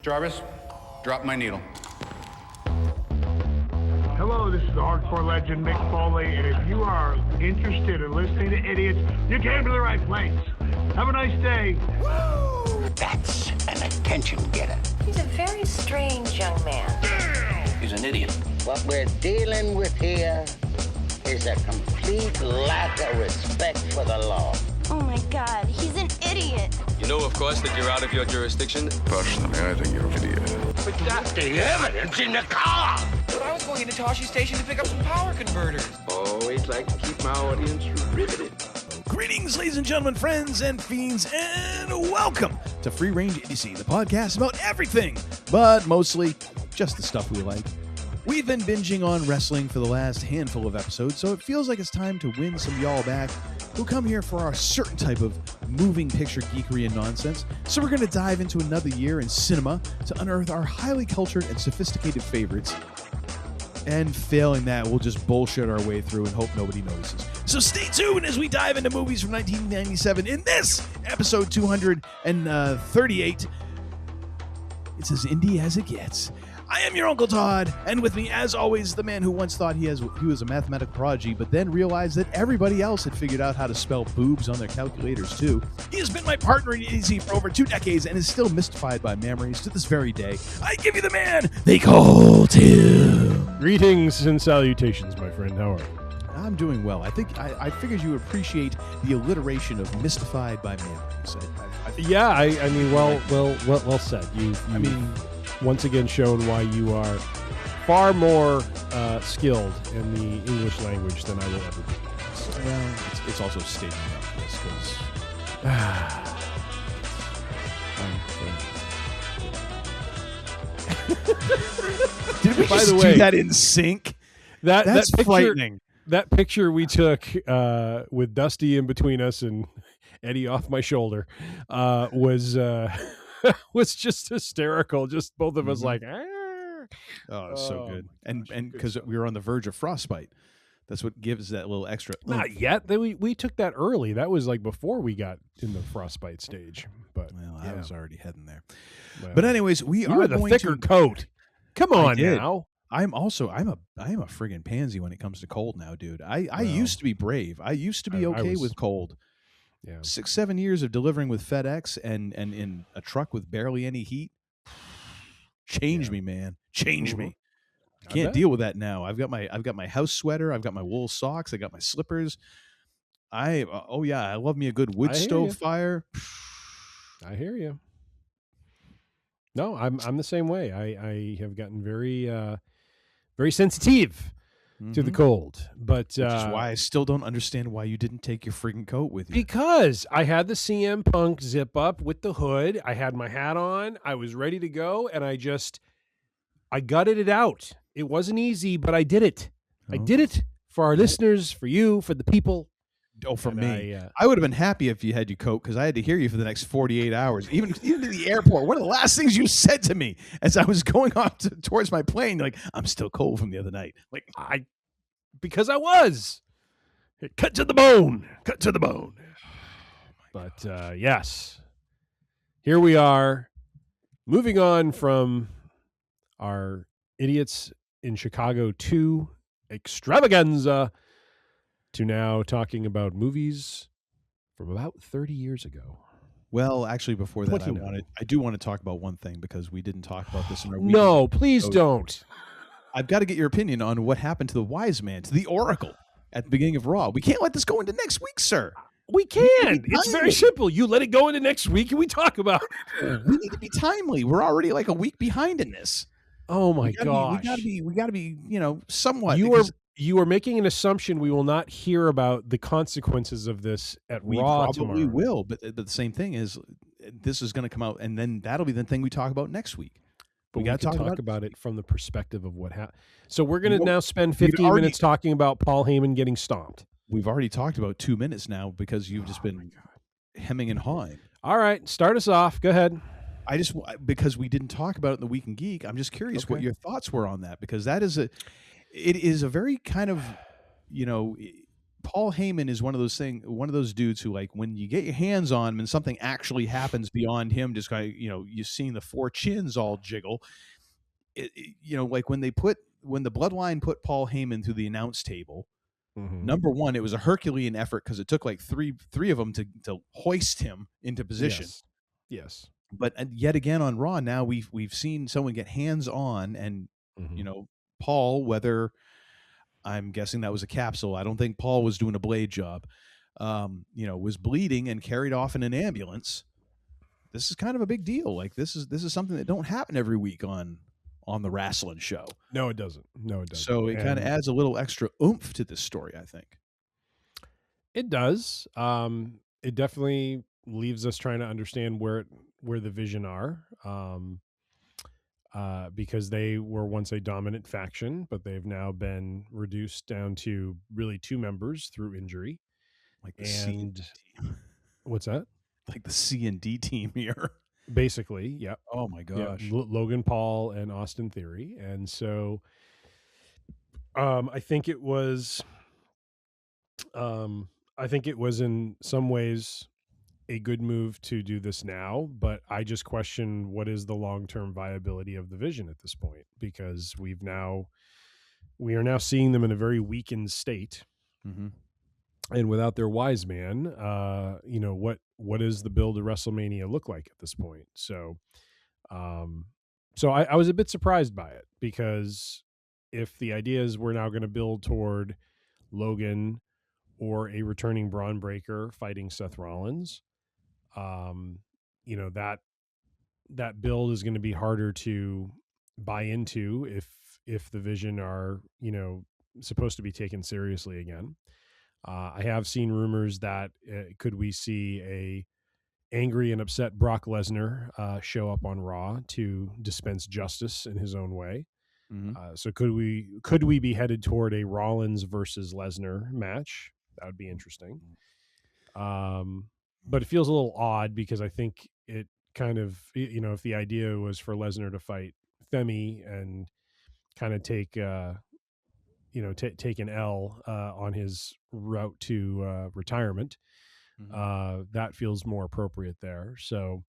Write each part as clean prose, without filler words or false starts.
Jarvis, drop my needle. Hello, this is the hardcore legend Mick Foley, and if you are interested in listening to idiots, you came to the right place. Have a nice day. Woo! That's an attention getter. He's a very strange young man. He's an idiot. What we're dealing with here is a complete lack of respect for the law. Oh my God, he's an idiot. You know, of course, that you're out of your jurisdiction. Personally, I think you're an idiot. But that's the evidence in the car. But I was going into Toshi Station to pick up some power converters. Always like to keep my audience riveted. Greetings, ladies and gentlemen, friends and fiends, and welcome to Free Range Idiocy, the podcast about everything, but mostly just the stuff we like. We've been binging on wrestling for the last handful of episodes, so it feels like it's time to win some y'all back who come here for our certain type of moving picture geekery and nonsense. So we're going to dive into another year in cinema to unearth our highly cultured and sophisticated favorites. And failing that, we'll just bullshit our way through and hope nobody notices. So stay tuned as we dive into movies from 1997 in this episode 238. It's as indie as it gets. I am your Uncle Todd, and with me, as always, the man who once thought he was a mathematical prodigy, but then realized that everybody else had figured out how to spell boobs on their calculators, too. He has been my partner in Idiocy for over 2 decades and is still mystified by memories to this very day. I give you the man they call Tim. Greetings and salutations, my friend. How are you? I'm doing well. I think I figured you appreciate the alliteration of mystified by memories. I mean, well said. You once again shown why you are far more skilled in the English language than I will ever be. So, well, it's also stating obvious because. Did we just do that in sync? That's picture, frightening. That picture we took with Dusty in between us and Eddie off my shoulder was just hysterical. Just both of us like, ah. Oh, it's so good. And because we were on the verge of frostbite. That's what gives that little extra. Not yet. We took that early. That was like before we got in the frostbite stage. But I was already heading there. Well, but anyways, we are the going thicker coat. Come on now. I'm a friggin' pansy when it comes to cold now, dude. I used to be brave. I used to be okay with cold. Yeah. 6-7 years of delivering with FedEx and in a truck with barely any heat changed me, man. Changed me. I can't deal with that now. I've got my house sweater. I've got my wool socks. I got my slippers. I love me a good wood stove fire. I hear you. No, I'm the same way. I have gotten very very sensitive to the cold, but which is why I still don't understand why you didn't take your friggin' coat with you. Because I had the CM Punk zip up with the hood. I had my hat on. I was ready to go, and I gutted it out. It wasn't easy, but I did it. Oh. I did it for our listeners, for you, for the people. Oh, for me. I would have been happy if you had your coat because I had to hear you for the next 48 hours. Even in the airport, one of the last things you said to me as I was going off towards my plane, like, I'm still cold from the other night. Like, because I was. Cut to the bone. Cut to the bone. But, yes. Here we are, moving on from our Idiots in Chicago 2 extravaganza to now talking about movies from about 30 years ago. Well, actually, before that, I do want to talk about one thing because we didn't talk about this in our No, please don't. I've got to get your opinion on what happened to the wise man, to the Oracle at the beginning of Raw. We can't let this go into next week, sir. We can. It's very simple. You let it go into next week and we talk about it. We need to be timely. We're already like a week behind in this. Oh my gosh. We gotta be, somewhat. You are making an assumption we will not hear about the consequences of this at Raw tomorrow. We will, but the same thing is this is going to come out, and then that'll be the thing we talk about next week. But we got to talk about it from the perspective of what happened. So we're going to now spend 15 minutes talking about Paul Heyman getting stomped. We've already talked about 2 minutes now because you've just been hemming and hawing. All right, start us off. Go ahead. Because we didn't talk about it in the Week in Geek, I'm just curious what your thoughts were on that, because it is a very kind of, Paul Heyman is one of those dudes who, like, when you get your hands on him and something actually happens beyond him, just kind of, you're seeing the four chins all jiggle. Like when the Bloodline put Paul Heyman through the announce table. Number one, it was a Herculean effort because it took like three of them to hoist him into position. Yes. But yet again on Raw now we've seen someone get hands on, and Paul, whether I'm guessing that was a capsule, I don't think Paul was doing a blade job, was bleeding and carried off in an ambulance. This is kind of a big deal. Like this is something that don't happen every week on the wrestling show. No, it doesn't. So it kind of adds a little extra oomph to this story, I think. It does. It definitely leaves us trying to understand where the Vision are, because they were once a dominant faction, but they've now been reduced down to really two members through injury. Like the C&D team. What's that? Like the C&D team here. Basically, yeah. Oh my gosh. Yeah, Logan Paul and Austin Theory. And so I think it was in some ways a good move to do this now, but I just question what is the long-term viability of the Vision at this point, because we are now seeing them in a very weakened state. And without their wise man, what does the build of WrestleMania look like at this point? So, I was a bit surprised by it, because if the idea is we're now going to build toward Logan or a returning Braun Breaker fighting Seth Rollins, that build is going to be harder to buy into if the Vision are, supposed to be taken seriously again. I have seen rumors that could we see a angry and upset Brock Lesnar show up on Raw to dispense justice in his own way. So could we be headed toward a Rollins versus Lesnar match? That would be interesting. But it feels a little odd, because I think it kind of, if the idea was for Lesnar to fight Femi and kind of take take an L on his route to retirement, that feels more appropriate there. So,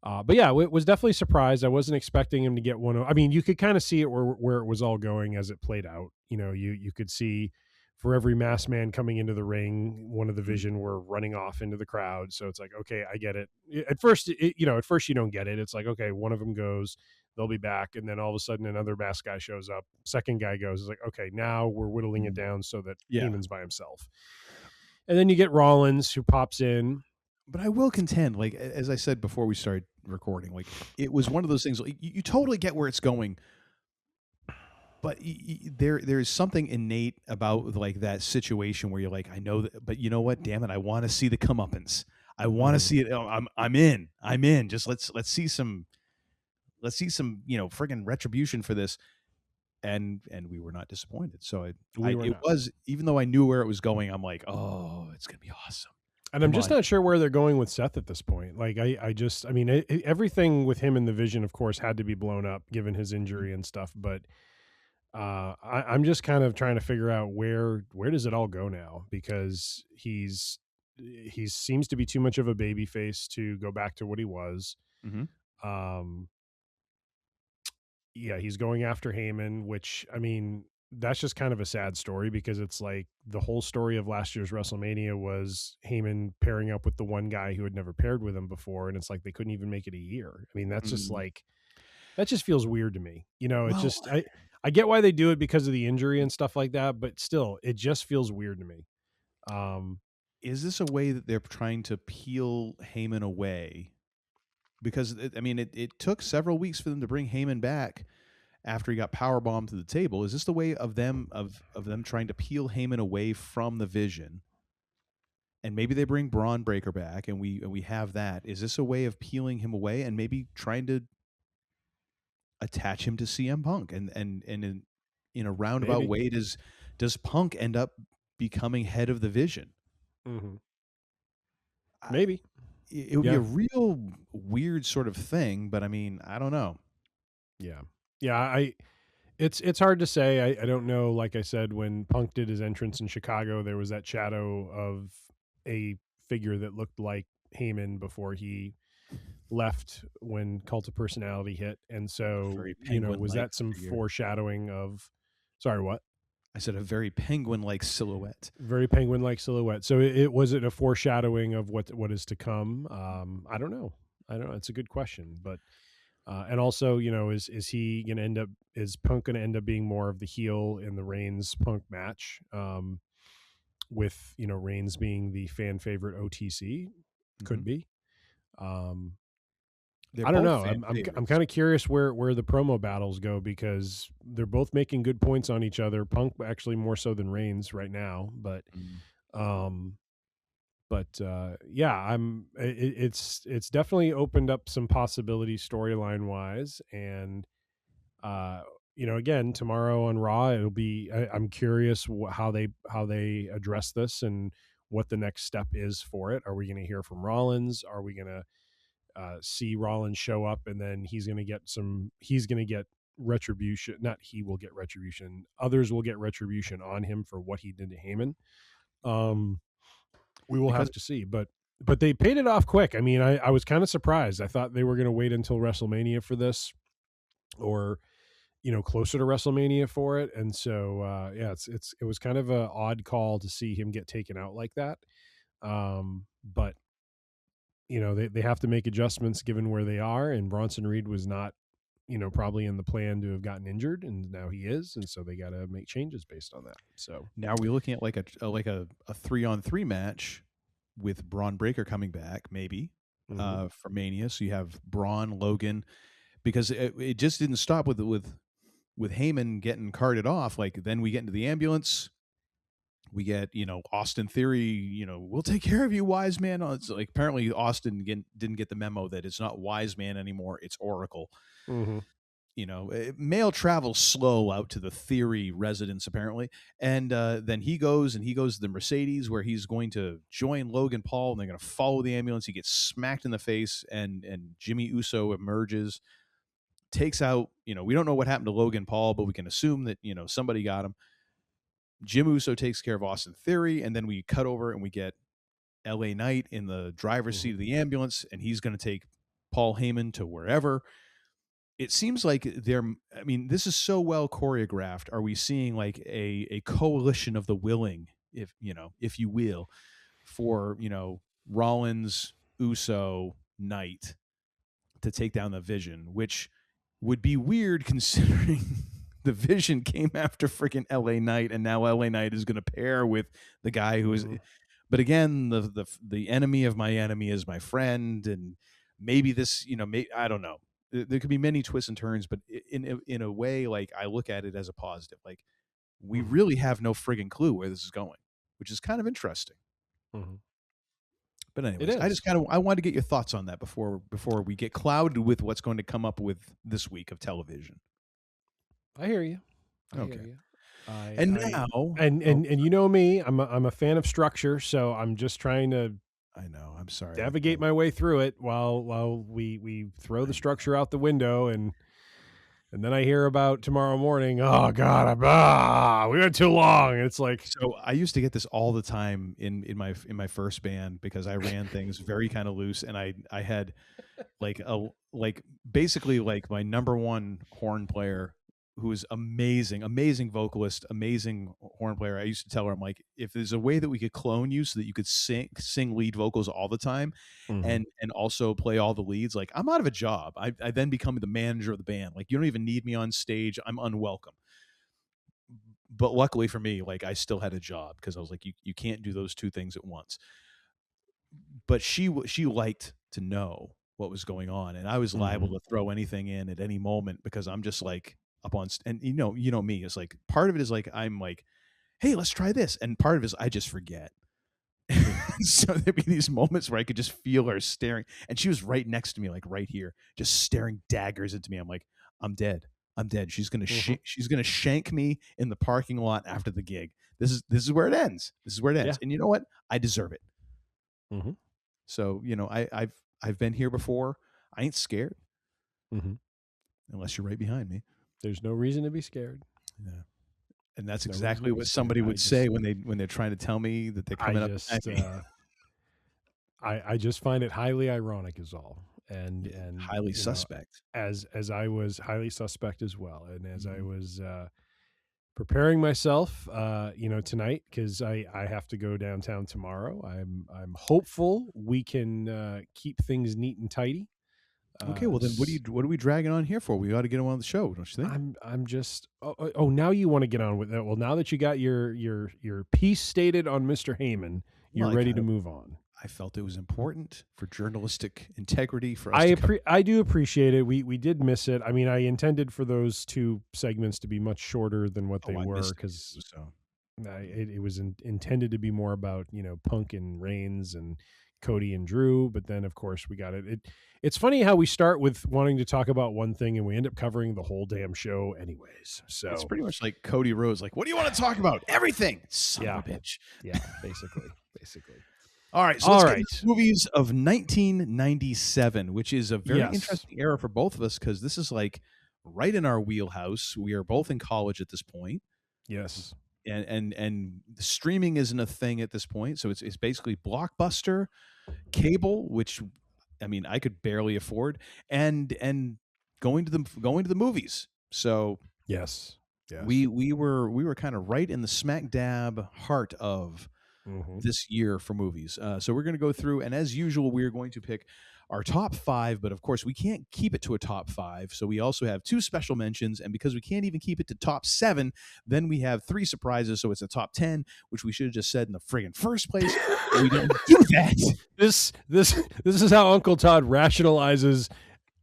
but yeah, it was definitely surprised. I wasn't expecting him to get one. I mean, you could kind of see it where it was all going as it played out. You could see for every masked man coming into the ring, one of the Vision were running off into the crowd. So it's like, okay, I get it. At first you don't get it. It's like, okay, one of them goes, they'll be back. And then all of a sudden another masked guy shows up. Second guy goes. It's like, okay, now we're whittling it down so that Heyman's by himself. And then you get Rollins, who pops in. But I will contend, like, as I said before we started recording, like, it was one of those things, like, you totally get where it's going, but there's something innate about, like, that situation where you're like, I know that, but you know what, damn it, I want to see the comeuppance. I want to see it. I'm in. Just let's see some friggin' retribution for this. And we were not disappointed. So it was, even though I knew where it was going, I'm like, oh, it's gonna be awesome. And I'm just not sure where they're going with Seth at this point. Like, everything with him in the Vision, of course, had to be blown up given his injury and stuff. But I'm just kind of trying to figure out where does it all go now, because he seems to be too much of a baby face to go back to what he was. Yeah, he's going after Heyman, which, I mean, that's just kind of a sad story, because it's like the whole story of last year's WrestleMania was Heyman pairing up with the one guy who had never paired with him before. And it's like, they couldn't even make it a year. I mean, that's just like, that just feels weird to me. It's just, I get why they do it because of the injury and stuff like that, but still, it just feels weird to me. Is this a way that they're trying to peel Heyman away? Because it took several weeks for them to bring Heyman back after he got powerbombed to the table. Is this the way of them trying to peel Heyman away from the Vision? And maybe they bring Braun Breaker back, and we have that. Is this a way of peeling him away and maybe trying to attach him to CM Punk? And in a roundabout way, does Punk end up becoming head of the Vision? Maybe. It would be a real weird sort of thing, but I mean, I don't know. Yeah. It's hard to say. I don't know. Like I said, when Punk did his entrance in Chicago, there was that shadow of a figure that looked like Heyman before he left when Cult of Personality hit. And so, Very was penguin-like that some figure. foreshadowing of, sorry, what? I said a very penguin-like silhouette. Very penguin-like silhouette. So it was it a foreshadowing of what is to come? I don't know. It's a good question, but and also, is he going to end up? Is Punk going to end up being more of the heel in the Reigns Punk match? With Reigns being the fan favorite OTC, could be. I don't know. I'm kind of curious where the promo battles go, because they're both making good points on each other. Punk actually more so than Reigns right now, but yeah, it's definitely opened up some possibilities storyline wise, and again, tomorrow on Raw, it'll be. I'm curious how they address this and what the next step is for it. Are we going to hear from Rollins? Are we going to see Rollins show up, and then he's going to get retribution? Not he will get retribution. Others will get retribution on him for what he did to Heyman. We will have to see, but they paid it off quick. I mean, I was kind of surprised. I thought they were going to wait until WrestleMania for this, or closer to WrestleMania for it. And so yeah, it was kind of an odd call to see him get taken out like that. But they have to make adjustments given where they are, and Bronson Reed was not probably in the plan to have gotten injured, and now he is, and so they got to make changes based on that. So now we're looking at like a 3-on-3 match with Braun Breaker coming back, maybe for Mania. So you have Braun, Logan, because it just didn't stop with Heyman getting carted off. Like, then we get into the ambulance. We get, Austin Theory, we'll take care of you, Wise Man. It's like, apparently Austin didn't get the memo that it's not Wise Man anymore, it's Oracle. Mail travels slow out to the Theory residence, apparently. And then he goes to the Mercedes, where he's going to join Logan Paul, and they're going to follow the ambulance. He gets smacked in the face, and Jimmy Uso emerges, takes out, we don't know what happened to Logan Paul, but we can assume that, somebody got him. Jim Uso takes care of Austin Theory, and then we cut over and we get LA Knight in the driver's seat of the ambulance, and he's going to take Paul Heyman to wherever. It seems like this is so well choreographed. Are we seeing like a coalition of the willing, if you will, for, Rollins, Uso, Knight to take down the Vision, which would be weird considering the Vision came after freaking LA Knight, and now LA Knight is going to pair with the guy who is. But again, the enemy of my enemy is my friend, and maybe this, I don't know. There could be many twists and turns, but in a way, like, I look at it as a positive. Like, we really have no friggin' clue where this is going, which is kind of interesting. But anyways, I wanted to get your thoughts on that before we get clouded with what's going to come up with this week of television. I hear you. Okay. And you know me, I'm a fan of structure, so I'm just trying to. I know. I'm sorry. Navigate my way through it while we throw the structure out the window, and then I hear about tomorrow morning. Oh God, we went too long. It's like, so I used to get this all the time in my first band, because I ran things very kind of loose, and I had basically my number one horn player, who is amazing vocalist, amazing horn player. I used to tell her, I'm like, if there's a way that we could clone you so that you could sing lead vocals all the time, and also play all the leads, like, I'm out of a job. I then become the manager of the band. Like, you don't even need me on stage. I'm unwelcome. But luckily for me, like, I still had a job, because I was like, you can't do those two things at once. But she liked to know what was going on, and I was liable to throw anything in at any moment, because I'm just like, up on, and you know me, it's like, part of it is like, I'm like, hey, let's try this, and part of it is I just forget. So there'd be these moments where I could just feel her staring, and she was right next to me, like right here, just staring daggers into me. I'm like, I'm dead. She's gonna she's gonna shank me in the parking lot after the gig. This is where it ends. Yeah. And you know what? I deserve it. So I've been here before. I ain't scared, unless you're right behind me. There's no reason to be scared. Yeah. And that's exactly what somebody would say when they're trying to tell me that they're coming up. I just find it highly ironic is all. And highly suspect. As I was highly suspect as well. And as I was preparing myself, tonight, because I have to go downtown tomorrow. I'm hopeful we can keep things neat and tidy. Okay, well then, what are we dragging on here for? We ought to get him on the show, don't you think? I'm just. Oh, now you want to get on with that? Well, now that you got your piece stated on Mr. Heyman, you're ready to move on. I felt it was important for journalistic integrity for us. I do appreciate it. We did miss it. I mean, I intended for those 2 segments to be much shorter than what they were, because it was intended to be more about Punk and Reigns and Cody and Drew, but then of course we got it. It's funny how we start with wanting to talk about one thing and we end up covering the whole damn show anyways. So it's pretty much like Cody Rhodes, like, what do you want to talk about? Everything. Son of a bitch. Yeah, basically. All right, so let's get into movies of 1997, which is a very interesting era for both of us, because this is like right in our wheelhouse. We are both in college at this point. Yes. And streaming isn't a thing at this point, so it's basically Blockbuster, cable, which I mean I could barely afford, and going to the movies. So yes. we were kind of right in the smack dab heart of this year for movies. So we're going to go through, and as usual, we're going to pick our top 5, but of course we can't keep it to a top 5. So we also have 2 special mentions, and because we can't even keep it to top 7, then we have 3 surprises. So it's a top 10, which we should have just said in the friggin' first place. We didn't do that. This is how Uncle Todd rationalizes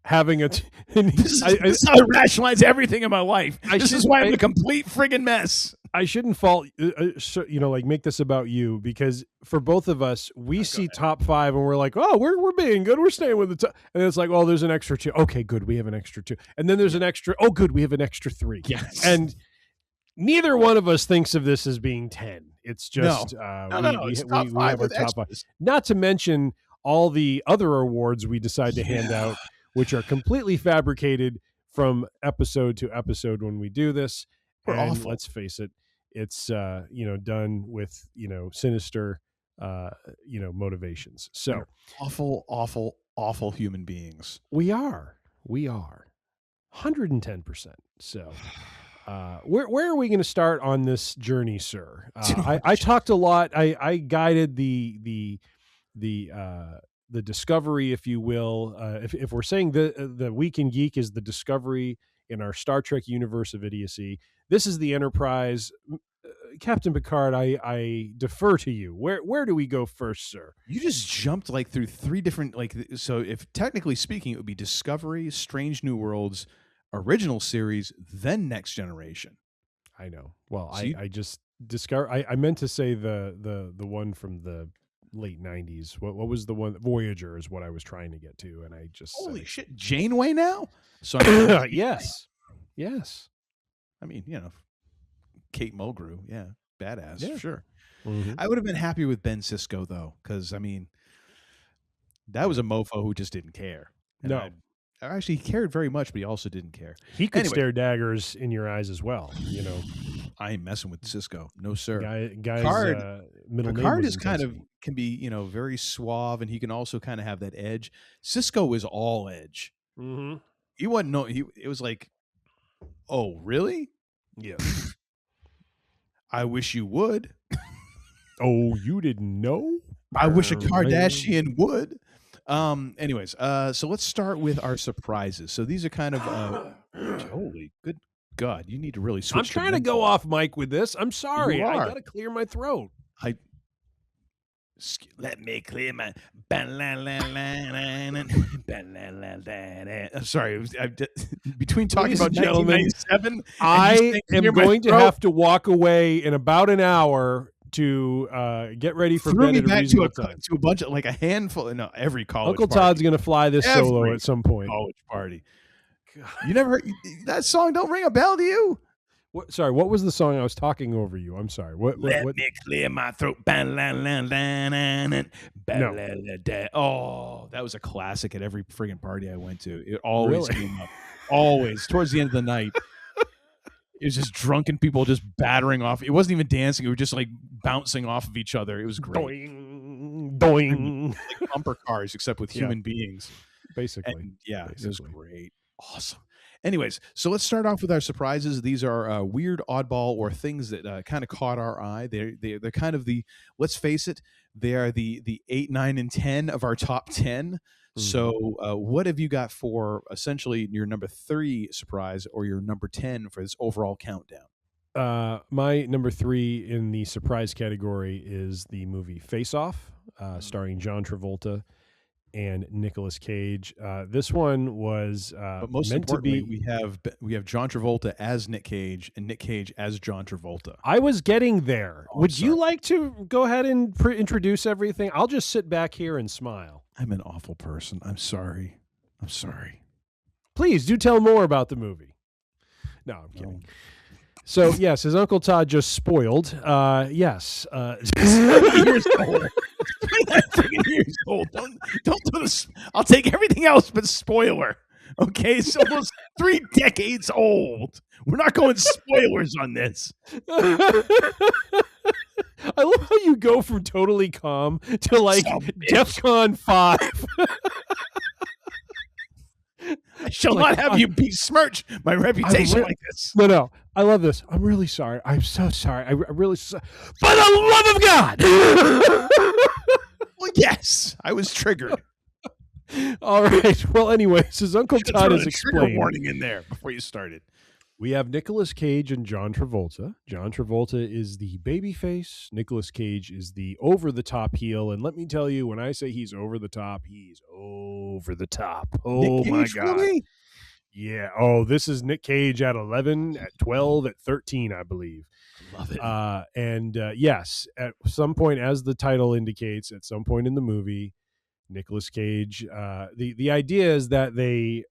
having a. This is how I rationalize everything in my life. This is why I'm a complete friggin' mess. I shouldn't fault, make this about you, because for both of us, we see top 5 and we're like, oh, we're being good. We're staying with the top. And it's like, oh, there's an extra 2. Okay, good. We have an extra 2. And then there's an extra. Oh, good. We have an extra 3. Yes. And neither one of us thinks of this as being 10. It's just, it's top 5 with top 5. Not to mention all the other awards we decide to hand out, which are completely fabricated from episode to episode when we do this. We're and awful. Let's face it. It's done with sinister motivations. So awful human beings. We are 110%. So where are we going to start on this journey, sir? I talked a lot. I guided the discovery, if you will. If we're saying the Week in Geek is the discovery in our Star Trek universe of Idiocy, this is the Enterprise. Captain Picard, I defer to you. Where do we go first, sir? You just jumped through 3 different so if technically speaking it would be Discovery, Strange New Worlds, original series, then Next Generation. I know. Well, so I just discover. I meant to say the one from the late 90s. What was the one? Voyager is what I was trying to get to, and I just holy shit, Janeway now. So yes. I mean, Kate Mulgrew, badass, yeah. for sure. Mm-hmm. I would have been happy with Ben Sisko though, because I mean, that was a mofo who just didn't care. And no, actually, he cared very much, but he also didn't care. He could stare daggers in your eyes as well. I ain't messing with Sisko, no sir. Picard, middle Picard name is kind of can be very suave, and he can also kind of have that edge. Sisko is all edge. Mm-hmm. He wasn't it was like, oh really? Yes. I wish you would. Oh, you didn't know? I wish a Kardashian would. Anyways, so let's start with our surprises. So these are kind of holy good God, you need to really switch. I'm trying to go off mic with this. I'm sorry. I got to clear my throat. Let me clear my. I'm sorry. Between talking Ladies about gentlemen, 1997, I am going to have to walk away in about an hour to get ready for bed at a reasonable time. To a bunch of a handful. No, every college. Uncle Todd's going to fly this solo at some point. College party. God. You never heard that song? Don't ring a bell to you? Sorry, what was the song I was talking over you? I'm sorry. What Let me clear my throat. No. Oh, that was a classic at every friggin' party I went to. It always came up. Always. Towards the end of the night, It was just drunken people just battering off. It wasn't even dancing. It was just like bouncing off of each other. It was great. Doing, doing. Like bumper cars, except with human beings. Basically. And it was great. Awesome. Anyways, so let's start off with our surprises. These are weird, oddball, or things that kind of caught our eye. They're kind of the, let's face it, they are the 8, 9, and 10 of our top 10. So what have you got for essentially your number 3 surprise or your number 10 for this overall countdown? My number 3 in the surprise category is the movie Face Off, starring John Travolta and Nicolas Cage. This one was but most meant to importantly, be. We have John Travolta as Nick Cage and Nick Cage as John Travolta. I was getting there. Oh, Would you like to go ahead and introduce everything? I'll just sit back here and smile. I'm an awful person. I'm sorry. Please do tell more about the movie. No, I'm kidding. So yes, his Uncle Todd just spoiled. Yes, years old. 29 years old. Don't do this. I'll take everything else but spoiler. Okay, it's almost 3 decades old. We're not going spoilers on this. I love how you go from totally calm to like DEFCON 5. I shall not have you besmirch my reputation like this. No. I love this. I'm really sorry. I'm so sorry. I'm really sorry. For the love of God! Well, yes, I was triggered. All right. Well, anyways, his Uncle Todd has trigger explained. warning in there before you started. We have Nicolas Cage and John Travolta. John Travolta is the baby face. Nicolas Cage is the over-the-top heel. And let me tell you, when I say he's over the top, he's over the top. Oh, Nick my Cage, God. really? Yeah. Oh, this is Nick Cage at 11, at 12, at 13, I believe. Love it. And yes, at some point, as the title indicates, at some point in the movie, Nicolas Cage, the idea is that they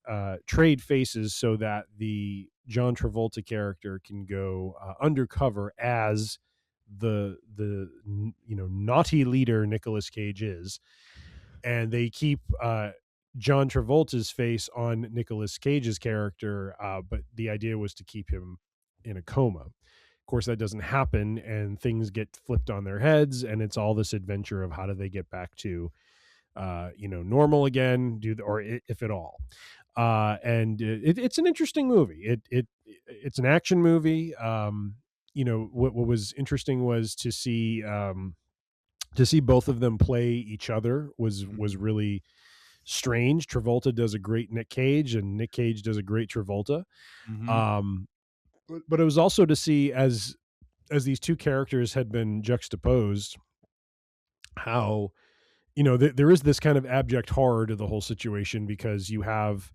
trade faces so that the John Travolta character can go undercover as the naughty leader Nicolas Cage is, and they keep John Travolta's face on Nicolas Cage's character, but the idea was to keep him in a coma. Of course, that doesn't happen, and things get flipped on their heads, and it's all this adventure of how do they get back to normal again, or if at all. And it's an interesting movie. It's an action movie. What was interesting was to see both of them play each other was really strange. Travolta does a great Nick Cage, and Nick Cage does a great Travolta. Mm-hmm. But it was also to see as these two characters had been juxtaposed, how there is this kind of abject horror to the whole situation, because you have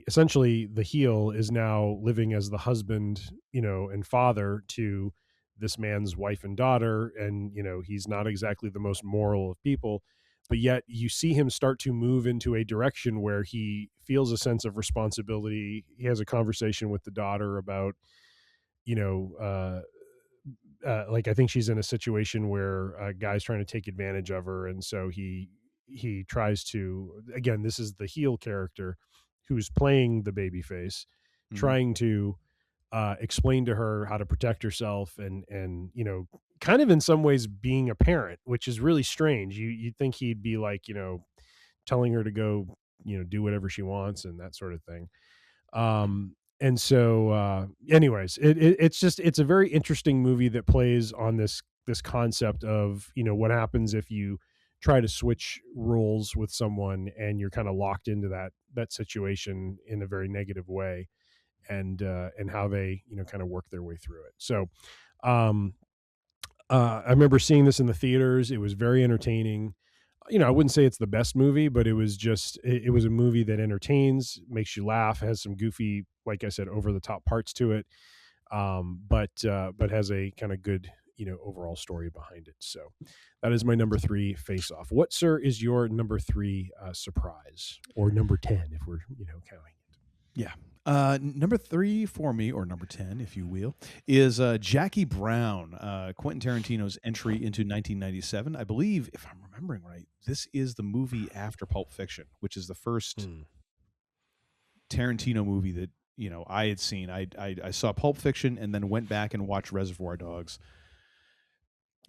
essentially the heel is now living as the husband and father to this man's wife and daughter, and he's not exactly the most moral of people, but yet you see him start to move into a direction where he feels a sense of responsibility. He has a conversation with the daughter about like I think she's in a situation where a guy's trying to take advantage of her, and so he tries to, again, this is the heel character who's playing the baby face, trying to explain to her how to protect herself, and kind of in some ways being a parent, which is really strange. You'd think he'd be like telling her to go do whatever she wants and that sort of thing. And so anyways, it's a very interesting movie that plays on this concept of what happens if you try to switch roles with someone and you're kind of locked into that situation in a very negative way, and how they kind of work their way through it. So I remember seeing this in the theaters. It was very entertaining. I wouldn't say it's the best movie, but it was just, it was a movie that entertains, makes you laugh, has some goofy, like I said, over the top parts to it. But has a kind of good, overall story behind it. So that is my number 3, Face Off. What, sir, is your number 3 surprise, or number 10 if we're, counting it? Yeah. Number 3 for me, or number 10, if you will, is Jackie Brown, Quentin Tarantino's entry into 1997. I believe, if I'm remembering right, this is the movie after Pulp Fiction, which is the first Tarantino movie that I had seen. I saw Pulp Fiction and then went back and watched Reservoir Dogs.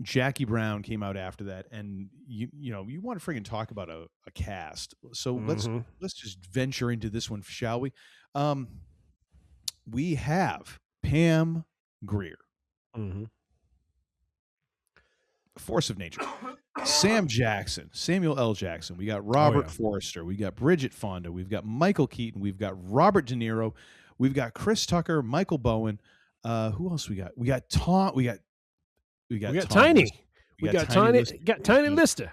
Jackie Brown came out after that, and you want to friggin' talk about a cast. So let's just venture into this one, shall we? We have Pam Grier, force of nature. Samuel L. Jackson. We got Robert Forster. We got Bridget Fonda. We've got Michael Keaton. We've got Robert De Niro. We've got Chris Tucker, Michael Bowen. Who else we got? We got Tom. We got Tiny. We got Tiny. Got Tiny Lister.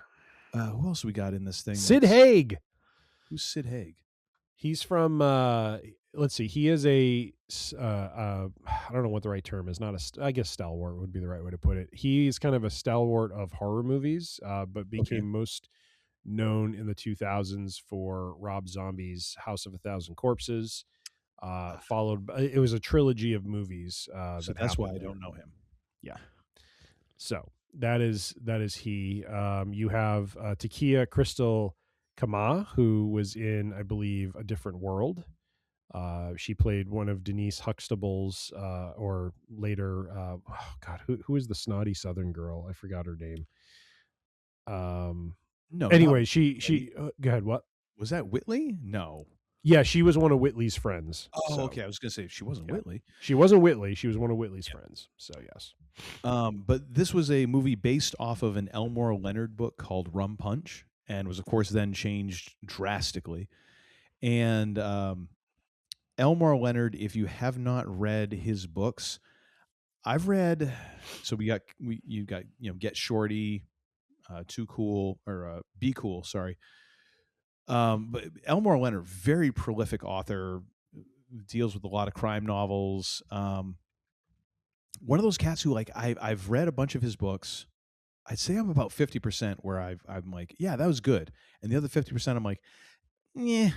Who else we got in this thing? Sid Haig. Who's Sid Haig? He's from. Let's see. He is a. I don't know what the right term is. Not a. I guess stalwart would be the right way to put it. He's kind of a stalwart of horror movies, but became most known in the 2000s for Rob Zombie's House of a Thousand Corpses. Followed. It was a trilogy of movies. So that's why I don't know him. Yeah. So that is he. You have Takia Crystal Kama, who was in, I believe, A Different World. She played one of Denise Huxtable's, or later, who is the snotty Southern girl? I forgot her name. No. Anyway, she go ahead. What was that? Whitley? No. Yeah, she was one of Whitley's friends. Oh, okay. I was going to say she wasn't Whitley. She wasn't Whitley. She was one of Whitley's friends. So yes. But this was a movie based off of an Elmore Leonard book called Rum Punch, and was of course then changed drastically. And Elmore Leonard, if you have not read his books, I've read. So you got Get Shorty, Too Cool, or Be Cool. Sorry. But Elmore Leonard, very prolific author, deals with a lot of crime novels. One of those cats who I've read a bunch of his books. I'd say I'm about 50% where I'm like, yeah, that was good, and the other 50% I'm like, yeah.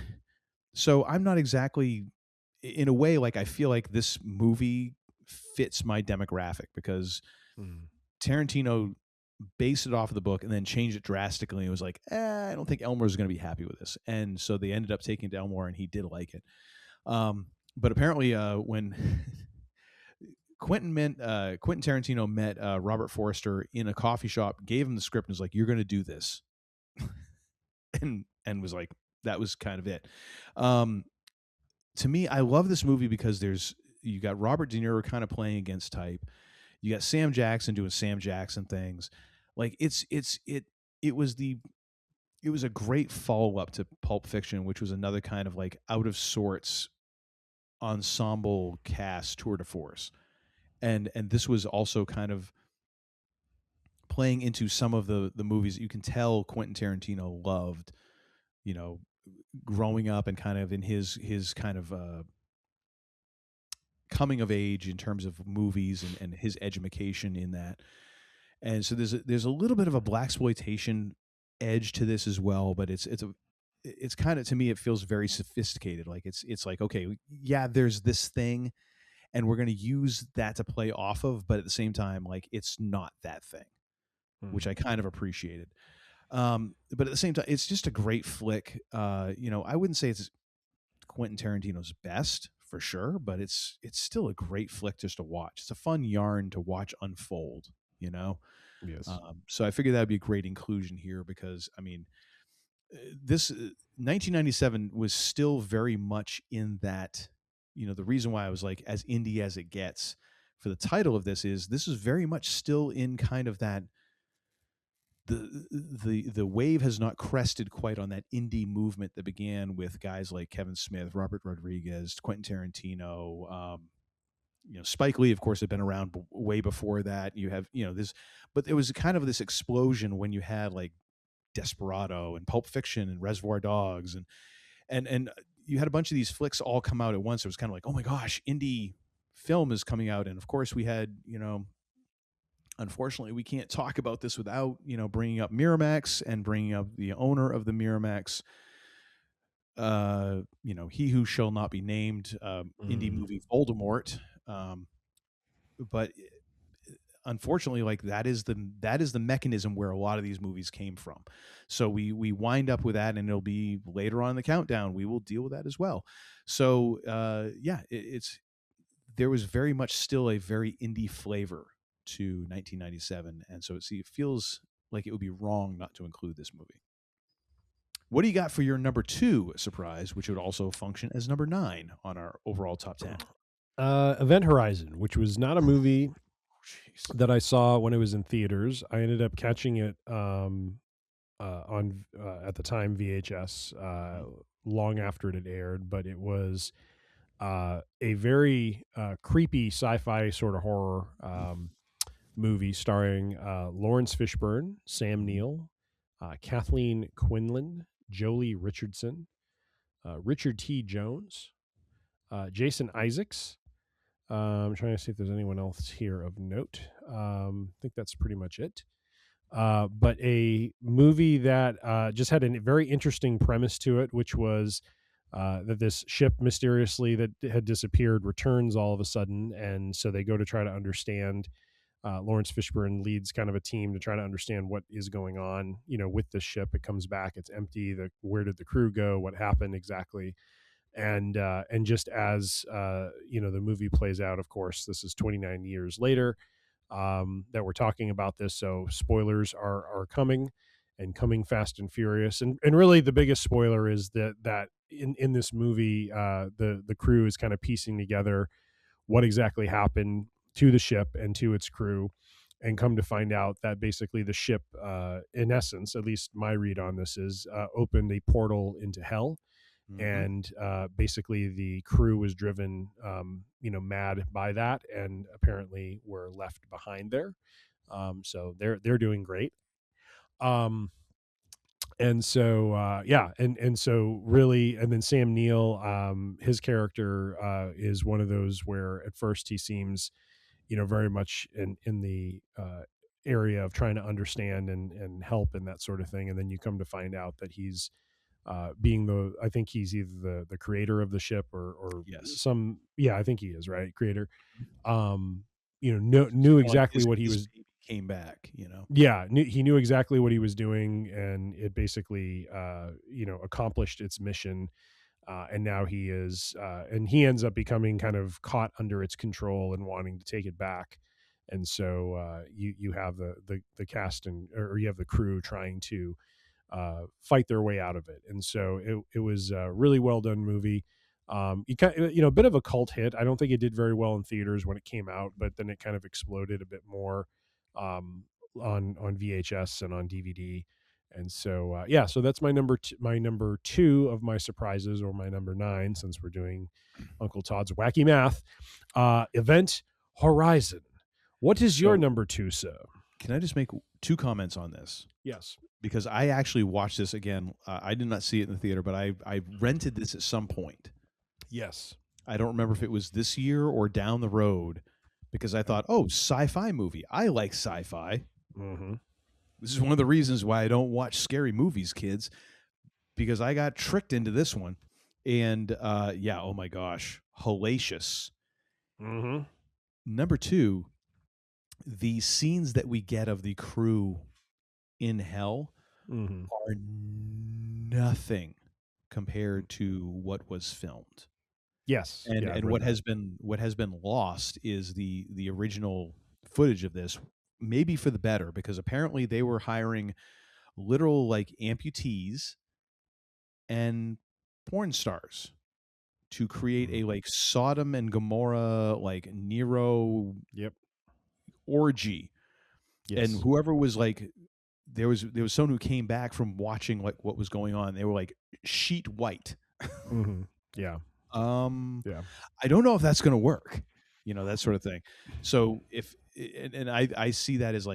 So I'm not exactly, in a way, like I feel like this movie fits my demographic because Tarantino based it off of the book and then changed it drastically. It was like, I don't think Elmore's going to be happy with this, and so they ended up taking it to Elmore, and he did like it. But apparently, when Quentin Tarantino met Robert Forster in a coffee shop, gave him the script, and was like, "You're going to do this," and was like, that was kind of it. To me, I love this movie because you got Robert De Niro kind of playing against type. You got Sam Jackson doing Sam Jackson things. Like it was a great follow up to Pulp Fiction, which was another kind of like out of sorts ensemble cast tour de force. And this was also kind of playing into some of the movies that you can tell Quentin Tarantino loved, growing up and kind of in his kind of coming of age in terms of movies and his education in that. And so there's a little bit of a blaxploitation edge to this as well, but it's kind of, to me, it feels very sophisticated. Like it's like, okay, yeah, there's this thing, and we're going to use that to play off of, but at the same time, like, it's not that thing, which I kind of appreciated. But at the same time, it's just a great flick. I wouldn't say it's Quentin Tarantino's best for sure, but it's still a great flick just to watch. It's a fun yarn to watch unfold, Yes. So I figured that would be a great inclusion here because, I mean, this 1997 was still very much in that, the reason why I was like, as indie as it gets for the title of this is very much still in kind of that, the wave has not crested quite on that indie movement that began with guys like Kevin Smith, Robert Rodriguez, Quentin Tarantino, Spike Lee, of course, had been around way before that. You have, this, but there was kind of this explosion when you had like Desperado and Pulp Fiction and Reservoir Dogs and you had a bunch of these flicks all come out at once. It was kind of like, oh my gosh, indie film is coming out. And of course we had, unfortunately we can't talk about this without, bringing up Miramax and bringing up the owner of the Miramax, he who shall not be named, indie movie Voldemort. But unfortunately, like that is the mechanism where a lot of these movies came from. So we wind up with that, and it'll be later on in the countdown. We will deal with that as well. So it's there was very much still a very indie flavor to 1997, and so it feels like it would be wrong not to include this movie. What do you got for your number 2 surprise, which would also function as number 9 on our overall top 10? Event Horizon, which was not a movie that I saw when it was in theaters. I ended up catching it on at the time VHS long after it had aired, but it was a very creepy sci-fi sort of horror movie starring Lawrence Fishburne, Sam Neill, Kathleen Quinlan, Jolie Richardson, Richard T. Jones, Jason Isaacs. I'm trying to see if there's anyone else here of note. I think that's pretty much it. But a movie that just had a very interesting premise to it, which was that this ship mysteriously that had disappeared returns all of a sudden, and so they go to try to understand. Lawrence Fishburne leads kind of a team to try to understand what is going on, with the ship. It comes back, it's empty. Where did the crew go? What happened exactly? And just as the movie plays out, of course, this is 29 years later that we're talking about this. So spoilers are coming and coming fast and furious. And really the biggest spoiler is that in this movie, the crew is kind of piecing together what exactly happened to the ship and to its crew, and come to find out that basically the ship, in essence, at least my read on this is, opened a portal into hell. Mm-hmm. And basically the crew was driven, mad by that, and apparently were left behind there. So they're doing great. And so, and so really, and then Sam Neill, his character is one of those where at first he seems, very much in the area of trying to understand and help and that sort of thing. And then you come to find out that he's I think he's either the creator of the ship or yes. I think he is, right? Creator. Knew exactly what he was. Came back, he knew exactly what he was doing, and it basically accomplished its mission, and now he is and he ends up becoming kind of caught under its control and wanting to take it back. And so you have the cast or you have the crew trying to fight their way out of it. And so it was a really well done movie. A bit of a cult hit. I don't think it did very well in theaters when it came out, but then it kind of exploded a bit more on VHS and on DVD. And so so that's my number two of my surprises, or my number 9, since we're doing Uncle Todd's wacky math. Event Horizon. What is your number 2, sir? Can I just make 2 comments on this? Yes. Because I actually watched this again. I did not see it in the theater, but I rented this at some point. Yes. I don't remember if it was this year or down the road, because I thought, sci-fi movie. I like sci-fi. Mm-hmm. This is one of the reasons why I don't watch scary movies, kids, because I got tricked into this one. And oh my gosh, hellacious. Mm-hmm. Number 2, the scenes that we get of the crew in hell are nothing compared to what was filmed. Yes. And what has been lost is the original footage of this, maybe for the better, because apparently they were hiring literal amputees and porn stars to create a Sodom and Gomorrah Nero orgy. Yes. And whoever was there was someone who came back from watching what was going on. They were sheet white. Mm-hmm. Yeah. I don't know if that's going to work, that sort of thing. So I see that as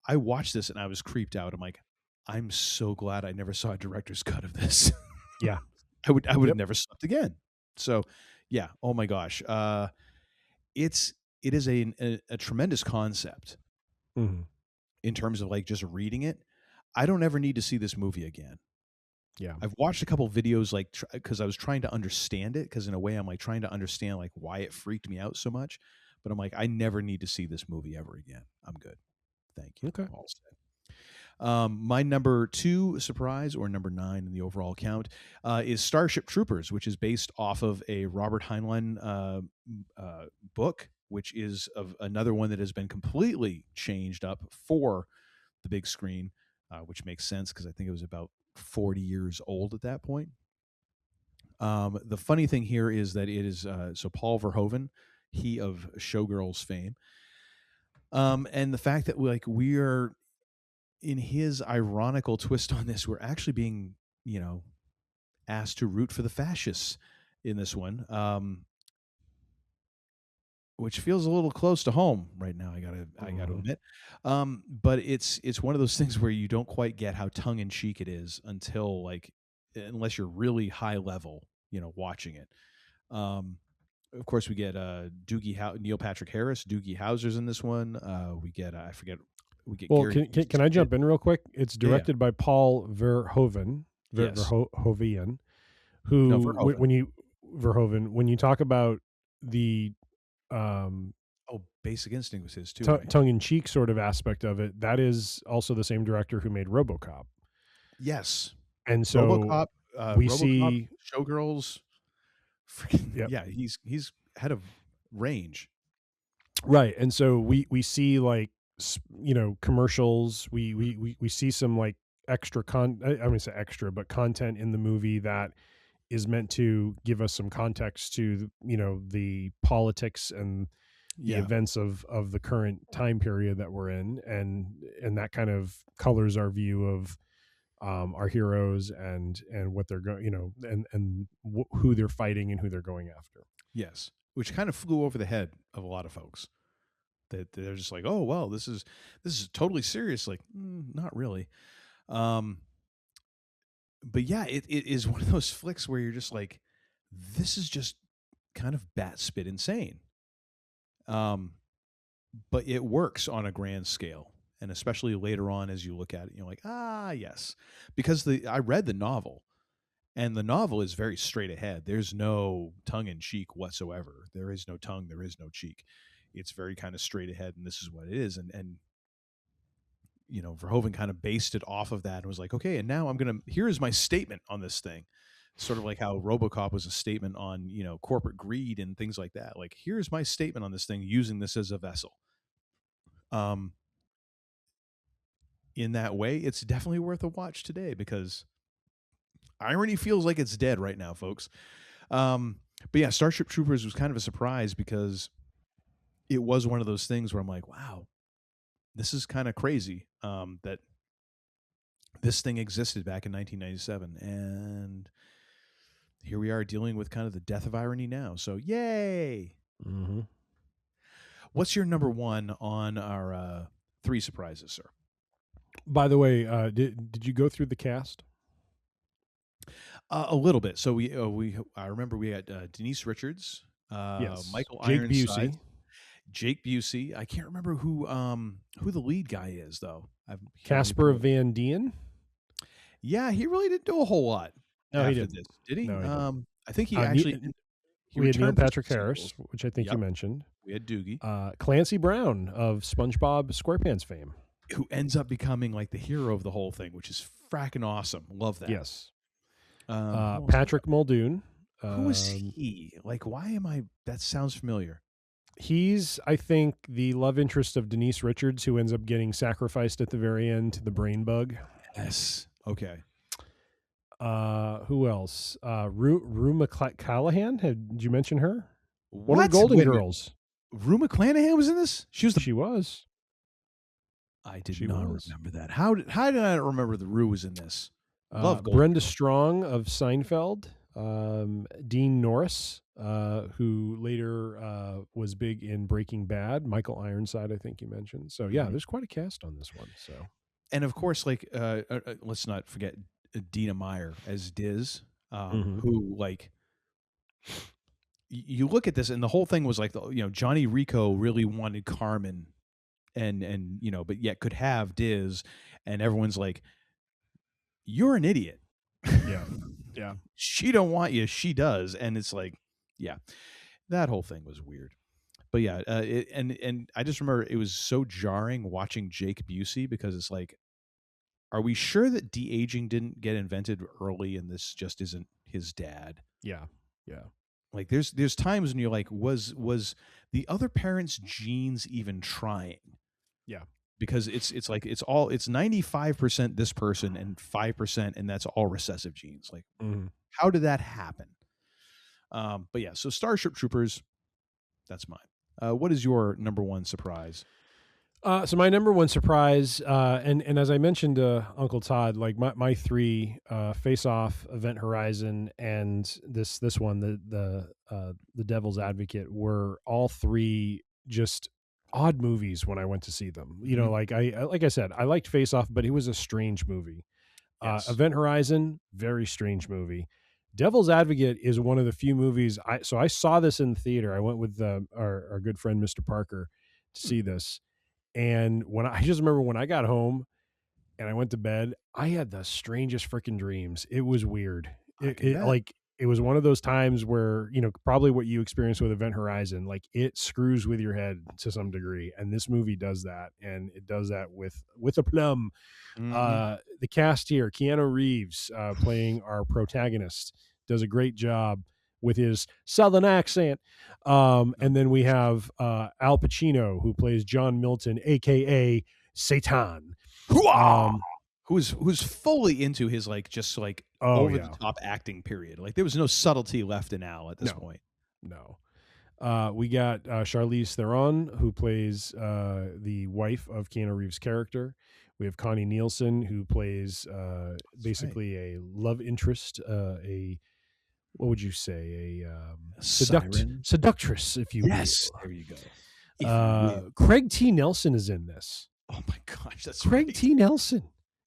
I watched this and I was creeped out. I'm like, I'm so glad I never saw a director's cut of this. Yeah. I would have never slept again. So yeah. Oh my gosh. It is a tremendous concept. Mm-hmm. In terms of just reading it. I don't ever need to see this movie again. Yeah. I've watched a couple videos because I was trying to understand it, because in a way I'm trying to understand why it freaked me out so much. But I'm I never need to see this movie ever again. I'm good. Thank you. Okay. All set. My number 2 surprise, or number 9 in the overall count, is Starship Troopers, which is based off of a Robert Heinlein book, which is of another one that has been completely changed up for the big screen, which makes sense because I think it was about 40 years old at that point. The funny thing here is that it is so Paul Verhoeven, he of Showgirls fame, and the fact that we are in his ironical twist on this, we're actually being asked to root for the fascists in this one, which feels a little close to home right now. I gotta admit, but it's one of those things where you don't quite get how tongue in cheek it is until unless you're really high level, watching it. Of course, we get Neil Patrick Harris, Doogie Howser's in this one. We get I forget. We get. Well, Gary can I jump in real quick? It's directed by Paul Verhoeven. Yes. Verhoeven, who No, Verhoeven. when you talk about the Basic Instinct was his too. tongue in cheek sort of aspect of it, that is also the same director who made RoboCop. Yes, and so RoboCop, we RoboCop, see Showgirls. Yep. Yeah, he's had a range, right? And so we see commercials. We see some extra I'm gonna say extra, but content in the movie that is meant to give us some context to the politics and the events of the current time period that we're in, and that kind of colors our view of our heroes and what they're going, and who they're fighting and who they're going after. Yes, which kind of flew over the head of a lot of folks. That they're just like, oh well, this is totally serious. Not really. But yeah, it is one of those flicks where you're just like, this is just kind of bat spit insane. But it works on a grand scale. And especially later on, as you look at it, you're like, yes. Because I read the novel, and the novel is very straight ahead. There's no tongue in cheek whatsoever. There is no tongue. There is no cheek. It's very kind of straight ahead, and this is what it is. And Verhoeven kind of based it off of that and was like, okay, and now here's my statement on this thing. Sort of like how RoboCop was a statement on, corporate greed and things like that. Like, here's my statement on this thing, using this as a vessel. In that way, it's definitely worth a watch today because irony feels like it's dead right now, folks. But yeah, Starship Troopers was kind of a surprise because it was one of those things where I'm like, wow, this is kind of crazy that this thing existed back in 1997. And here we are dealing with kind of the death of irony now. So yay. Mm-hmm. What's your number 1 on our 3 surprises, sir? By the way, did you go through the cast? A little bit. So I remember we had Denise Richards, yes, Michael Jake Ironside, Busey. Jake Busey. I can't remember who the lead guy is though. Casper Van Dien. Yeah, he really didn't do a whole lot. No, he didn't. Did he? No, he didn't. I think he actually. We had Neil returned for Patrick some Harris, sequels. which I think you mentioned. We had Doogie. Clancy Brown of SpongeBob SquarePants fame, who ends up becoming like the hero of the whole thing, which is fracking awesome. Love that. Yes. Patrick Muldoon. Who is he? Like, why am I? That sounds familiar. He's, I think, the love interest of Denise Richards, who ends up getting sacrificed at the very end to the brain bug. Yes. Okay. Who else? Rue McClanahan. Did you mention her? What? One of the Golden Girls. Rue McClanahan was in this? She was. I did not remember that. How did I not remember the Rue was in this? Love Brenda Strong of Seinfeld. Dean Norris, who later was big in Breaking Bad. Michael Ironside, I think you mentioned. So yeah, there's quite a cast on this one. So, and of course, let's not forget Dina Meyer as Diz, who you look at this, and the whole thing was like, Johnny Rico really wanted Carmen, and but yet could have Diz, and everyone's like, you're an idiot. Yeah. She don't want you. She does. And it's like, yeah, that whole thing was weird. But yeah, and I just remember it was so jarring watching Jake Busey because it's like, are we sure that de-aging didn't get invented early and this just isn't his dad? Yeah. Like there's times when you're like, was the other parent's genes even trying? Yeah. Because it's 95% this person and 5%, and that's all recessive genes. Like, how did that happen? But yeah, so Starship Troopers, that's mine. What is your number one surprise? So my number one surprise, and as I mentioned to Uncle Todd, like my three, Face Off, Event Horizon, and this one, the Devil's Advocate, were all three just odd movies when I went to see them. You know, like I said, I liked Face Off, but it was a strange movie. Yes. Event Horizon, very strange movie. Devil's Advocate is one of the few movies. So I saw this in the theater. I went with our good friend Mr. Parker to see this. And I just remember when I got home and I went to bed, I had the strangest freaking dreams. It was weird. It was one of those times where, you know, probably what you experienced with Event Horizon, like it screws with your head to some degree. And this movie does that. And it does that with a plum. The cast here, Keanu Reeves, playing our protagonist, does a great job with his Southern accent. And then we have Al Pacino, who plays John Milton, aka Satan, who's fully into his like just like over the top acting period. Like there was no subtlety left in Al at this point. No. We got Charlize Theron, who plays the wife of Keanu Reeves' character. We have Connie Nielsen, who plays basically a love interest, what would you say? A seductress, if you will. Yes, there you go. Craig T. Nelson is in this. Oh my gosh, that's Craig right. T. Nelson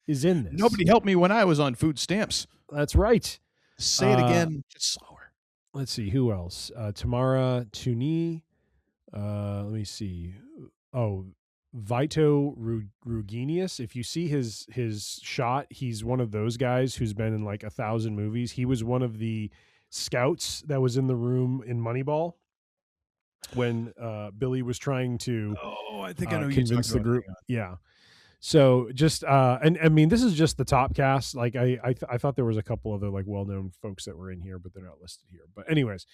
is in this. Nobody helped me when I was on food stamps. That's right. Say it again, just slower. Let's see, who else? Tamara Tooney. Let me see. Oh, Vito Ruginius. If you see his shot, he's one of those guys who's been in like 1,000 movies. He was one of the scouts that was in the room in Moneyball when Billy was trying to I think I know convince the group. Yeah. So just and I mean, this is just the top cast. Like I thought there was a couple other like well-known folks that were in here, but they're not listed here. But anyways,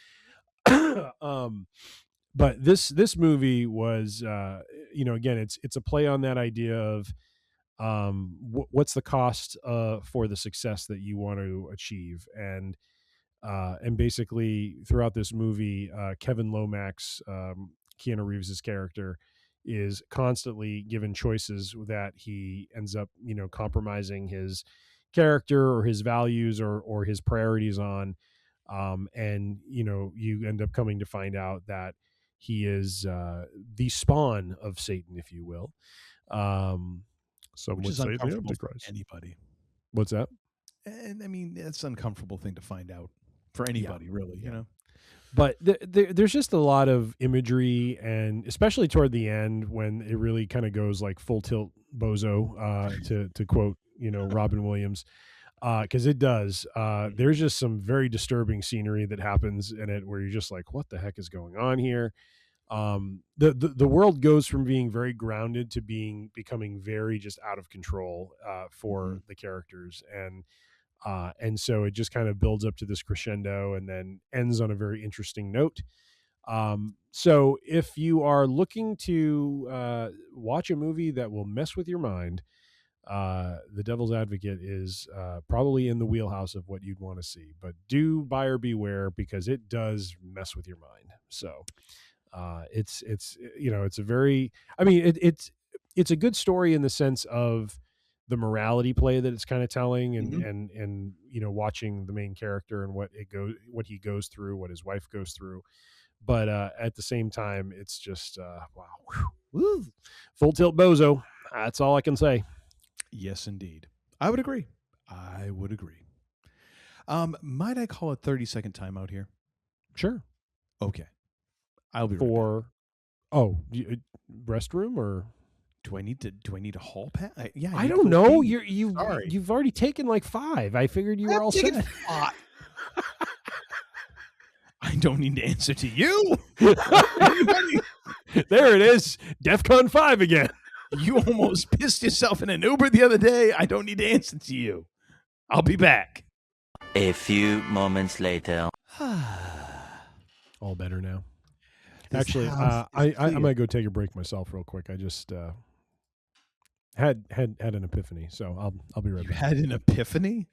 but this movie was you know, again, it's a play on that idea of what's the cost for the success that you want to achieve, and basically throughout this movie, Kevin Lomax, Keanu Reeves' character, is constantly given choices that he ends up, you know, compromising his character or his values or his priorities on. And, you know, you end up coming to find out that he is the spawn of Satan, if you will. Some Which would is say the uncomfortable for Antichrist. anybody. What's that? And I mean, it's an uncomfortable thing to find out for anybody, really, you know? But there's just a lot of imagery, and especially toward the end when it really kind of goes like full tilt bozo, to quote, you know, Robin Williams, because it does. There's just some very disturbing scenery that happens in it where you're just like, what the heck is going on here? The world goes from being very grounded to becoming very just out of control for the characters, and so it just kind of builds up to this crescendo and then ends on a very interesting note. So if you are looking to watch a movie that will mess with your mind, The Devil's Advocate is probably in the wheelhouse of what you'd want to see. But do buyer beware, because it does mess with your mind. So it's you know, it's a very, I mean, it's a good story in the sense of the morality play that it's kind of telling, and you know, watching the main character and what he goes through, what his wife goes through. But at the same time, it's just wow, woo, full tilt bozo. That's all I can say. Yes, indeed. I would agree. Might I call a 30-second timeout here? Sure. Okay. I'll be for restroom, or do I need a hall pass? Yeah, I don't know. You've already taken like 5. I figured you were all set. I don't need to answer to you. There it is. DEFCON 5 again. You almost pissed yourself in an Uber the other day. I don't need to answer to you. I'll be back. A few moments later. All better now. This Actually, house I is clear. might go take a break myself real quick. I just had an epiphany, so I'll be right You back. had an epiphany?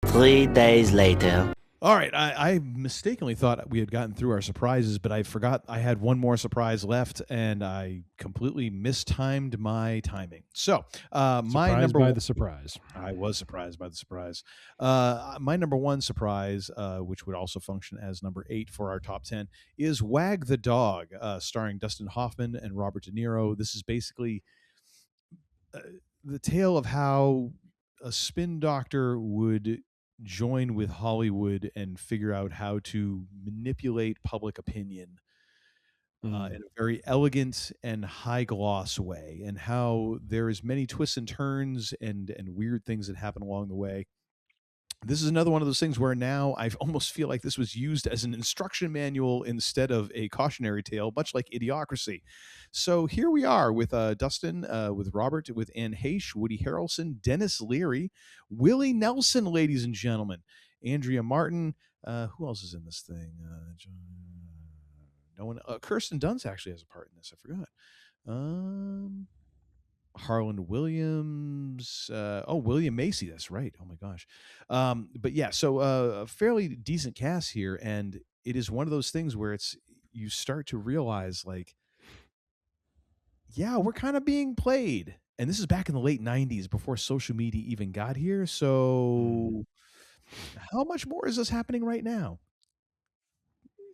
3 days later. All right, I mistakenly thought we had gotten through our surprises, but I forgot I had one more surprise left, and I completely mistimed my timing. So, my Surprised number by one, the surprise. I was surprised by the surprise. My number one surprise, which would also function as number 8 for our top 10, is Wag the Dog, starring Dustin Hoffman and Robert De Niro. This is basically the tale of how a spin doctor would join with Hollywood and figure out how to manipulate public opinion in a very elegant and high gloss way, and how there is many twists and turns and weird things that happen along the way. This is another one of those things where now I almost feel like this was used as an instruction manual instead of a cautionary tale, much like Idiocracy. So here we are with Dustin, with Robert, with Anne Heche, Woody Harrelson, Dennis Leary, Willie Nelson, ladies and gentlemen, Andrea Martin. Who else is in this thing? No one. Kirsten Dunst actually has a part in this. I forgot. Harlan Williams. William Macy. That's right. Oh my gosh. But yeah, so a fairly decent cast here, and it is one of those things where you start to realize, like, yeah, we're kind of being played. And this is back in the late 90s before social media even got here. So how much more is this happening right now?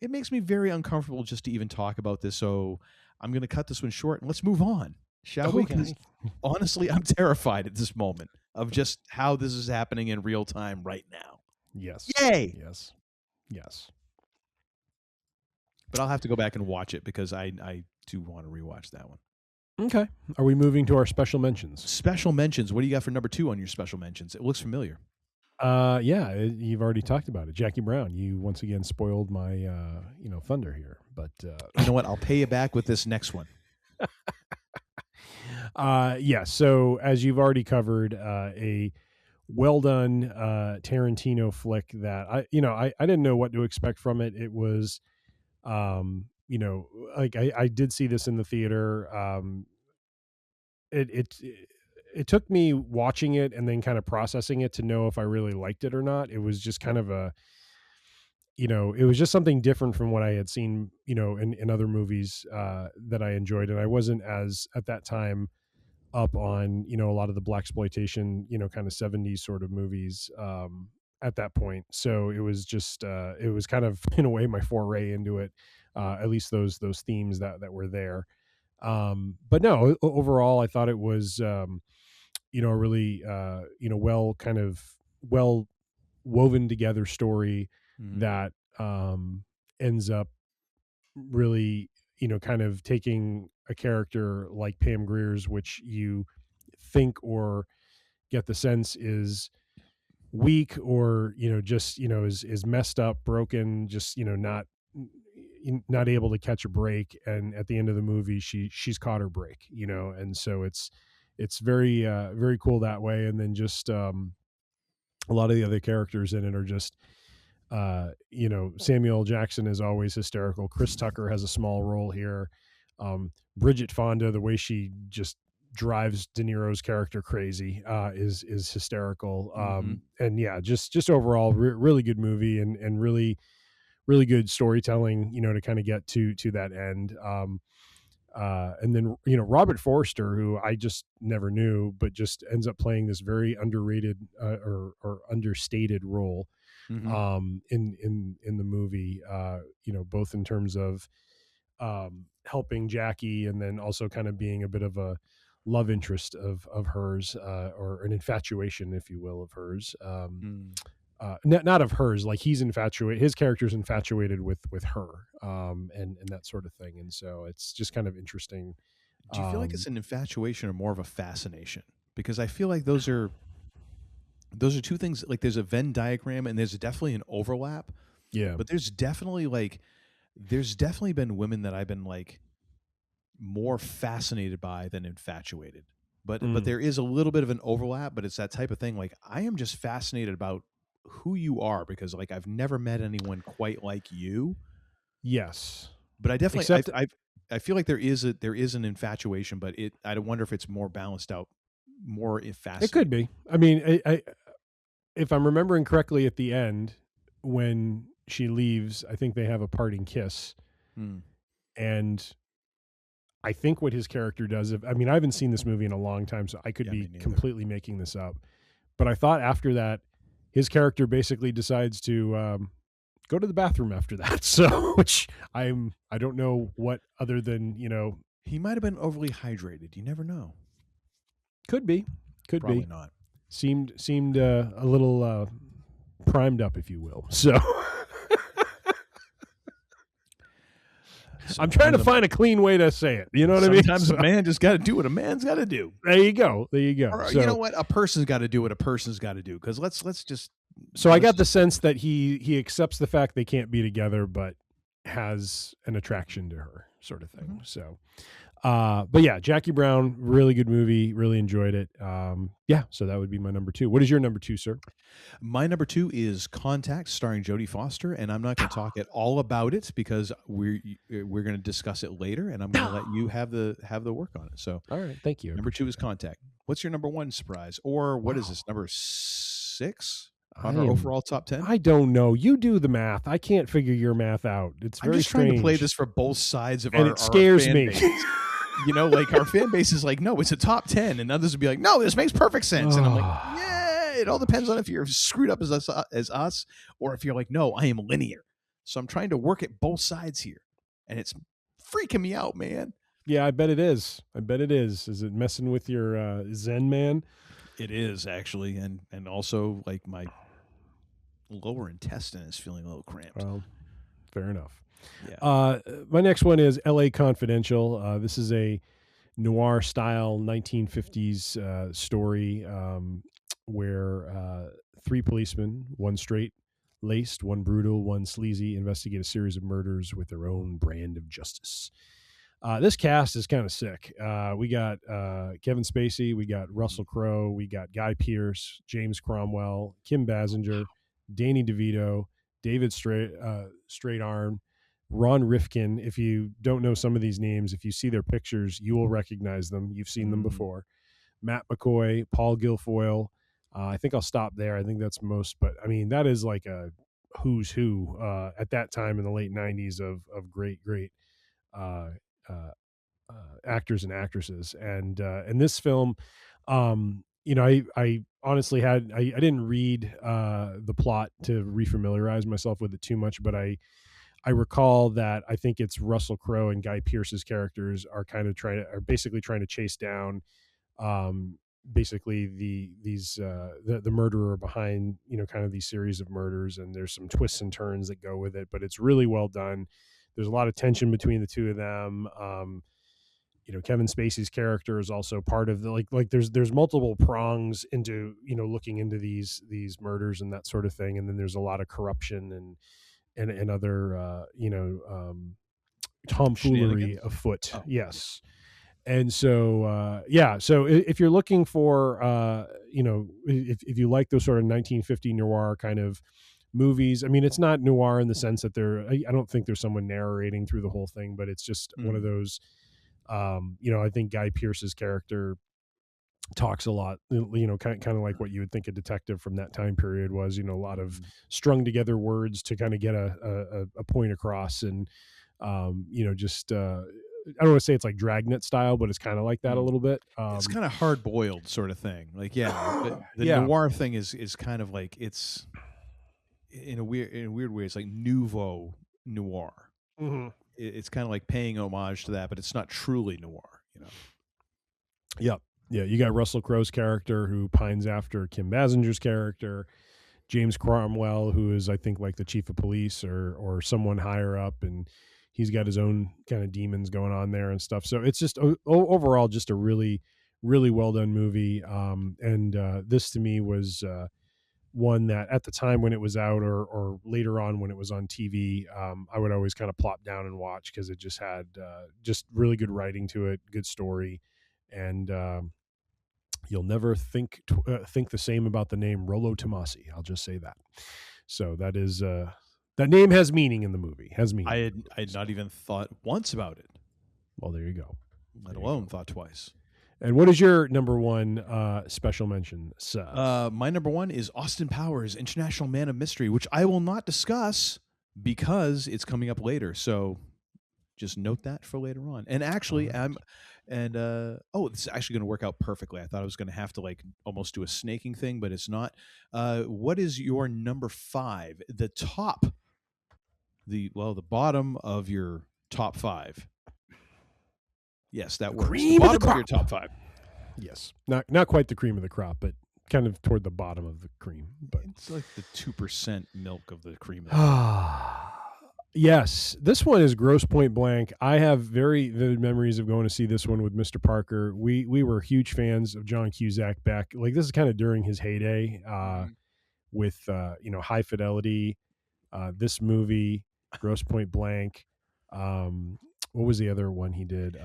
It makes me very uncomfortable just to even talk about this. So I'm going to cut this one short and let's move on. Shall we? 'Cause honestly, I'm terrified at this moment of just how this is happening in real time right now. Yes. Yay! Yes. But I'll have to go back and watch it because I do want to rewatch that one. Okay. Are we moving to our special mentions? Special mentions. What do you got for number 2 on your special mentions? It looks familiar. Yeah, you've already talked about it. Jackie Brown. You once again spoiled my thunder here, but you know what? I'll pay you back with this next one. Yeah. So as you've already covered, a well done Tarantino flick that I didn't know what to expect from it. It was, like I did see this in the theater. It took me watching it and then kind of processing it to know if I really liked it or not. It was just kind of it was just something different from what I had seen, in other movies that I enjoyed. And I wasn't as, at that time, up on, a lot of the blaxploitation, kind of 70s sort of movies at that point. So it was just, it was kind of, in a way, my foray into it, at least those themes that were there. But no, overall, I thought it was, a really, well woven together story that ends up really, kind of taking a character like Pam Grier's, which you think or get the sense is weak or, just, is messed up, broken, just, not able to catch a break. And at the end of the movie, she's caught her break, and so it's very, very cool that way. And then just, a lot of the other characters in it are just, Samuel L. Jackson is always hysterical. Chris Tucker has a small role here. Bridget Fonda, the way she just drives De Niro's character crazy, is hysterical. And yeah, just overall, really good movie and really, really good storytelling, to kind of get to that end. And then, Robert Forster, who I just never knew, but just ends up playing this very underrated or understated role in the movie, both in terms of helping Jackie and then also kind of being a bit of a love interest of hers, or an infatuation, if you will, of hers. Not of hers, like he's infatuated, his character's infatuated with her, and that sort of thing. And so it's just kind of interesting. Do you feel like it's an infatuation or more of a fascination? Because I feel like those are two things. Like there's a Venn diagram and there's definitely an overlap. Yeah. But there's definitely been women that I've been like more fascinated by than infatuated. But Mm. there is a little bit of an overlap, but it's that type of thing. Like, I am just fascinated about who you are, because like I've never met anyone quite like you. Yes. But I definitely Except- I feel like there is an infatuation, but I wonder if it's more balanced out, more fascinating. It could be. I mean, I if I'm remembering correctly, at the end when she leaves, I think they have a parting kiss. And I think what his character does, I mean, I haven't seen this movie in a long time, so I could be completely making this up. But I thought after that, his character basically decides to go to the bathroom after that. So, which I don't know what other than, he might have been overly hydrated. You never know. Could be. Probably not. Seemed a little primed up, if you will. So. I'm trying to find a clean way to say it. You know what I mean? Sometimes a man just got to do what a man's got to do. There you go. Or, you know what? A person's got to do what a person's got to do. Because let's just. So I got the sense that he accepts the fact they can't be together, but has an attraction to her, sort of thing. So, but yeah, Jackie Brown, really good movie. Really enjoyed it. Yeah. So that would be my number 2. What is your number 2, sir? My number 2 is Contact, starring Jodie Foster, and I'm not going to talk at all about it because we're going to discuss it later, and I'm going to let you have the work on it. So, all right, thank you. Number 2 is Contact. What's your number 1 surprise, or what is this, number 6 on our overall top 10? I don't know. You do the math. I can't figure your math out. It's very I'm just strange. trying to play this for both sides of and our it scares fan me. base. Like our fan base is like, no, it's a top 10, and others would be like, no, this makes perfect sense. And I'm like, yeah, it all depends on if you're screwed up as us, or if you're like, no, I am linear. So I'm trying to work at both sides here, and it's freaking me out, man. Yeah, I bet it is. Is it messing with your Zen man? It is, actually, and also like my lower intestine is feeling a little cramped. Well, fair enough. Yeah. My next one is L.A. Confidential. This is a noir style 1950s story where 3 policemen, one straight laced, one brutal, one sleazy, investigate a series of murders with their own brand of justice. This cast is kind of sick. We got Kevin Spacey, we got Russell Crowe, we got Guy Pearce, James Cromwell, Kim Basinger, Danny DeVito, David Straight-Arm, Ron Rifkin. If you don't know some of these names, if you see their pictures, you will recognize them. You've seen them before. Matt McCoy, Paul Guilfoyle. I think I'll stop there. I think that's most, but I mean, that is like a who's who at that time in the late 90s of great actors and actresses. And this film, I honestly I didn't read the plot to refamiliarize myself with it too much, but I recall that I think it's Russell Crowe and Guy Pearce's characters are basically trying to chase down basically the murderer behind kind of these series of murders, and there's some twists and turns that go with it, but it's really well done. There's a lot of tension between the two of them. Kevin Spacey's character is also part of the like there's multiple prongs into looking into these murders and that sort of thing, and then there's a lot of corruption and other tomfoolery afoot. Yes. And so so if you're looking for if you like those sort of 1950 noir kind of movies, I mean, it's not noir in the sense that I don't think there's someone narrating through the whole thing, but it's just one of those I think Guy Pearce's character talks a lot, kind of like what you would think a detective from that time period was, a lot of strung together words to kind of get a point across, and just I don't want to say it's like Dragnet style, but it's kind of like that a little bit. It's kind of hard boiled sort of thing. Like, the noir thing is kind of like, it's in a weird way, it's like nouveau noir. Mm-hmm. It's kind of like paying homage to that, but it's not truly noir, Yep. Yeah. You got Russell Crowe's character who pines after Kim Basinger's character, James Cromwell, who is, I think, like the chief of police or someone higher up, and he's got his own kind of demons going on there and stuff. So it's just overall just a really, really well done movie. And this to me was one that at the time when it was out or later on when it was on TV, I would always kind of plop down and watch because it just had just really good writing to it, good story, and you'll never think the same about the name Rollo Tomasi. I'll just say that. So that is that name has meaning in the movie. Has meaning. I had not even thought once about it. Well, there you go. Let alone thought twice. And what is your number one special mention, sir? My number one is Austin Powers, International Man of Mystery, which I will not discuss because it's coming up later. So just note that for later on. And actually, this is actually going to work out perfectly. I thought I was going to have to like almost do a snaking thing, but it's not. What is your number 5? The bottom of your top 5. Yes, that works. Cream the of the bottom crop. Your top 5. Yes, not quite the cream of the crop, but kind of toward the bottom of the cream. But it's like the 2% milk of the cream. Of the crop. Yes, this one is Gross Point Blank. I have very vivid memories of going to see this one with Mr. Parker. We were huge fans of John Cusack back. Like this is kind of during his heyday with High Fidelity, this movie, Gross Point Blank. What was the other one he did?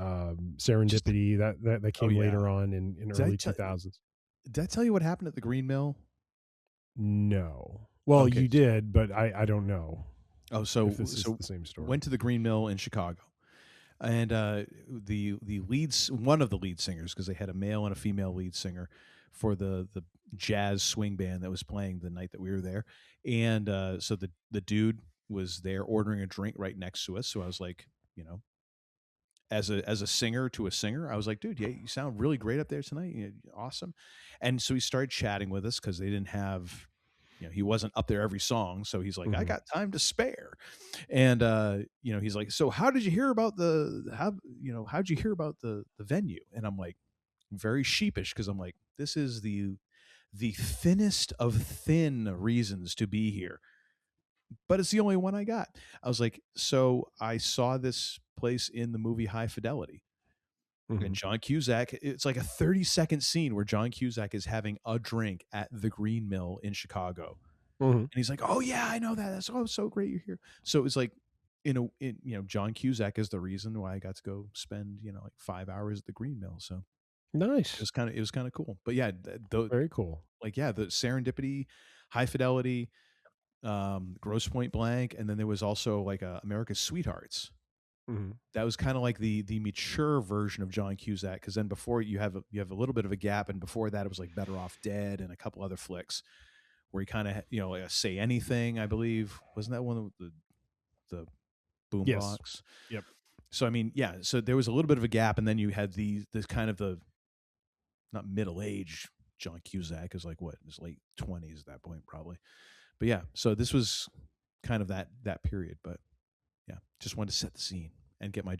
Serendipity. That came later on in early 2000s. Did I tell you what happened at the Green Mill? No. Well, Okay. You did, but I don't know. Oh, so this is the same story. Went to the Green Mill in Chicago, and one of the lead singers, because they had a male and a female lead singer for the jazz swing band that was playing the night that we were there, and so the dude was there ordering a drink right next to us. So I was like, as a singer to a singer, I was like, dude, yeah, you sound really great up there tonight. Awesome. And so he started chatting with us because they didn't have. He wasn't up there every song, so he's like, I got time to spare, and he's like, so how did you hear about how'd you hear about the venue? And I'm like, very sheepish because I'm like, this is the thinnest of thin reasons to be here, but it's the only one I got. I was like, so I saw this place in the movie High Fidelity. And John Cusack, it's like a 30-second scene where John Cusack is having a drink at the Green Mill in Chicago. And he's like, oh yeah, I know that. That's so great you're here. So it was like, John Cusack is the reason why I got to go spend, like 5 hours at the Green Mill. So nice. It was kind of cool. But yeah, very cool. Like, yeah, the Serendipity, High Fidelity, Gross Point Blank. And then there was also like America's Sweethearts. That was kind of like the mature version of John Cusack, because then before you have a little bit of a gap, and before that it was like Better Off Dead and a couple other flicks where he kind of like Say Anything, I believe, wasn't that one of the boombox? Yes. Yep. So I mean, yeah. So there was a little bit of a gap, and then you had this kind of the not middle age John Cusack is like what, in his late 20s at that point probably, but yeah. So this was kind of that period, but yeah, just wanted to set the scene and get my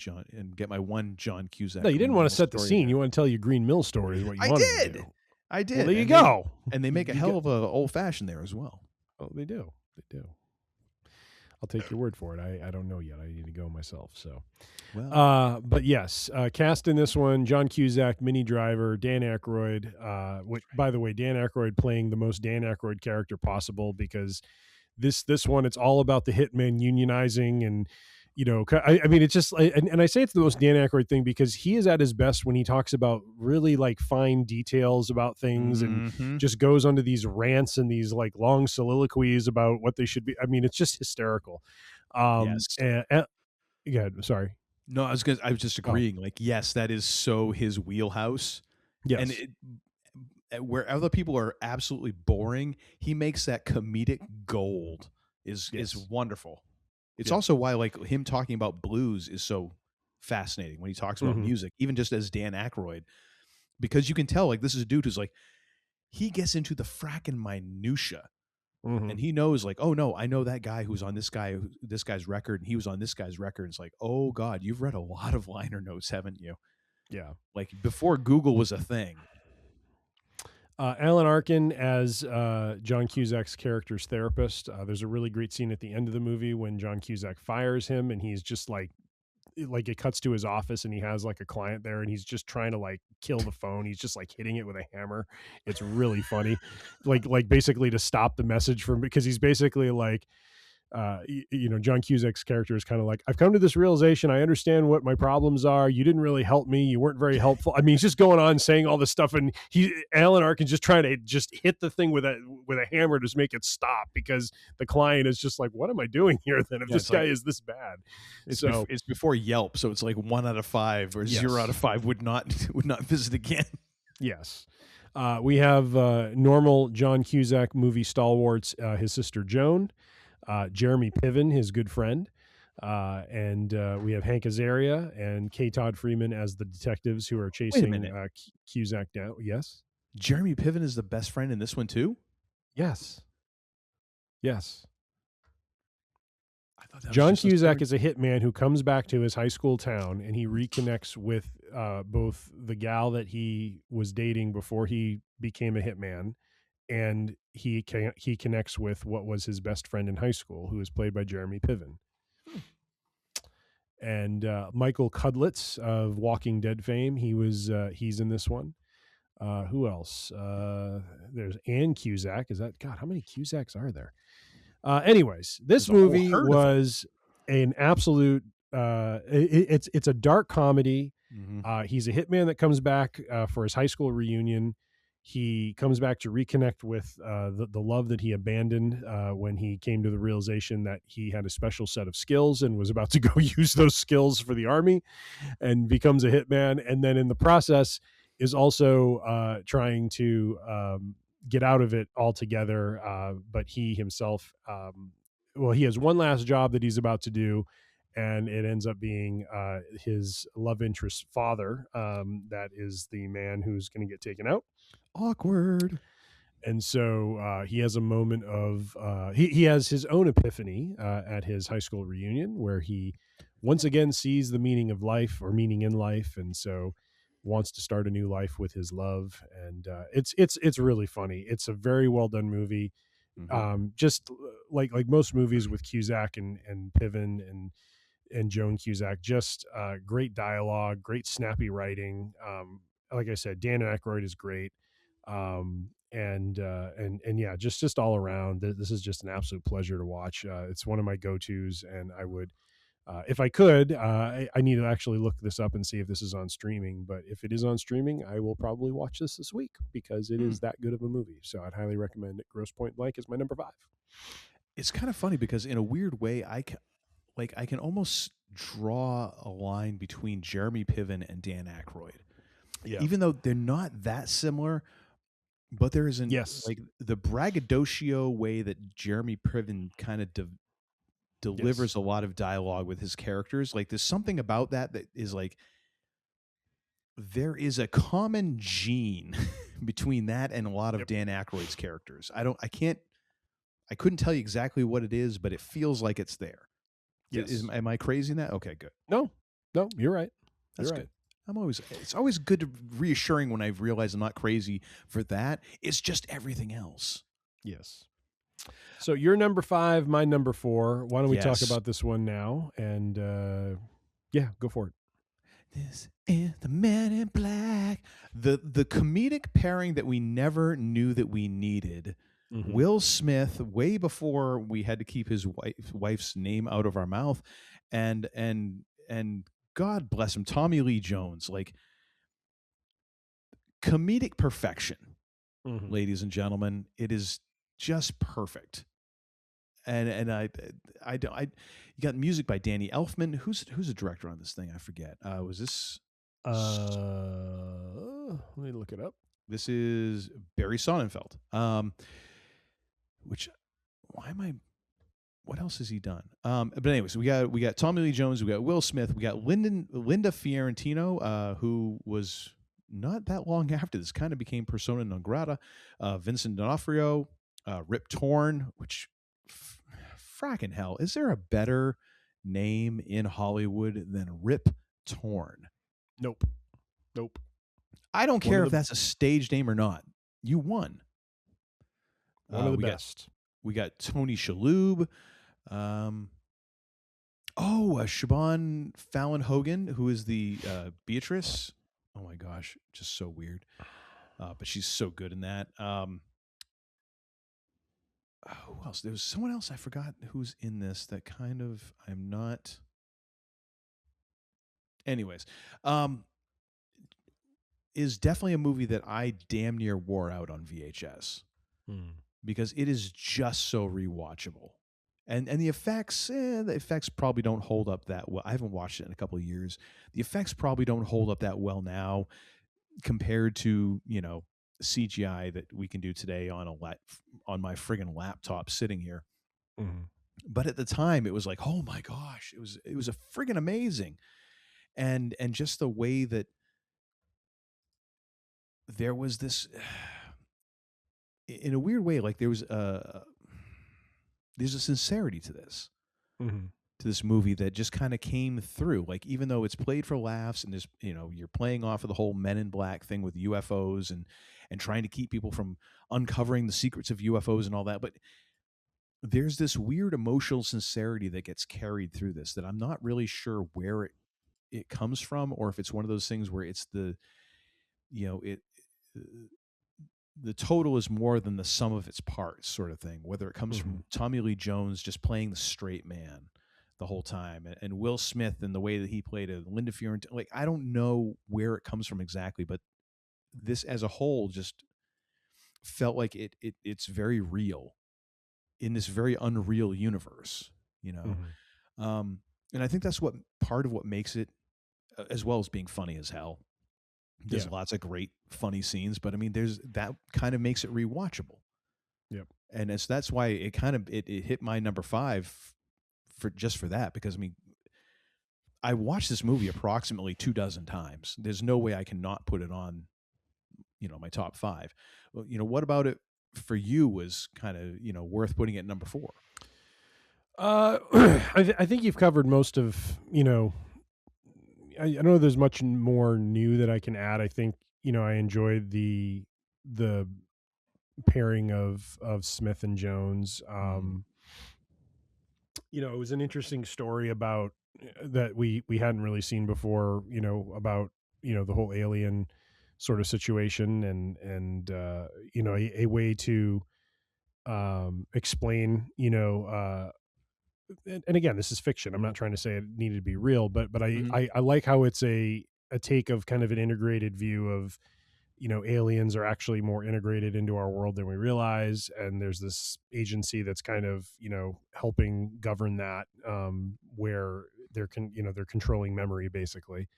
one John Cusack. No, you didn't want to set the scene. You want to tell your Green Mill story is what you wanted to do. I did. Well, there you go. And they make a hell of a old fashioned there as well. Oh, they do. They do. I'll take your word for it. I don't know yet. I need to go myself. So, but yes, cast in this one: John Cusack, Minnie Driver, Dan Aykroyd. Which, by the way, Dan Aykroyd playing the most Dan Aykroyd character possible, because this one, it's all about the hitmen unionizing, and I mean, it's just, and I say it's the most Dan Aykroyd thing because he is at his best when he talks about really like fine details about things and just goes onto these rants and these like long soliloquies about what they should be. I mean, it's just hysterical. Yes. Yeah, sorry. No, I was just agreeing. Like, yes, that is so his wheelhouse. Yes. And where other people are absolutely boring, he makes that comedic gold is wonderful. It's also why like him talking about blues is so fascinating when he talks about music, even just as Dan Aykroyd, because you can tell like this is a dude who's like, he gets into the fracking minutia, and he knows like, oh no, I know that guy who's on this guy's record, and he was on this guy's record. It's like, oh God, you've read a lot of liner notes, haven't you? Yeah. Like before Google was a thing. Alan Arkin as John Cusack's character's therapist. There's a really great scene at the end of the movie when John Cusack fires him, and he's just like like it cuts to his office and he has like a client there and he's just trying to like kill the phone. He's just like hitting it with a hammer. It's really funny. Like basically to stop the message from, because he's basically like, John Cusack's character is kind of like, I've come to this realization. I understand what my problems are. You didn't really help me. You weren't very helpful. I mean, he's just going on saying all this stuff, and Alan Arkin's just trying to just hit the thing with a hammer to just make it stop, because the client is just like, what am I doing here then if this guy is this bad? It's before Yelp, so it's like 1 out of 5 or 0 out of 5 would not visit again. Yes. We have normal John Cusack movie stalwarts, his sister Joan, Jeremy Piven, his good friend, and we have Hank Azaria and K. Todd Freeman as the detectives who are chasing Cusack down. Yes? Jeremy Piven is the best friend in this one too? Yes. John Cusack is a hitman who comes back to his high school town, and he reconnects with both the gal that he was dating before he became a hitman, and he connects with what was his best friend in high school, who is played by Jeremy Piven. And Michael Cudlitz of Walking Dead fame, he's in this one. Who else? There's Ann Cusack. God, how many Cusacks are there? Anyways, this movie was an absolute. It's a dark comedy. Mm-hmm. He's a hitman that comes back for his high school reunion. He comes back to reconnect with the love that he abandoned when he came to the realization that he had a special set of skills and was about to go use those skills for the army, and becomes a hitman. And then in the process is also trying to get out of it altogether. But he himself, he has one last job that he's about to do, and it ends up being his love interest's father. That is the man who's going to get taken out. Awkward. And so he has a moment of he has his own epiphany at his high school reunion, where he once again sees the meaning of life, or meaning in life, and so wants to start a new life with his love. And it's really funny. It's a very well done movie. Mm-hmm. Just like most movies with Cusack and Piven and Joan Cusack, just great dialogue, great snappy writing. Like I said, Dan Aykroyd is great. And yeah, just all around, this is just an absolute pleasure to watch. It's one of my go-tos, and I would, if I could, I need to actually look this up and see if this is on streaming, but if it is on streaming, I will probably watch this week, because it is that good of a movie. So I'd highly recommend it. Grosse Pointe Blank is my number 5. It's kind of funny because in a weird way, I can almost draw a line between Jeremy Piven and Dan Aykroyd. Yeah. Even though they're not that similar, but there is like the braggadocio way that Jeremy Piven kind of delivers a lot of dialogue with his characters. Like there's something about that is like, there is a common gene between that and a lot of Dan Aykroyd's characters. I couldn't tell you exactly what it is, but it feels like it's there. Yes. Am I crazy in that? Okay, good. No, you're right. That's good. It's always good, reassuring when I realize I'm not crazy for that. It's just everything else. Yes. So you're number 5, my number 4. Why don't we talk about this one now? And go for it. This is the Man in Black. The comedic pairing that we never knew that we needed. Mm-hmm. Will Smith, way before we had to keep his wife's name out of our mouth, and God bless him, Tommy Lee Jones, like comedic perfection, ladies and gentlemen. It is just perfect. And you got music by Danny Elfman. Who's a director on this thing? I forget. Was this? Let me look it up. This is Barry Sonnenfeld. What else has he done? But anyways, we got Tommy Lee Jones, we got Will Smith, we got Linda Fiorentino, who was not that long after this kind of became persona non grata. Vincent D'Onofrio, Rip Torn, which fracking hell, is there a better name in Hollywood than Rip Torn? Nope. I don't care if that's a stage name or not. You won. One of the best. We got Tony Shalhoub. Siobhan Fallon Hogan, who is the Beatrice. Oh my gosh, just so weird. But she's so good in that. Who else? There was someone else I forgot who's in this that kind of I'm not. Anyways, is definitely a movie that I damn near wore out on VHS because it is just so rewatchable. And the effects probably don't hold up that well. I haven't watched it in a couple of years. The effects probably don't hold up that well now compared to, CGI that we can do today on on my friggin' laptop sitting here. But at the time it was like, oh my gosh, it was a friggin' amazing. And just the way that there was this in a weird way, like there's a sincerity to this. To this movie that just kind of came through. Like, even though it's played for laughs and there's, you're playing off of the whole Men in Black thing with UFOs and trying to keep people from uncovering the secrets of UFOs and all that. But there's this weird emotional sincerity that gets carried through this that I'm not really sure where it comes from, or if it's one of those things where it's the total is more than the sum of its parts sort of thing, whether it comes from Tommy Lee Jones just playing the straight man the whole time, and Will Smith and the way that he played it, Linda Fiorentino. Like, I don't know where it comes from exactly, but this as a whole just felt like it's very real in this very unreal universe, and I think that's what part of what makes it, as well as being funny as hell. There's lots of great funny scenes, but I mean, there's that kind of makes it rewatchable. Yep. And that's why it kind of it hit my number 5 for that, because I mean, I watched this movie approximately 24 times. There's no way I cannot put it on, my top 5. Well, what about it for you was kind of, worth putting it at number 4? I think you've covered most of, I don't know there's much more new that I can add. I think, I enjoyed the pairing of Smith and Jones. It was an interesting story about that we hadn't really seen before, about, the whole alien sort of situation and a way to explain, and again, this is fiction. I'm not trying to say it needed to be real, but I like how it's a take of kind of an integrated view of, aliens are actually more integrated into our world than we realize. And there's this agency that's kind of, helping govern that, where they're controlling memory basically.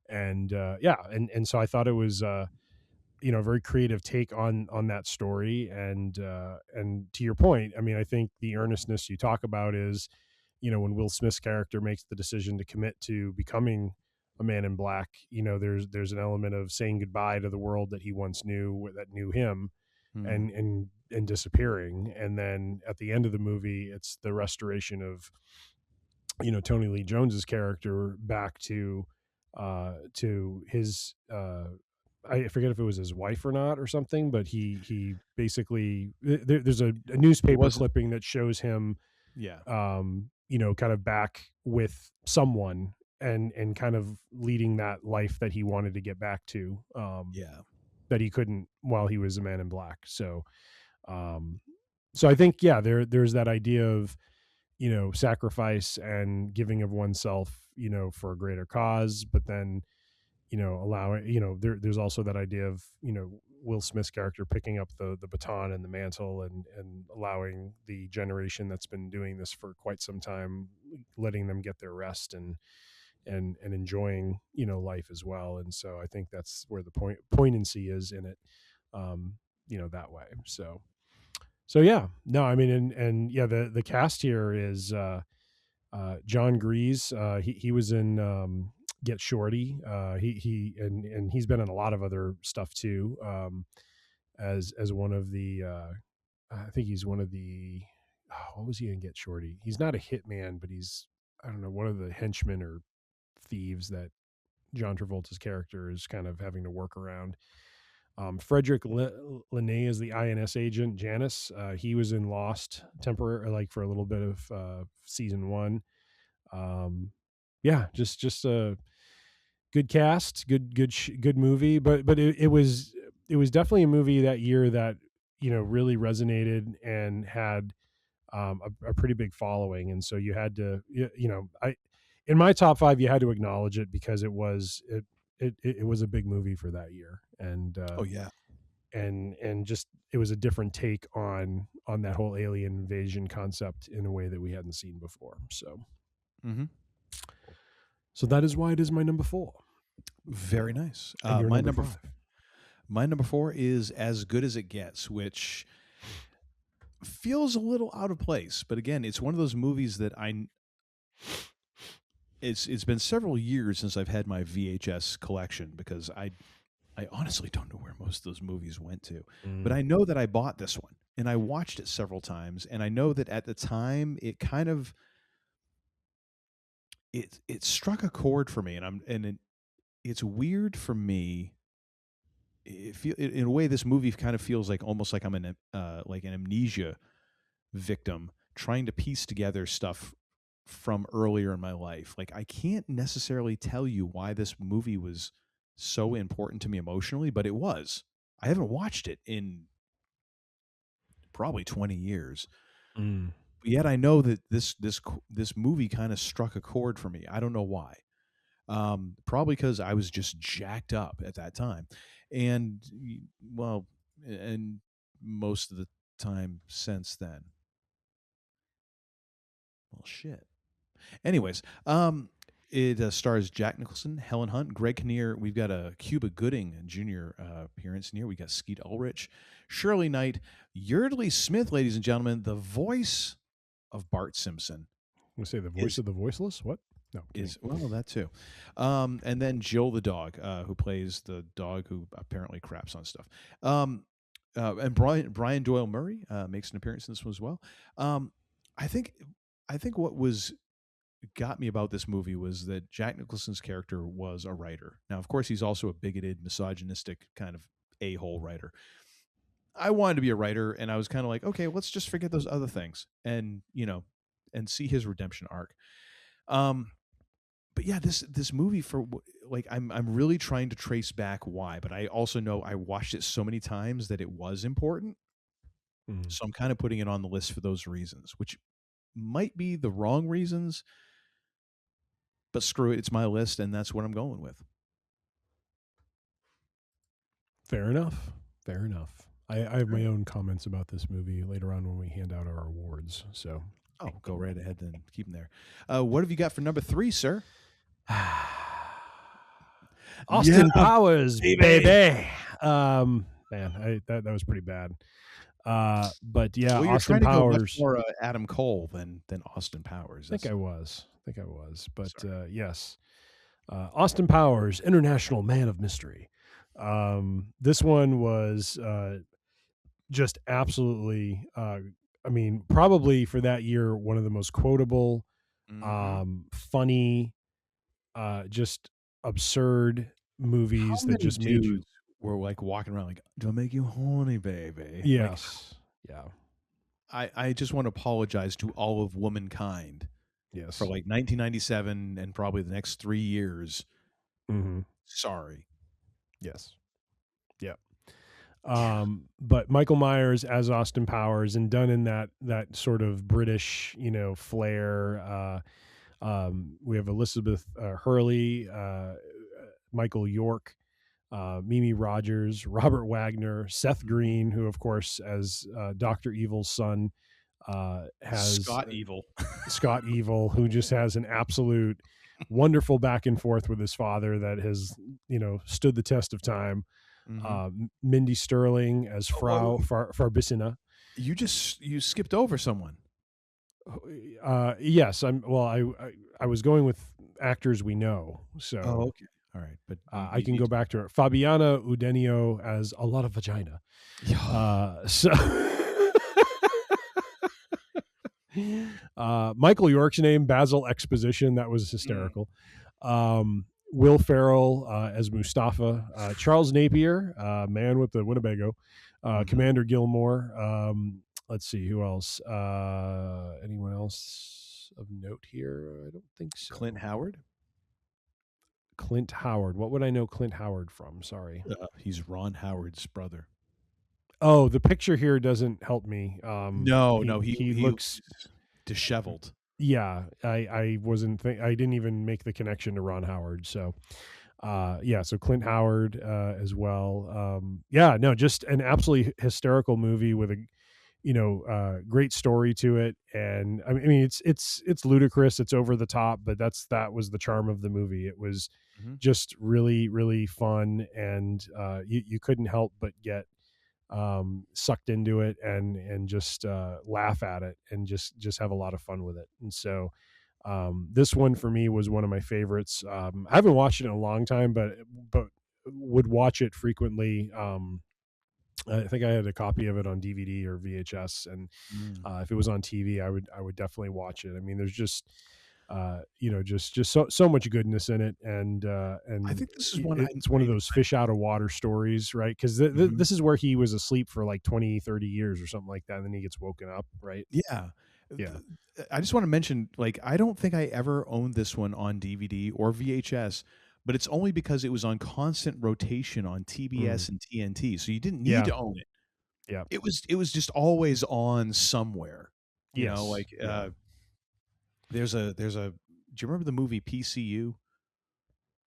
And, and so I thought it was, a very creative take on that story. And to your point, I mean, I think the earnestness you talk about is, when Will Smith's character makes the decision to commit to becoming a man in black, there's an element of saying goodbye to the world that he once knew, that knew him, and disappearing. And then at the end of the movie, it's the restoration of, Tony Lee Jones's character back to his, I forget if it was his wife or not or something, but he basically, there's a newspaper clipping that shows him, kind of back with someone and kind of leading that life that he wanted to get back to, that he couldn't while he was a man in black. So I think, there's that idea of, sacrifice and giving of oneself, for a greater cause, but then, allowing, there's also that idea of, Will Smith's character picking up the baton and the mantle and allowing the generation that's been doing this for quite some time, letting them get their rest and enjoying, life as well. And so I think that's where the poignancy is in it, that way. So yeah, no, I mean, and the cast here is, John Grease. He was in, Get Shorty. He's been in a lot of other stuff too. As one of the, I think he's one of the, what was he in Get Shorty? He's not a hitman, but he's, I don't know, one of the henchmen or thieves that John Travolta's character is kind of having to work around. Frederick Linnae is the INS agent, Janice. He was in Lost temporary, like for a little bit of season 1. Yeah, just a good cast, good movie, but it was definitely a movie that year that really resonated and had a pretty big following, and so you had to I in my top 5 you had to acknowledge it because it was a big movie for that year, and Oh yeah. and just it was a different take on that whole alien invasion concept in a way that we hadn't seen before. So Mm-hmm. so that is why it is my number 4. Very nice. And your My number number 5. My number 4 is As Good as It Gets, which feels a little out of place, but again, it's one of those movies that it's been several years since I've had my VHS collection, because I honestly don't know where most of those movies went to. But I know that I bought this one and I watched it several times, and I know that at the time it kind of it struck a chord for me, and it's weird for me. In a way, this movie kind of feels like almost like I'm an amnesia victim trying to piece together stuff from earlier in my life. Like, I can't necessarily tell you why this movie was so important to me emotionally, but it was. I haven't watched it in probably 20 years. But yet I know that this movie kind of struck a chord for me. I don't know why. Probably because I was just jacked up at that time, and and most of the time since then. Well, shit. Anyways, it stars Jack Nicholson, Helen Hunt, Greg Kinnear. We've got a Cuba Gooding Jr. Appearance in here. We got Skeet Ulrich, Shirley Knight, Yeardley Smith, ladies and gentlemen, the voice of Bart Simpson. We say the voice of the voiceless. What? No, well, that too. And then Jill the dog, who plays the dog who apparently craps on stuff. And Brian Doyle Murray makes an appearance in this one as well. I think what got me about this movie was that Jack Nicholson's character was a writer. Now, of course, he's also a bigoted, misogynistic kind of a-hole writer. I wanted to be a writer, and I was kind of like, okay, let's just forget those other things and and see his redemption arc. But yeah, this movie, I'm really trying to trace back why, but I also know I watched it so many times that it was important. So I'm kind of putting it on the list for those reasons, which might be the wrong reasons, but screw it, it's my list, and that's what I'm going with. Fair enough. I have my own comments about this movie later on when we hand out our awards. So go right ahead then. Keep them there. What have you got for number 3, sir? Austin Powers, baby. Man, that was pretty bad. But yeah, well, Austin Powers. Go much more Adam Cole than Austin Powers. I think I was. But yes, Austin Powers, International Man of Mystery. This one was just absolutely. I mean, probably for that year, one of the most quotable, funny, just absurd movies that just made you. Were like walking around like, "Don't make you horny, baby." Yes. Yeah. I just want to apologize to all of womankind. Yes. For like 1997 and probably the next 3 years. Sorry. Yes. Yeah. But Michael Myers as Austin Powers, and done in that sort of British, flair. We have Elizabeth Hurley, Michael York, Mimi Rogers, Robert Wagner, Seth Green, who of course as Dr. Evil's son has Scott Evil, who just has an absolute wonderful back and forth with his father that has stood the test of time. Mindy Sterling as Frau Farbissina. You skipped over someone. Yes, I was going with actors we know. So okay. All right, but I can go back to her. Fabiana Udenio as a lot of vagina. Michael York's name, Basil Exposition, that was hysterical. Will Ferrell as Mustafa. Charles Napier, man with the Winnebago. Commander Gilmore. Let's see who else. Anyone else? of note here? I don't think so. Clint Howard. Clint Howard. What would I know Clint Howard from? Sorry. He's Ron Howard's brother. Oh, the picture here doesn't help me. No, he looks disheveled. Yeah, I wasn't. I didn't even make the connection to Ron Howard. So, so Clint Howard as well. Yeah, no, just an absolutely hysterical movie with a great story to it. And I mean, it's ludicrous, it's over the top, but that was the charm of the movie. It was just really, really fun, and you couldn't help but get sucked into it and just laugh at it and just have a lot of fun with it. And so this one for me was one of my favorites. I haven't watched it in a long time, but would watch it frequently. I think I had a copy of it on DVD or VHS, and if it was on TV, I would definitely watch it. I mean, there's just so much goodness in it, and I think this is it's one of those fish out of water stories, right? Because this is where he was asleep for like 20-30 years or something like that, and then he gets woken up, right? Yeah. Yeah. I just want to mention, like, I don't think I ever owned this one on DVD or VHS, but it's only because it was on constant rotation on TBS and TNT, so you didn't need to own it. Yeah, it was just always on somewhere. You know, like there's a. Do you remember the movie PCU?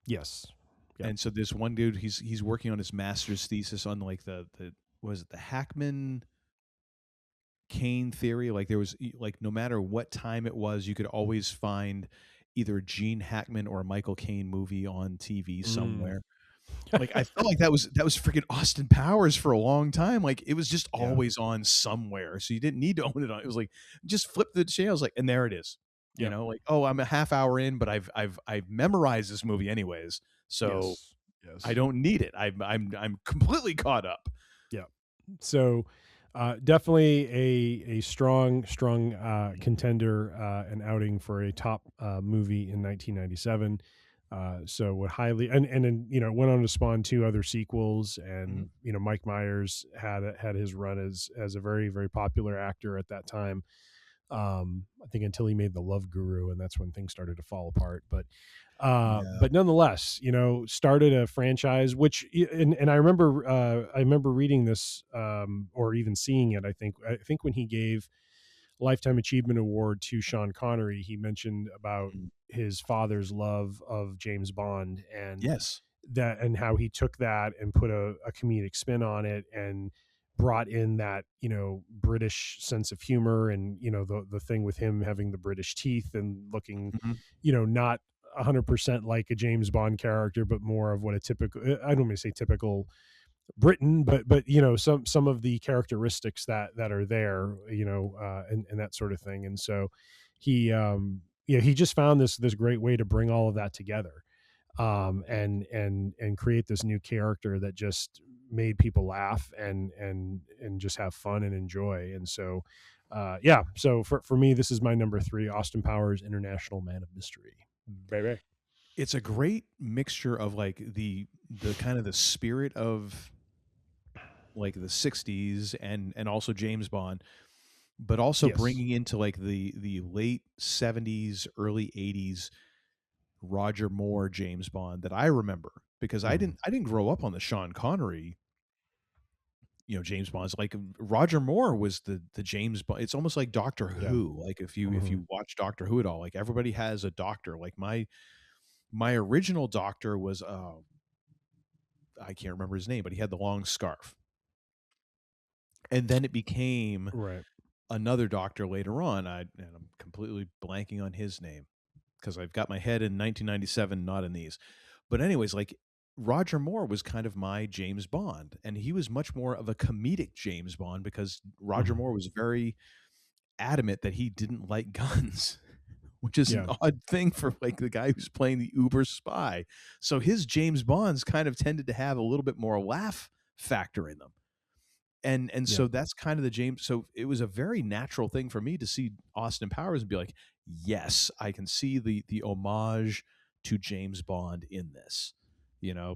Yes. Yep. And so this one dude, he's working on his master's thesis on like the was it the Hackman Kane theory? Like there was like no matter what time it was, you could always find either a Gene Hackman or a Michael Caine movie on TV somewhere. Like I felt like that was freaking Austin Powers for a long time. Like it was just always on somewhere, so you didn't need to own it on. It was like just flip the channels, like, and there it is. You know, like, oh, I'm a half hour in, but I've memorized this movie anyways, so yes. I don't need it. I'm completely caught up. Yeah. So definitely a strong contender and outing for a top movie in 1997. So would highly and went on to spawn 2 other sequels, and Mike Myers had his run as a very, very popular actor at that time. I think until he made The Love Guru, and that's when things started to fall apart. But nonetheless, started a franchise, which and I remember reading this or even seeing it. I think when he gave Lifetime Achievement Award to Sean Connery, he mentioned about his father's love of James Bond, and and how he took that and put a comedic spin on it and brought in that British sense of humor, and the thing with him having the British teeth and looking not 100% like a James Bond character, but more of what a typical, I don't want to say typical Britain, but some of the characteristics that are there, and that sort of thing. And so he he just found this great way to bring all of that together, and create this new character that just made people laugh and just have fun and enjoy. And so so for me, this is my number 3, Austin Powers, International Man of Mystery. Baby. It's a great mixture of like the kind of the spirit of like the 60s and also James Bond, but also bringing into like the late 70s, early 80s Roger Moore James Bond that I remember, because I didn't grow up on the Sean Connery James Bonds. Like Roger Moore was the James Bond. It's almost like Doctor Who. Like if you watch Doctor Who at all, like everybody has a doctor. Like my original doctor was I can't remember his name, but he had the long scarf. And then it became another doctor later on. And I'm completely blanking on his name because I've got my head in 1997, not in these. But anyways, like Roger Moore was kind of my James Bond, and he was much more of a comedic James Bond because Roger Moore was very adamant that he didn't like guns, which is an odd thing for like the guy who's playing the uber spy. So his James Bonds kind of tended to have a little bit more laugh factor in them. And so that's kind of the James. So it was a very natural thing for me to see Austin Powers and be like, yes, I can see the homage to James Bond in this,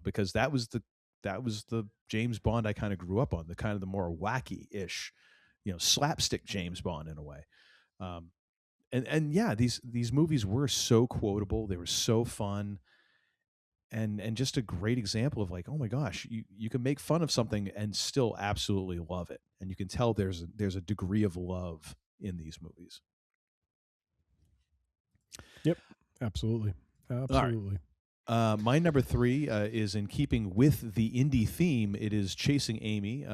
because that was the James Bond I kind of grew up on, the kind of the more wacky-ish, slapstick James Bond in a way. and yeah, these movies were so quotable. They were so fun. And just a great example of like, oh my gosh, you can make fun of something and still absolutely love it. And you can tell there's a degree of love in these movies. Yep. Absolutely. Absolutely. My number 3 is in keeping with the indie theme. It is Chasing Amy,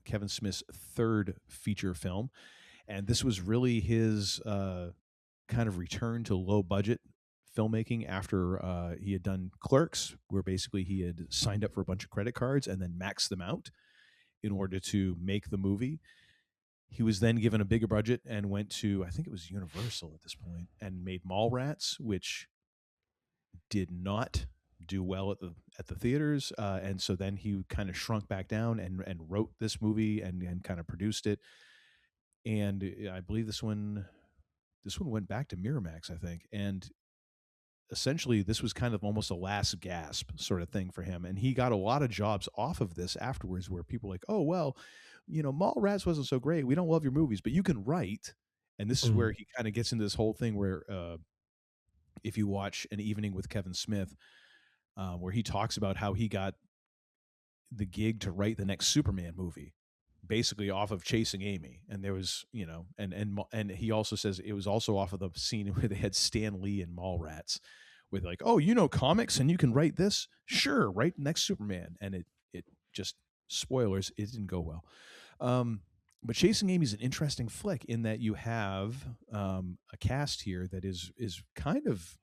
Kevin Smith's third feature film. And this was really his kind of return to low budget filmmaking after he had done Clerks, where basically he had signed up for a bunch of credit cards and then maxed them out in order to make the movie. He was then given a bigger budget and went to, I think it was Universal at this point, and made Mallrats, which did not do well at the theaters. And so then he kind of shrunk back down and wrote this movie and kind of produced it. And I believe this one went back to Miramax, I think. And essentially this was kind of almost a last gasp sort of thing for him. And he got a lot of jobs off of this afterwards where people were like, oh, well, Mallrats wasn't so great. We don't love your movies, but you can write. And this is where he kind of gets into this whole thing where if you watch An Evening with Kevin Smith, where he talks about how he got the gig to write the next Superman movie, basically off of Chasing Amy. And there was, and he also says it was also off of the scene where they had Stan Lee and Mallrats with like, oh, comics and you can write this? Sure, write next Superman. And it just, spoilers, it didn't go well. But Chasing Amy is an interesting flick in that you have a cast here that is kind of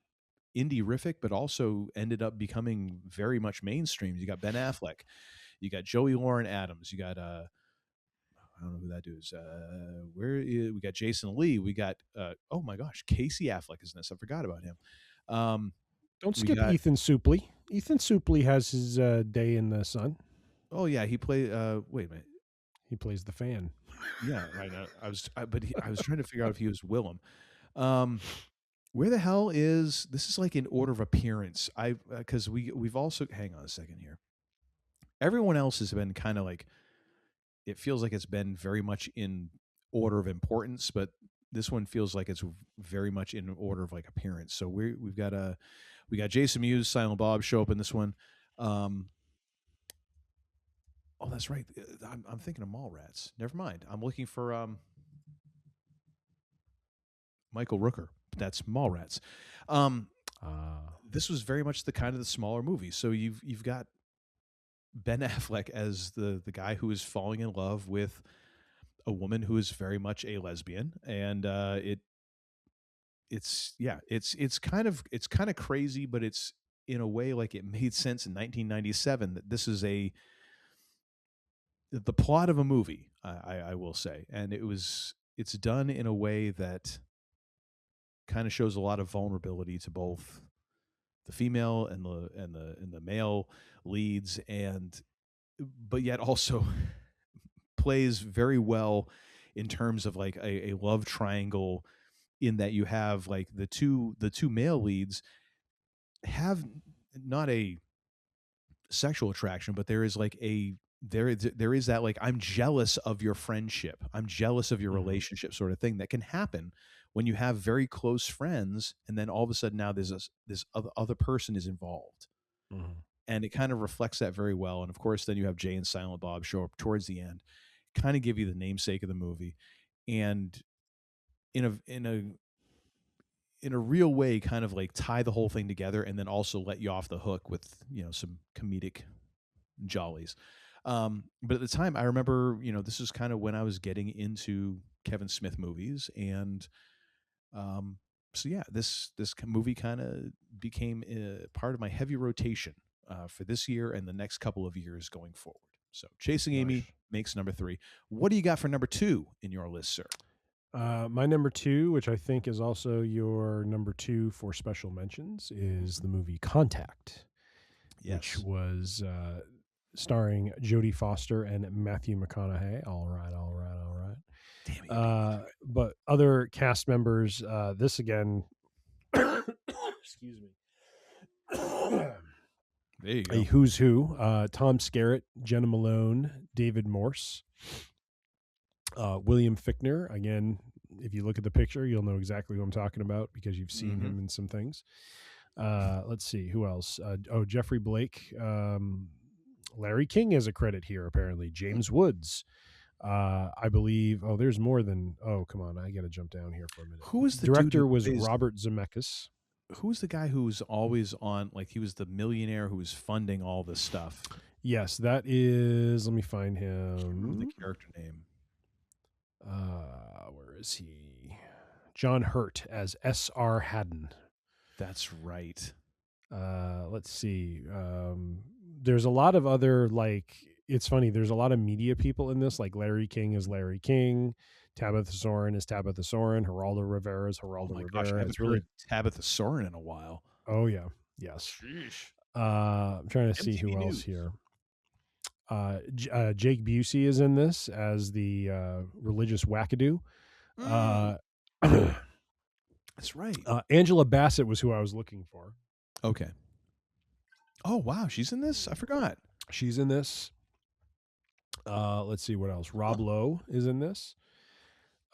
indie-rific, but also ended up becoming very much mainstream. You got Ben Affleck, you got Joey Lauren Adams, you got I don't know who that dude is. We got Jason Lee. We got oh my gosh, Casey Affleck is in this. I forgot about him. Don't skip Ethan Suplee. Ethan Suplee has his day in the sun. Oh yeah, he played. Wait a minute. He plays the fan. Yeah, I know. I was trying to figure out if he was Willem. Where the hell is this? Is like in order of appearance. Because we've also, hang on a second here. Everyone else has been kind of like, it feels like it's been very much in order of importance, but this one feels like it's very much in order of like appearance. So we got Jason Mewes, Silent Bob show up in this one. Oh, that's right. I'm thinking of Mallrats. Never mind. I'm looking for Michael Rooker. That's Mallrats. This was very much the kind of the smaller movie. So you've got Ben Affleck as the guy who is falling in love with a woman who is very much a lesbian, and it's kind of crazy, but it's in a way like it made sense in 1997 that this is the plot of a movie. I will say, and it's done in a way that kind of shows a lot of vulnerability to both the female and the male leads, but yet also plays very well in terms of like a love triangle, in that you have like the two male leads have not a sexual attraction, but there is like there is that like, I'm jealous of your friendship, I'm jealous of your relationship sort of thing that can happen when you have very close friends, and then all of a sudden now this other person is involved. And it kind of reflects that very well. And of course, then you have Jay and Silent Bob show up towards the end, kind of give you the namesake of the movie, and in a real way, kind of like tie the whole thing together, and then also let you off the hook with some comedic jollies. But at the time, I remember this is kind of when I was getting into Kevin Smith movies, and so yeah, this movie kind of became part of my heavy rotation for this year and the next couple of years going forward. So Chasing Amy makes number 3. What do you got for number 2 in your list, sir? My number 2, which I think is also your number 2 for special mentions, is the movie Contact, which was starring Jodie Foster and Matthew McConaughey. All right. Damn it. But other cast members, this again, excuse me. There you go. A who's who: Tom Skerritt, Jenna Malone, David Morse, William Fichtner, again If you look at the picture, you'll know exactly who I'm talking about because you've seen him in some things. Let's see who else. Jeffrey Blake. Larry King has a credit here. Apparently, James Woods. I believe. Oh, there's more than. Oh, come on! I got to jump down here for a minute. Who was the director? Dude who was plays, Robert Zemeckis. Who's the guy who's always on? Like he was the millionaire who was funding all this stuff. Yes, that is. Let me find I can't remember him. the character name. Where is he? John Hurt as S.R. Haddon. That's right. Let's see. There's a lot of other, like, it's funny. There's a lot of media people in this, like Larry King is Larry King, Tabitha Soren is Tabitha Soren, Geraldo Rivera is Geraldo Rivera. Gosh, I haven't heard Tabitha Soren in a while. Oh yeah, yes. Sheesh. I'm trying to see who else here. Jake Busey is in this as the religious wackadoo. That's right. Angela Bassett was who I was looking for. Okay. Oh wow, she's in this. I forgot. She's in this. Let's see what else. Rob Lowe is in this.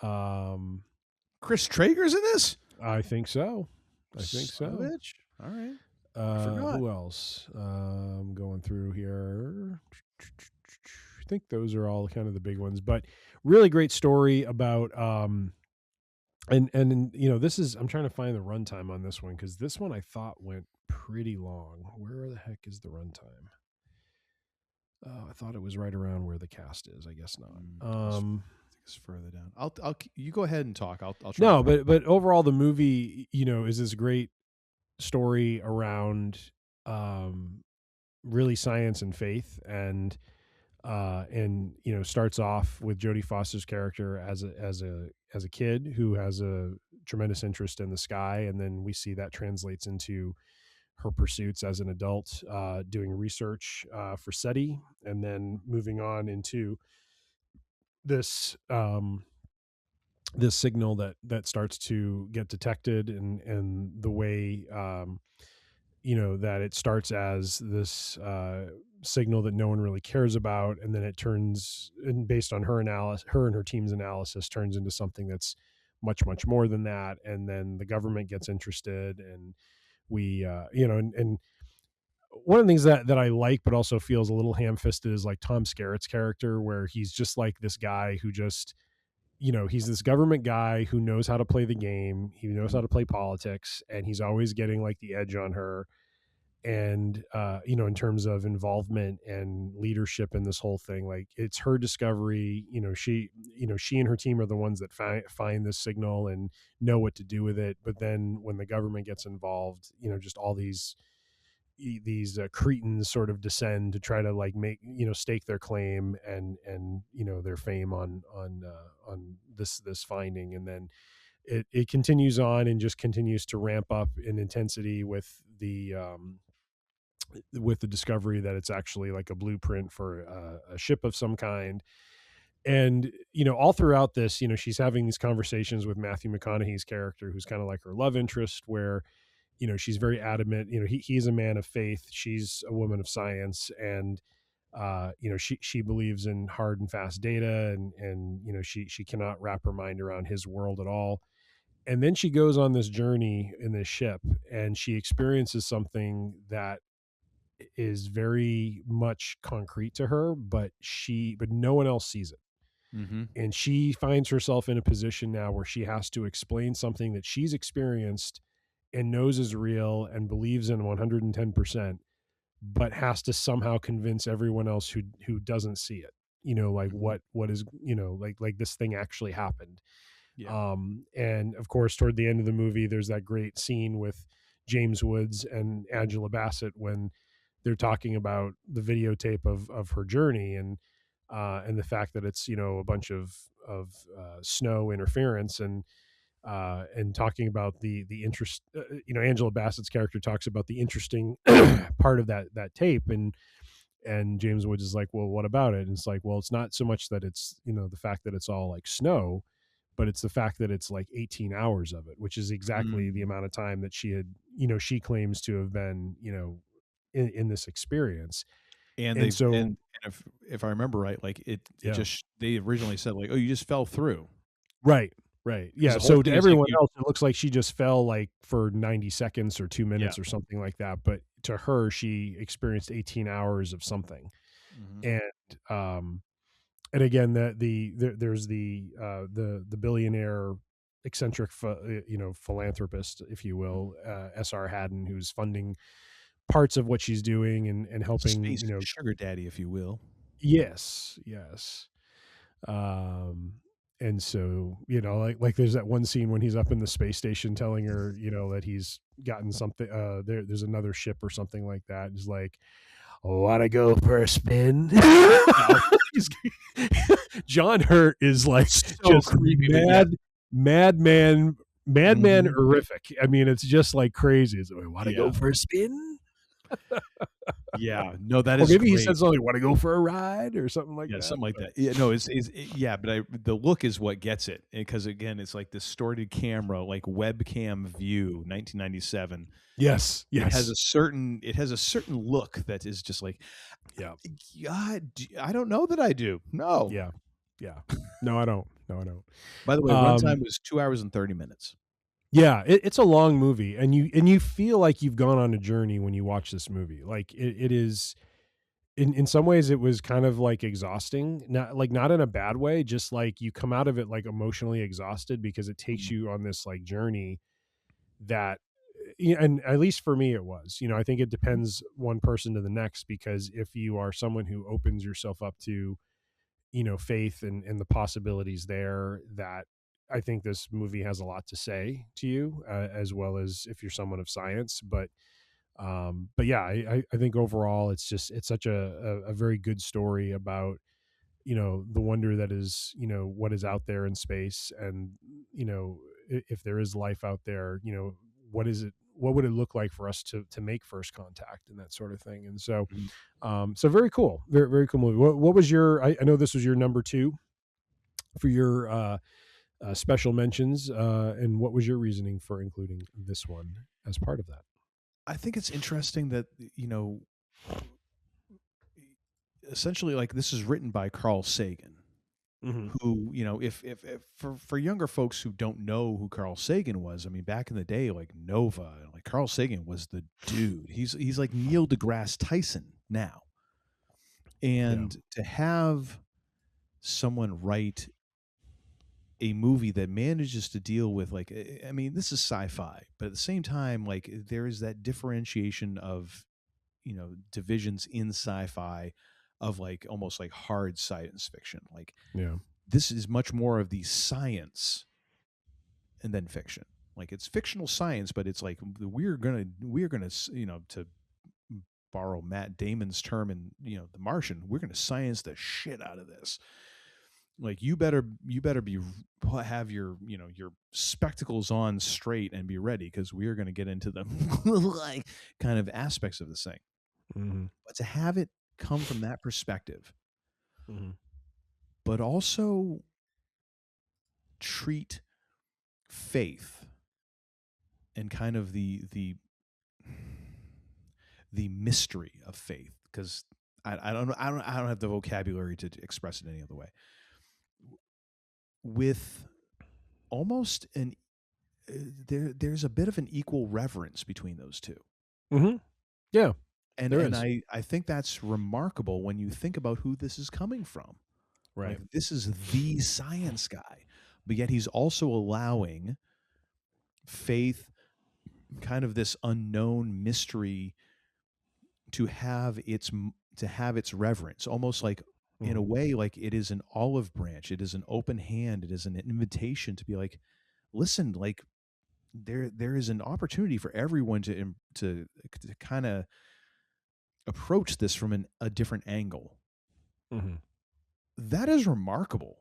Chris Traeger's in this. I think so. I think so. Bitch. All right. I forgot. Who else? I'm going through here. I think those are all kind of the big ones, but really great story about and you know, this is, I'm trying to find the runtime on this one because this one I thought went pretty long. Where the heck is the runtime? I thought it was right around where the cast is. I guess not. I think it's further down. I'll you go ahead and talk. I'll try. No, but overall the movie, you know, is this great story around really science and faith, and you know, starts off with Jodie Foster's character as a kid who has a tremendous interest in the sky, and then we see that translates into her pursuits as an adult, doing research for SETI, and then moving on into this this signal that starts to get detected, and the way you know, that it starts as this signal that no one really cares about, and then it turns, and based on her analysis, her and her team's analysis, turns into something that's much more than that, and then the government gets interested, and we you know, and one of the things that I like but also feels a little ham-fisted is like Tom Skerritt's character, where he's just like this guy who just, you know, he's this government guy who knows how to play the game, he knows how to play politics, and he's always getting like the edge on her. And you know, in terms of involvement and leadership in this whole thing, like, it's her discovery. You know, she and her team are the ones that find this signal and know what to do with it. But then when the government gets involved, you know, just all these cretins sort of descend to try to like make, you know, stake their claim and you know, their fame on this finding. And then it continues on and just continues to ramp up in intensity with the discovery that it's actually like a blueprint for a ship of some kind. And, you know, all throughout this, you know, she's having these conversations with Matthew McConaughey's character, who's kind of like her love interest, where, you know, she's very adamant, you know, he's a man of faith, she's a woman of science, and you know, she believes in hard and fast data, and you know, she cannot wrap her mind around his world at all. And then she goes on this journey in this ship, and she experiences something that is very much concrete to her, but no one else sees it. Mm-hmm. And she finds herself in a position now where she has to explain something that she's experienced and knows is real and believes in 110%, but has to somehow convince everyone else who doesn't see it, you know, like what is, you know, like this thing actually happened. Yeah. And of course, toward the end of the movie, there's that great scene with James Woods and Angela Bassett when they're talking about the videotape of her journey, and the fact that it's, you know, a bunch of snow interference, and talking about the interest, you know, Angela Bassett's character talks about the interesting part of that tape, and James Woods is like, well, what about it? And it's like, well, it's not so much that it's, you know, the fact that it's all like snow, but it's the fact that it's like 18 hours of it, which is exactly the amount of time that she had, you know, she claims to have been, you know, in this experience. And if I remember right, like it just, they originally said like, oh, you just fell through. Right. Right. Yeah. the whole So to thing is like everyone else, it looks like she just fell like for 90 seconds or 2 minutes Yeah. or something like that. But to her, she experienced 18 hours of something. Mhm. Um, and again, there's the billionaire eccentric, philanthropist, if you will, S.R. Haddon, who's funding parts of what she's doing and helping, Space sugar daddy, if you will. yes, yes. And so, like there's that one scene when he's up in the space station telling her, that he's gotten something, there's another ship or something like that. He's like, wanna go for a spin? He's- John Hurt is like So just creepy, but yeah. madman Mhm. horrific. I mean, it's just like crazy. It's like, wanna Yeah. go for a spin? Yeah. No, that Or is maybe he great. said something, wanna go for a ride or something like Yeah, that. something like that. Yeah, no, yeah, but the look is what gets it, because again, it's like distorted camera, like webcam view, 1997. Yes, It has yes. a certain look that is just like, Yeah. God, I don't know that I do. No. Yeah. Yeah. No, I don't. No, I don't. By the way, runtime was 2 hours and 30 minutes. Yeah, it's a long movie, and you feel like you've gone on a journey when you watch this movie. Like it is, in some ways, it was kind of like exhausting. Not in a bad way, just like you come out of it like emotionally exhausted because it takes you on this like journey that, and at least for me, it was. I think it depends one person to the next, because if you are someone who opens yourself up to, faith and the possibilities there, that I think this movie has a lot to say to you, as well as if you're someone of science. But yeah, I think overall it's such a very good story about, the wonder that is, what is out there in space. And, if there is life out there, what would it look like for us to make first contact and that sort of thing. And so, so very cool. Very, very cool movie. What was your, I know this was your number 2 for your, special mentions, and what was your reasoning for including this one as part of that? I think it's interesting that, essentially, like, this is written by Carl Sagan, who, if for younger folks who don't know who Carl Sagan was, I mean, back in the day, like Nova, like Carl Sagan was the dude. He's like Neil deGrasse Tyson now. And to have someone write a movie that manages to deal with, like, I mean, this is sci-fi, but at the same time, like, there is that differentiation of, divisions in sci-fi of like almost like hard science fiction. Like, this is much more of the science and then fiction. Like, it's fictional science, but it's like we're gonna to borrow Matt Damon's term in The Martian, we're gonna science the shit out of this. Like, you better have your your spectacles on straight and be ready, because we are going to get into the like kind of aspects of this thing. But to have it come from that perspective, but also treat faith and kind of the mystery of faith, because I don't have the vocabulary to express it any other way, with almost an there's a bit of an equal reverence between those two. Yeah. And I think that's remarkable when you think about who this is coming from. Right. Like, this is the science guy, but yet he's also allowing faith, kind of this unknown mystery, to have its reverence, almost like, in a way, like it is an olive branch, it is an open hand, it is an invitation to be like, listen, like, there is an opportunity for everyone to kind of approach this from a different angle. That is remarkable.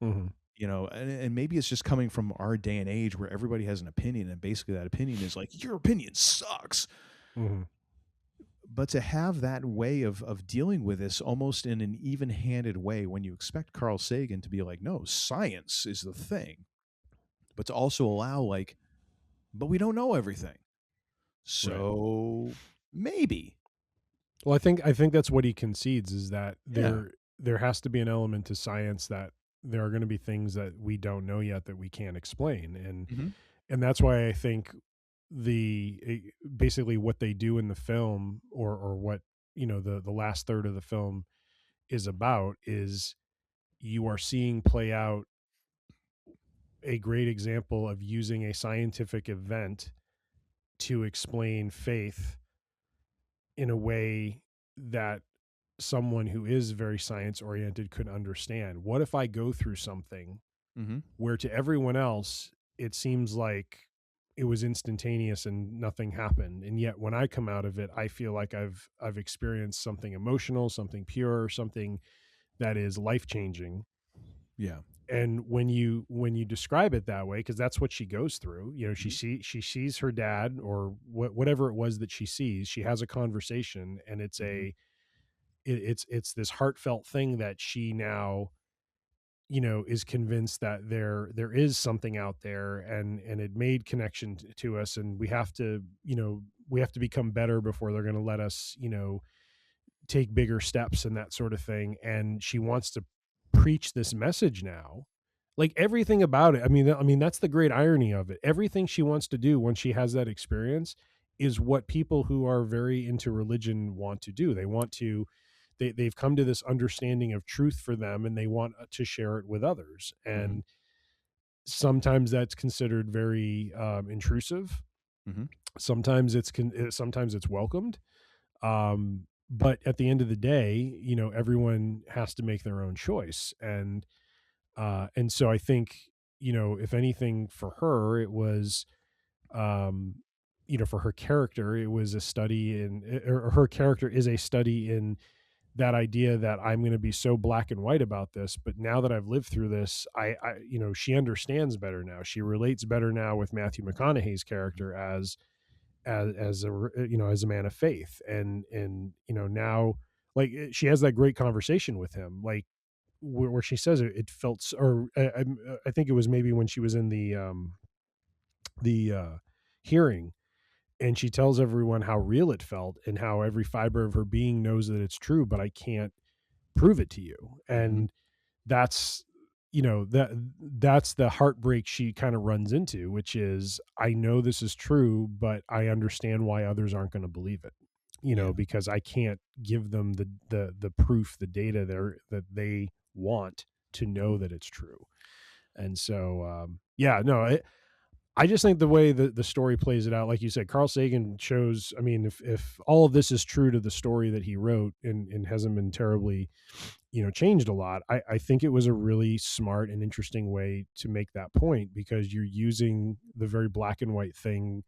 And maybe it's just coming from our day and age where everybody has an opinion, and basically that opinion is like, your opinion sucks. But to have that way of dealing with this almost in an even-handed way, when you expect Carl Sagan to be like, no, science is the thing, but to also allow, like, but we don't know everything, so maybe. Well, I think that's what he concedes, is that there has to be an element to science that there are going to be things that we don't know yet that we can't explain. Mm-hmm. And that's why I think basically what they do in the film, or what, the last third of the film is about, is you are seeing play out a great example of using a scientific event to explain faith in a way that someone who is very science oriented could understand. What if I go through something Mm-hmm. where to everyone else it seems like it was instantaneous and nothing happened, and yet when I come out of it I feel like I've experienced something emotional, something pure, something that is life-changing. Yeah. And when you describe it that way, because that's what she goes through, she sees her dad, or whatever it was that she sees, she has a conversation, and it's it's this heartfelt thing that she now is convinced that there is something out there, and it made connection to us, and we have to become better before they're going to let us take bigger steps and that sort of thing. And she wants to preach this message now. Like, everything about it, I mean that's the great irony of it. Everything she wants to do when she has that experience is what people who are very into religion want to do. They've come to this understanding of truth for them, and they want to share it with others. And sometimes that's considered very intrusive. Mm-hmm. Sometimes it's welcomed. But at the end of the day, everyone has to make their own choice. And so I think, if anything, for her, it was, for her character, it was a study in, or her character is a study in that idea that I'm going to be so black and white about this, but now that I've lived through this, she understands better now. She relates better now with Matthew McConaughey's character as a man of faith. And now, like, she has that great conversation with him, like, where she says it felt, or I think it was maybe when she was in the hearing, and she tells everyone how real it felt and how every fiber of her being knows that it's true, but I can't prove it to you. And that's that's the heartbreak she kind of runs into, which is, I know this is true, but I understand why others aren't going to believe it, because I can't give them the proof, the data that they want to know that it's true. And so I just think the way the story plays it out, like you said, Carl Sagan shows, I mean, if all of this is true to the story that he wrote, and hasn't been terribly, changed a lot, I think it was a really smart and interesting way to make that point, because you're using the very black and white thing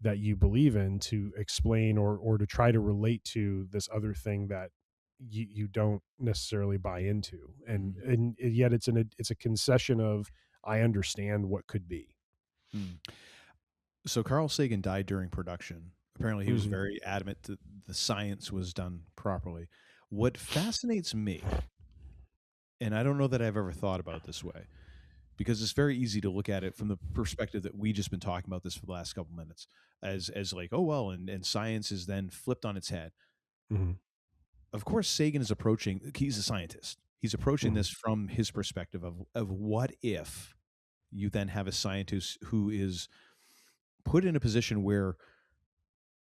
that you believe in to explain, or to try to relate to this other thing that you don't necessarily buy into. And yet it's a concession of, I understand what could be. So Carl Sagan died during production. Apparently he was very adamant that the science was done properly. What fascinates me, and I don't know that I've ever thought about it this way, because it's very easy to look at it from the perspective that we just been talking about this for the last couple minutes, as like, oh, well, and science is then flipped on its head. Mm-hmm. Of course, Sagan is he's a scientist. He's approaching this from his perspective of what if you then have a scientist who is put in a position where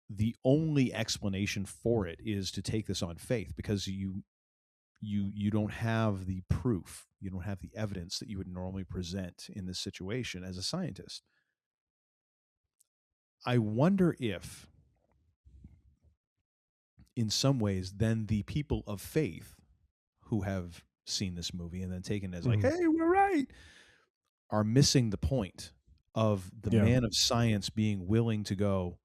the only explanation for it is to take this on faith, because you don't have the proof, you don't have the evidence that you would normally present in this situation as a scientist. I wonder if, in some ways, then the people of faith who have seen this movie and then taken it as like, hey, we're right, are missing the point of the man of science being willing to go,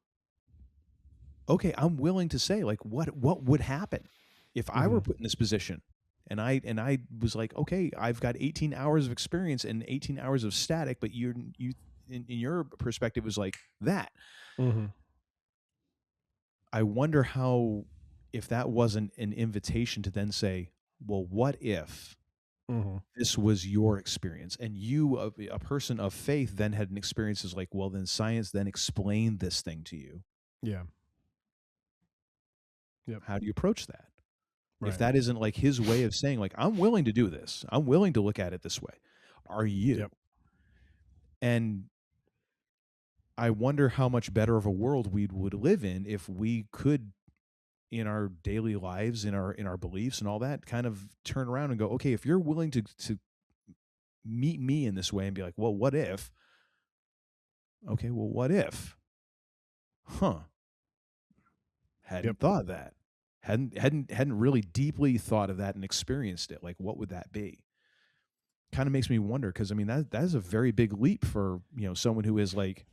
okay, I'm willing to say, like, what would happen if I were put in this position, and I was like, okay, I've got 18 hours of experience and 18 hours of static, but you in your perspective was like that. I wonder how, if that wasn't an invitation to then say, well, what if this was your experience, and you, a person of faith, then had an experience as like, well, then science then explained this thing to you. Yeah. Yep. How do you approach that? if that isn't like his way of saying, like, I'm willing to do this, I'm willing to look at it this way, are you? Yep. And I wonder how much better of a world we would live in if we could, in our daily lives, in our beliefs and all that, kind of turn around and go, okay, if you're willing to meet me in this way and be like, well, what if? Okay, well, what if? Huh. Hadn't thought of that. Hadn't really deeply thought of that and experienced it. Like, what would that be? Kind of makes me wonder, because I mean that is a very big leap for, you know, someone who is like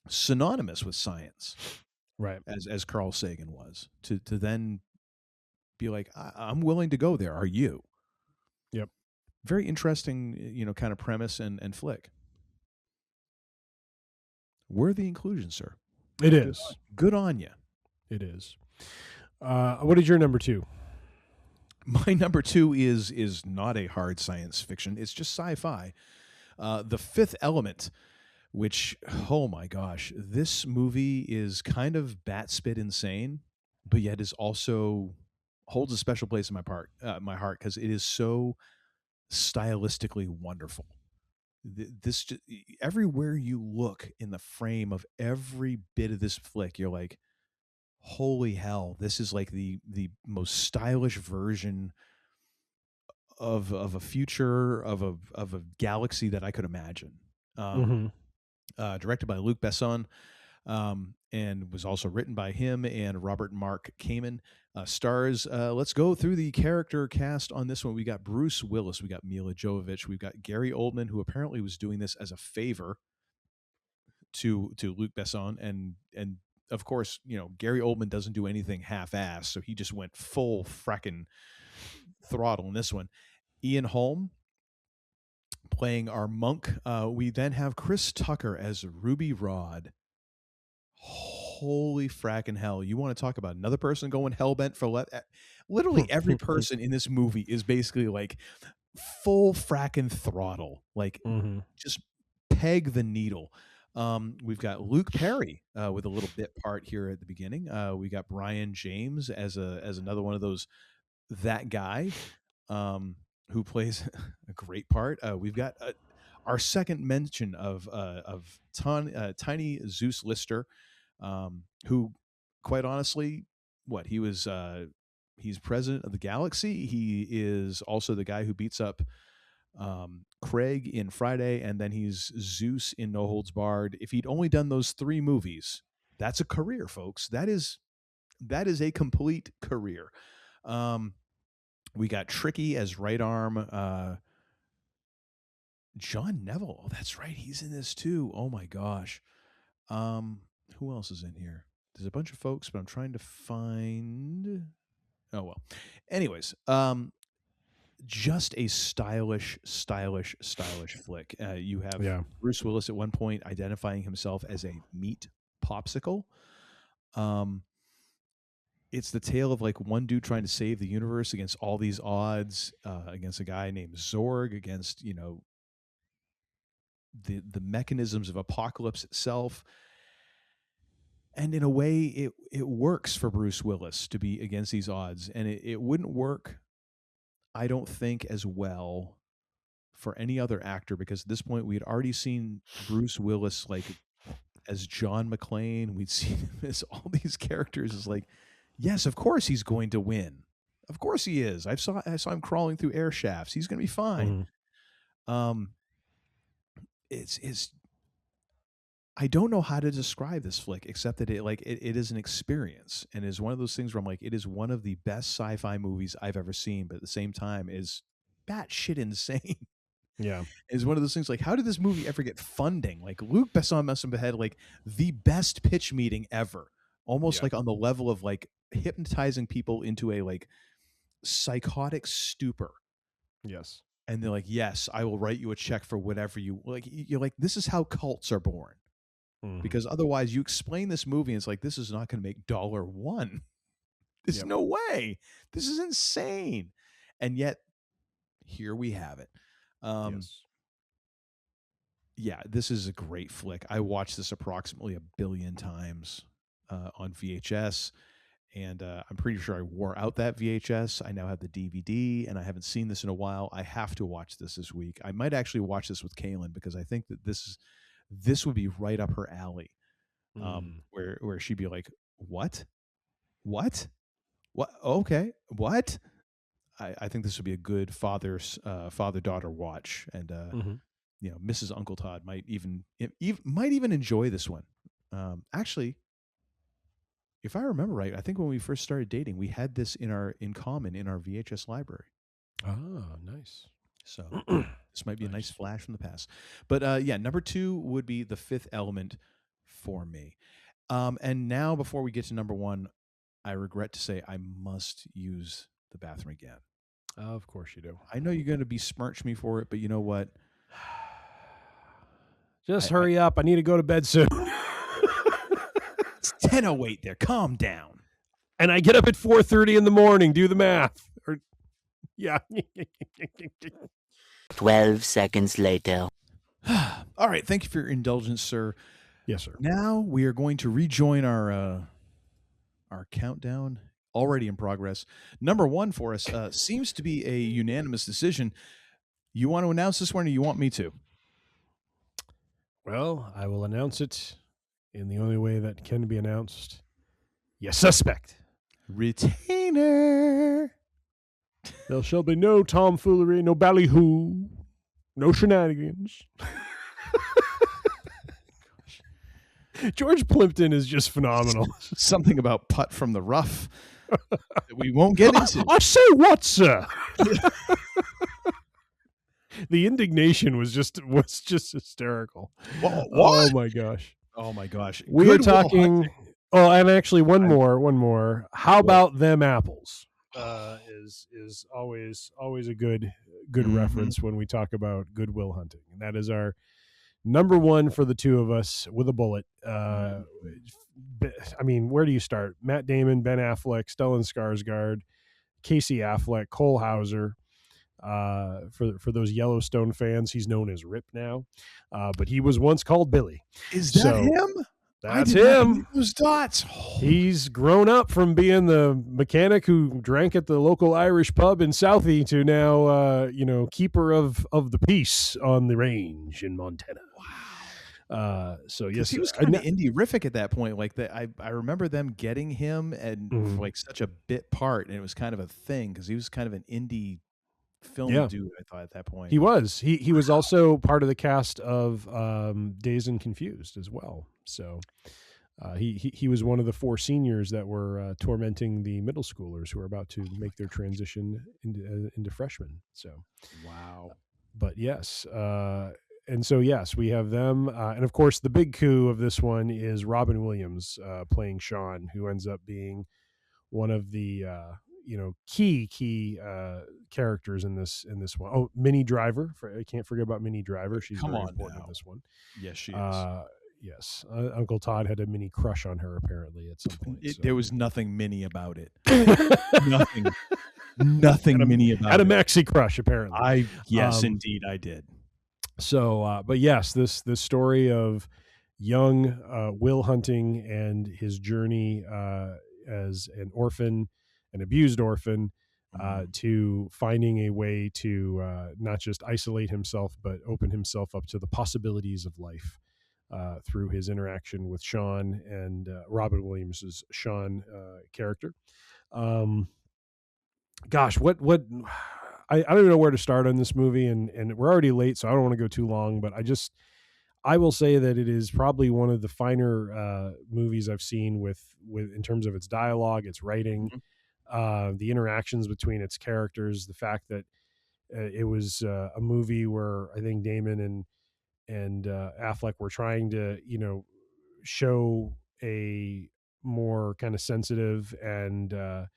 synonymous with science, right? As Carl Sagan was, to then be like, I'm willing to go there. Are you? Yep. Very interesting, you know, kind of premise and flick. Worthy inclusion, sir. It is. Good on you. It is. What is your number 2? My number 2 is not a hard science fiction. It's just sci-fi. The Fifth Element, which, oh my gosh, this movie is kind of bat-spit insane, but yet is also holds a special place in my heart, because it is so stylistically wonderful. This everywhere you look in the frame of every bit of this flick, you're like, holy hell, this is like the most stylish version of a future of a galaxy that I could imagine. Directed by Luc Besson, and was also written by him and Robert Mark Kamen. Stars, let's go through the character cast on this one. We got Bruce Willis, we got Mila Jovovich, we've got Gary Oldman, who apparently was doing this as a favor to Luc Besson, and of course, you know, Gary Oldman doesn't do anything half-assed, so he just went full frackin' throttle in this one. Ian Holm playing our monk. We then have Chris Tucker as Ruby Rod. Holy frackin' hell. You want to talk about another person going hellbent for literally every person in this movie is basically like full frackin' throttle. Like, just peg the needle. We've got Luke Perry with a little bit part here at the beginning. We got Brian James as another one of those, that guy who plays a great part. We've got our second mention of Tiny Zeus Lister, who, quite honestly, he's president of the galaxy. He is also the guy who beats up Craig in Friday, and then he's Zeus in No Holds Barred. If he'd only done those 3 movies, that's a career, folks. That is a complete career. We got Tricky as right arm. John Neville. Oh, that's right. He's in this too. Oh my gosh. Who else is in here? There's a bunch of folks, but I'm trying to find. Oh well. Anyways, just a stylish flick. You have Bruce Willis at one point identifying himself as a meat popsicle. It's the tale of like one dude trying to save the universe against all these odds, against a guy named Zorg, against, you know, the mechanisms of apocalypse itself. And in a way, it works for Bruce Willis to be against these odds, and it wouldn't work, I don't think, as well for any other actor, because at this point we had already seen Bruce Willis like as John McClane. We'd seen him as all these characters as like, yes, of course he's going to win. Of course he is. I saw him crawling through air shafts. He's going to be fine. It's I don't know how to describe this flick except that it is an experience, and is one of those things where I'm like, it is one of the best sci-fi movies I've ever seen, but at the same time is batshit insane. Yeah. It's one of those things like, how did this movie ever get funding? Like, Luc Besson must have had like the best pitch meeting ever, almost like on the level of like hypnotizing people into a like psychotic stupor. Yes. And they're like, yes, I will write you a check for whatever you like. You're like, this is how cults are born. Because otherwise you explain this movie and it's like, this is not going to make $1. There's no way. This is insane. And yet here we have it. Yeah, this is a great flick. I watched this approximately 1 billion times on VHS. and I'm pretty sure I wore out that VHS. I now have the DVD, and I haven't seen this in a while. I have to watch this week. I might actually watch this with Kaylin because I think that this would be right up her alley. Where she'd be like, what? Okay, what? I think this would be a good father-daughter watch, and Mrs. Uncle Todd might even enjoy this one. Actually, if I remember right, I think when we first started dating, we had this in common in our VHS library. Oh, nice. So this might be a nice flash from the past. But number 2 would be The Fifth Element for me. And now, before we get to number 1, I regret to say I must use the bathroom again. Of course you do. I know you're going to besmirch me for it, but you know what? Just hurry up. I need to go to bed soon. It's 10:08 there. Calm down. And I get up at 4:30 in the morning. Do the math. Yeah. 12 seconds later. All right. Thank you for your indulgence, sir. Yes, sir. Now we are going to rejoin our countdown, already in progress. Number 1 for us seems to be a unanimous decision. You want to announce this one, or you want me to? Well, I will announce it in the only way that can be announced. You suspect. Retainer. There shall be no tomfoolery, no ballyhoo, no shenanigans. George Plimpton is just phenomenal. Something about putt from the rough that we won't get into. I say what, sir? The indignation was just hysterical. What? Oh my gosh. Oh my gosh. We are talking. Oh, and actually one more. How about them apples? Is always a good reference when we talk about Good Will Hunting. And that is our number 1 for the two of us with a bullet. I mean, where do you start? Matt Damon, Ben Affleck, Stellan Skarsgård, Casey Affleck, Cole Hauser. For those Yellowstone fans, he's known as Rip now, but he was once called Billy. Is that him? That's him. Those dots. He's grown up from being the mechanic who drank at the local Irish pub in Southie to now, keeper of the peace on the range in Montana. Wow. So yes, he was kind of indie-rific at that point. Like I remember them getting him and like such a bit part, and it was kind of a thing because he was kind of an indie film dude. I thought at that point he was. He was also part of the cast of Dazed and Confused as well. So he was one of the 4 seniors that were tormenting the middle schoolers who are about to make their transition into freshmen. So wow. But yes, and so yes, we have them, and of course the big coup of this one is Robin Williams playing Sean, who ends up being one of the key characters in this one. Oh, Minnie Driver. I can't forget about Minnie Driver. She's very important in this one. Yes, she is. Yes, Uncle Todd had a mini crush on her apparently at some point. There was nothing mini about it. nothing mini about it. Had a maxi crush apparently. Indeed, I did. So, but yes, this story of young Will Hunting and his journey as an orphan, an abused orphan, to finding a way to not just isolate himself, but open himself up to the possibilities of life through his interaction with Sean and Robin Williams's Sean character. Gosh, what I don't even know where to start on this movie, and we're already late, so I don't want to go too long, but I will say that it is probably one of the finer movies I've seen with in terms of its dialogue, its writing, the interactions between its characters, the fact that it was a movie where I think Damon and Affleck were trying to, show a more kind of sensitive and a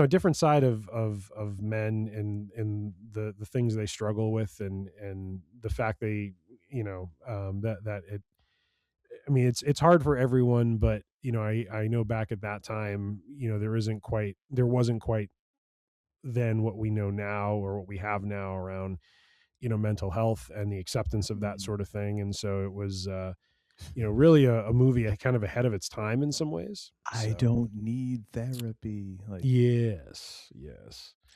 different side of men and the things they struggle with, and the fact they that it, I mean, it's hard for everyone, but I know back at that time, there wasn't quite then what we know now or what we have now around mental health and the acceptance of that sort of thing. And so it was really a movie kind of ahead of its time in some ways. I don't need therapy. Like, yes,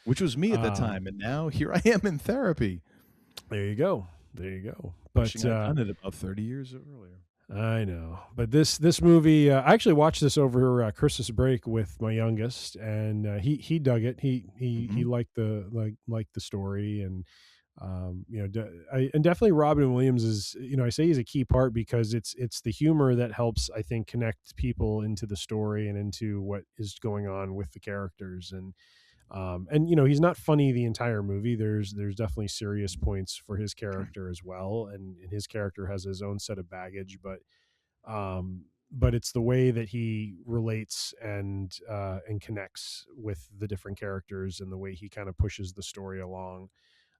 which was me at that time, and now here I am in therapy. There you go. But wishing I'd done it about 30 years earlier. I know, but this movie, I actually watched this over Christmas break with my youngest, and he dug it. He liked the story, and and definitely Robin Williams is, I say he's a key part because it's the humor that helps, I think, connect people into the story and into what is going on with the characters. And he's not funny the entire movie. There's definitely serious points for his character as well, and his character has his own set of baggage, but it's the way that he relates and connects with the different characters, and the way he kind of pushes the story along,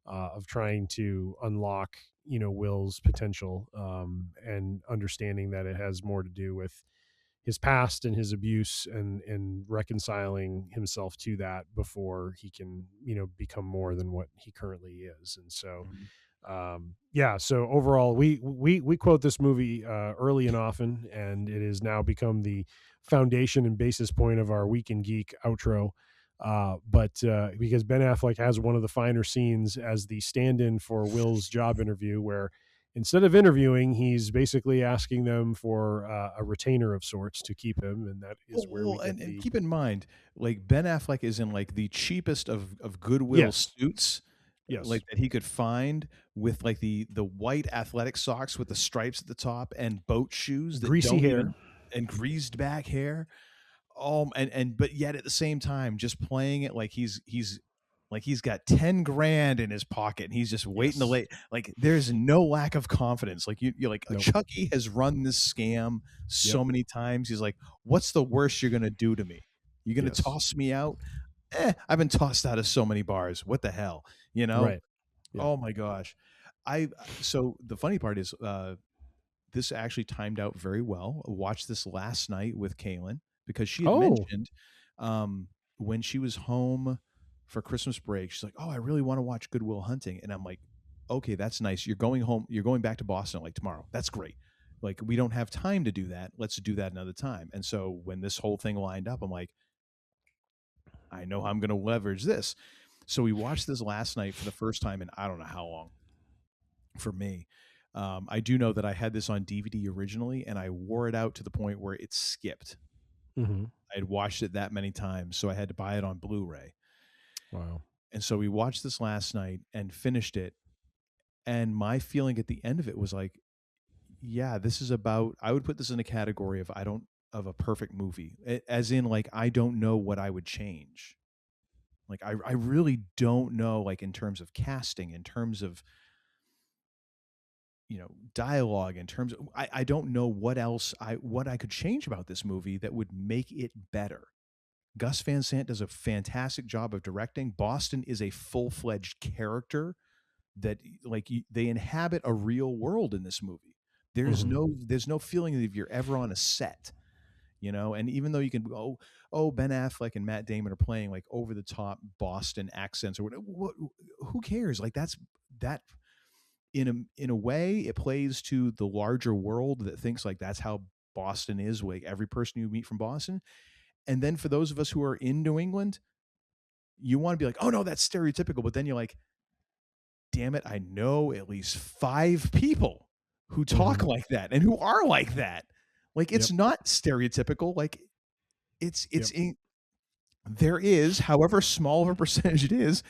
of trying to unlock Will's potential, and understanding that it has more to do with his past and his abuse, and reconciling himself to that before he can become more than what he currently is. And so so overall we quote this movie early and often, and it has now become the foundation and basis point of our Week in Geek outro. But because Ben Affleck has one of the finer scenes as the stand-in for Will's job interview, where instead of interviewing, he's basically asking them for a retainer of sorts to keep him, and that is where we get and keep in mind, like, Ben Affleck is in like the cheapest of Goodwill suits, like, that he could find, with like the white athletic socks with the stripes at the top, and boat shoes, that greasy hair, and greased back hair. But yet at the same time, just playing it like he's got 10 grand in his pocket, and he's just waiting to lay. Like, there's no lack of confidence. Like, you're like, nope. Chucky has run this scam so many times. He's like, what's the worst you're gonna do to me? You're gonna toss me out? I've been tossed out of so many bars. What the hell? Right. Yeah. Oh my gosh. So the funny part is, this actually timed out very well. I watched this last night with Kaylin, because she had mentioned, when she was home for Christmas break, she's like, oh, I really want to watch Good Will Hunting. And I'm like, okay, that's nice. You're going home. You're going back to Boston like tomorrow. That's great. Like, we don't have time to do that. Let's do that another time. And so when this whole thing lined up, I'm like, I know how I'm going to leverage this. So we watched this last night for the first time in I don't know how long for me. I do know that I had this on DVD originally, and I wore it out to the point where it skipped. Mm-hmm. I had watched it that many times, so I had to buy it on Blu-ray. Wow. And so we watched this last night and finished it. And my feeling at the end of it was like, yeah, this is about, I would put this in a category of a perfect movie, as in, like, I don't know what I would change. Like, I really don't know, like, in terms of casting, in terms of, dialogue, in terms of, I don't know what else what I could change about this movie that would make it better. Gus Van Sant does a fantastic job of directing. Boston is a full-fledged character that, like, they inhabit a real world in this movie. There's no feeling that you're ever on a set, and even though you can go, oh, Ben Affleck and Matt Damon are playing like over the top Boston accents or whatever, who cares? Like, that in a way, it plays to the larger world that thinks like that's how Boston is, like every person you meet from Boston. And then for those of us who are in New England, you want to be like, oh no, that's stereotypical. But then you're like, damn it, I know at least 5 people who talk like that and who are like that. Like, it's not stereotypical. Like, there is, however small of a percentage it is,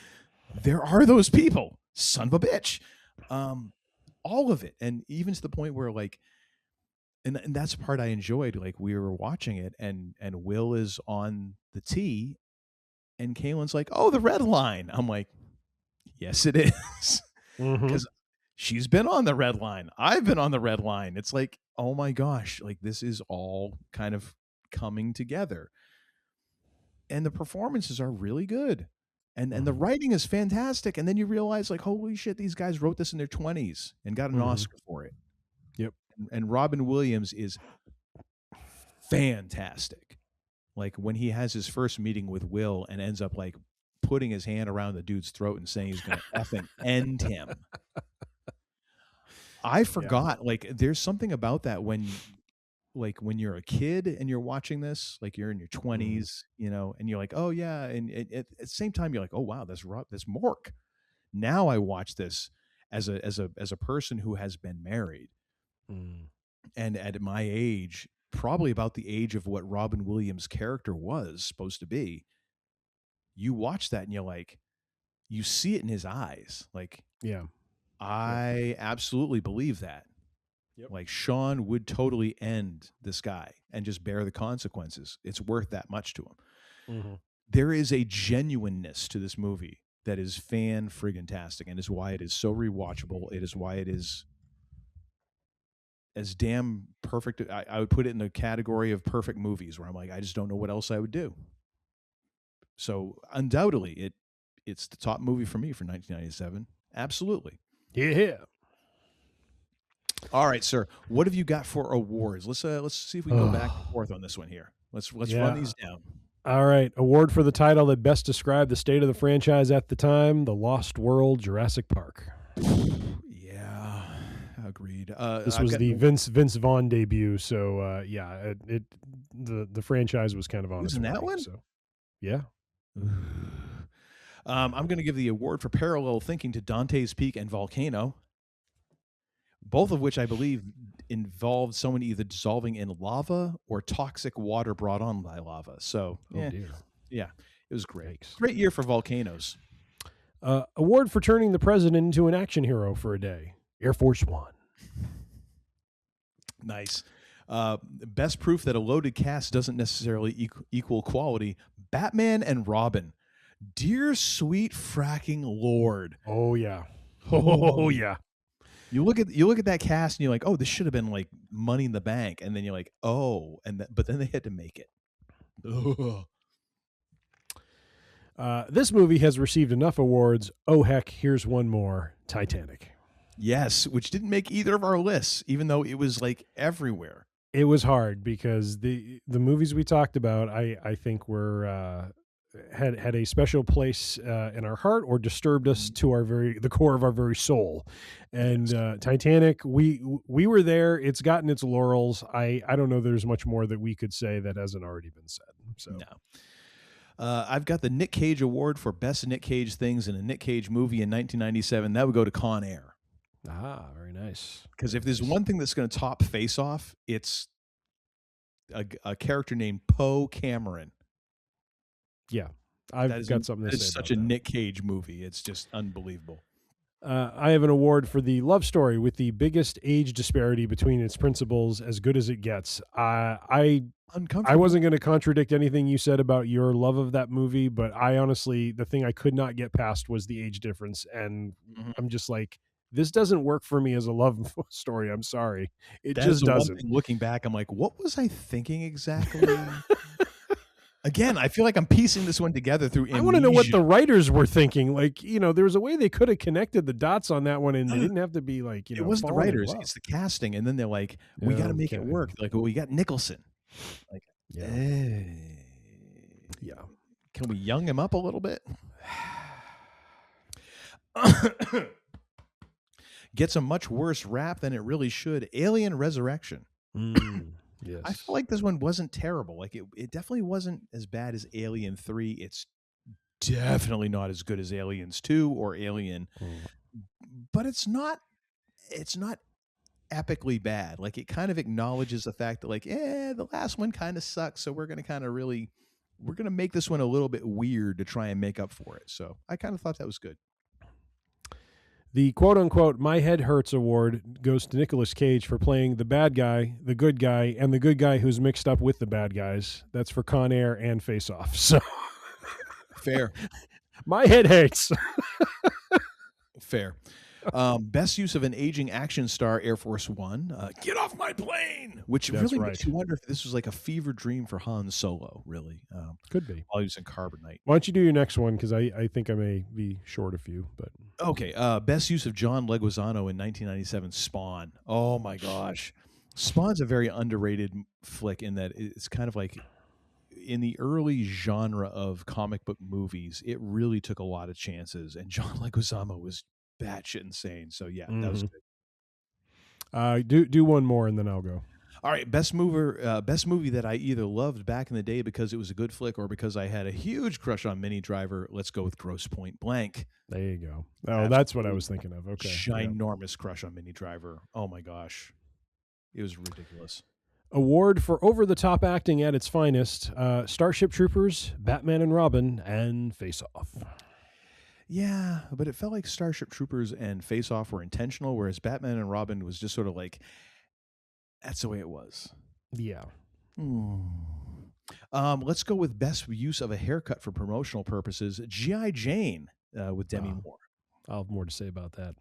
there are those people. Son of a bitch. All of it. And even to the point where, like, and that's the part I enjoyed. Like, we were watching it, and Will is on the tee, and Kaylin's like, oh, the red line. I'm like, yes, it is. Because she's been on the red line. I've been on the red line. It's like, oh my gosh, like, this is all kind of coming together. And the performances are really good. And the writing is fantastic. And then you realize, like, holy shit, these guys wrote this in their 20s and got an Oscar for it. Yep. And Robin Williams is fantastic. Like, when he has his first meeting with Will and ends up, like, putting his hand around the dude's throat and saying he's going to effing end him. I forgot. Like, there's something about that when you're a kid and you're watching this, like you're in your 20s, you know, and you're like, oh yeah, and at the same time you're like, oh wow, that's Mork. Now I watch this as a person who has been married, and at my age, probably about the age of what Robin Williams' character was supposed to be. You watch that and you're like, you see it in his eyes, like, yeah, I absolutely believe that. Yep. Like, Sean would totally end this guy and just bear the consequences. It's worth that much to him. There is a genuineness to this movie that is fan-friggin-tastic, and is why it is so rewatchable. It is why it is as damn perfect. I would put it in the category of perfect movies, where I'm like, I just don't know what else I would do. So undoubtedly, it's the top movie for me for 1997. Absolutely. Yeah. All right, sir. What have you got for awards? Let's see if we can go back and forth on this one here. Let's run these down. All right. Award for the title that best described the state of the franchise at the time: The Lost World, Jurassic Park. Yeah, agreed. This was the Vince Vaughn debut, so the franchise was kind of on its way. That one? So, yeah. I'm going to give the award for parallel thinking to Dante's Peak and Volcano, both of which I believe involved someone either dissolving in lava or toxic water brought on by lava. So, dear. Yeah, it was great. Yikes. Great year for volcanoes. Award for turning the president into an action hero for a day: Air Force One. Nice. Best proof that a loaded cast doesn't necessarily equal quality: Batman and Robin. Dear sweet fracking Lord. Oh yeah. Oh yeah. You look at that cast and you're like, oh, this should have been like Money in the Bank, and then you're like, oh, but then they had to make it. This movie has received enough awards. Oh heck, here's one more: Titanic. Yes, which didn't make either of our lists, even though it was like everywhere. It was hard because the movies we talked about, I think were had a special place in our heart, or disturbed us to the core of our very soul. And Titanic, we were there. It's gotten its laurels. I don't know there's much more that we could say that hasn't already been said. So no. I've got the Nick Cage Award for best Nick Cage things in a Nick Cage movie in 1997. That would go to Con Air. Ah, very nice. Because if there's one thing that's going to top Face Off, it's a character named Poe Cameron. Yeah, I've got something to say. It's such a Nick Cage movie. It's just unbelievable. I have an award for the love story with the biggest age disparity between its principals, as good as it gets. I wasn't going to contradict anything you said about your love of that movie, but I honestly, the thing I could not get past was the age difference. And I'm just like, this doesn't work for me as a love story. I'm sorry. It just doesn't. Looking back, I'm like, what was I thinking exactly? Again, I feel like I'm piecing this one together through amnesia. I want to know what the writers were thinking. Like, there was a way they could have connected the dots on that one, and they didn't have to be like, it wasn't the writers, it's the casting. And then they're like, we got to make it work. Like, well, we got Nicholson. Like, yeah. Can we young him up a little bit? Gets a much worse rap than it really should. Alien Resurrection. Yes. I feel like this one wasn't terrible. Like, it definitely wasn't as bad as Alien 3. It's definitely not as good as Aliens 2 or Alien. But it's not epically bad. Like, it kind of acknowledges the fact that, like, the last one kind of sucks, so we're going to make this one a little bit weird to try and make up for it. So I kind of thought that was good. The quote-unquote My Head Hurts award goes to Nicolas Cage for playing the bad guy, the good guy, and the good guy who's mixed up with the bad guys. That's for Con Air and Face Off. So fair. My head hurts. Fair. Best use of an aging action star, Air Force One. Get off my plane! Which really makes you wonder if this was like a fever dream for Han Solo, really. Could be. While he was in Carbonite. Why don't you do your next one? Because I think I may be short a few. But okay. Best use of John Leguizamo in 1997, Spawn. Oh my gosh. Spawn's a very underrated flick in that it's kind of like in the early genre of comic book movies, it really took a lot of chances, and John Leguizamo was batshit insane. So yeah, that was good. Do one more and then I'll go. All right, best movie that I either loved back in the day because it was a good flick or because I had a huge crush on Minnie Driver. Let's go with Grosse Point Blank. There you go. Oh, that's what I was thinking of. Okay. Ginormous crush on Minnie Driver. Oh my gosh. It was ridiculous. Award for over-the-top acting at its finest, Starship Troopers, Batman and Robin, and Face Off. Yeah, but it felt like Starship Troopers and Face Off were intentional, whereas Batman and Robin was just sort of like, that's the way it was. Yeah. Let's go with best use of a haircut for promotional purposes, G.I. Jane with Demi Moore. I'll have more to say about that.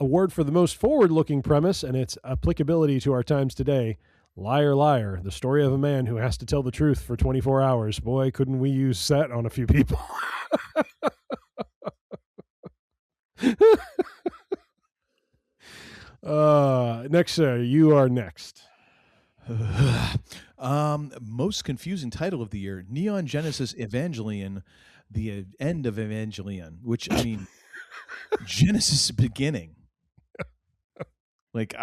Award for the most forward-looking premise and its applicability to our times today, Liar, Liar, the story of a man who has to tell the truth for 24 hours. Boy, couldn't we use that on a few people. Next, you are next. Most confusing title of the year, Neon Genesis Evangelion, the end of Evangelion, which, I mean, Genesis beginning. Like,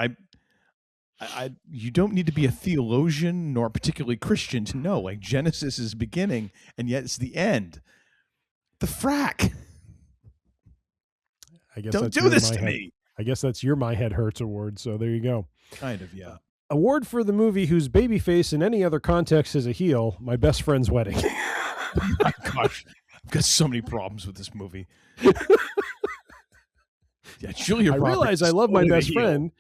you don't need to be a theologian nor particularly Christian to know, like, Genesis is beginning, and yet it's the end. The frack. I guess don't do this to me. I guess that's your My Head Hurts award, so there you go. Kind of, yeah. Award for the movie whose babyface in any other context is a heel, My Best Friend's Wedding. Oh my gosh. I've got so many problems with this movie. Yeah, Julia Roberts. I realize I love my best friend.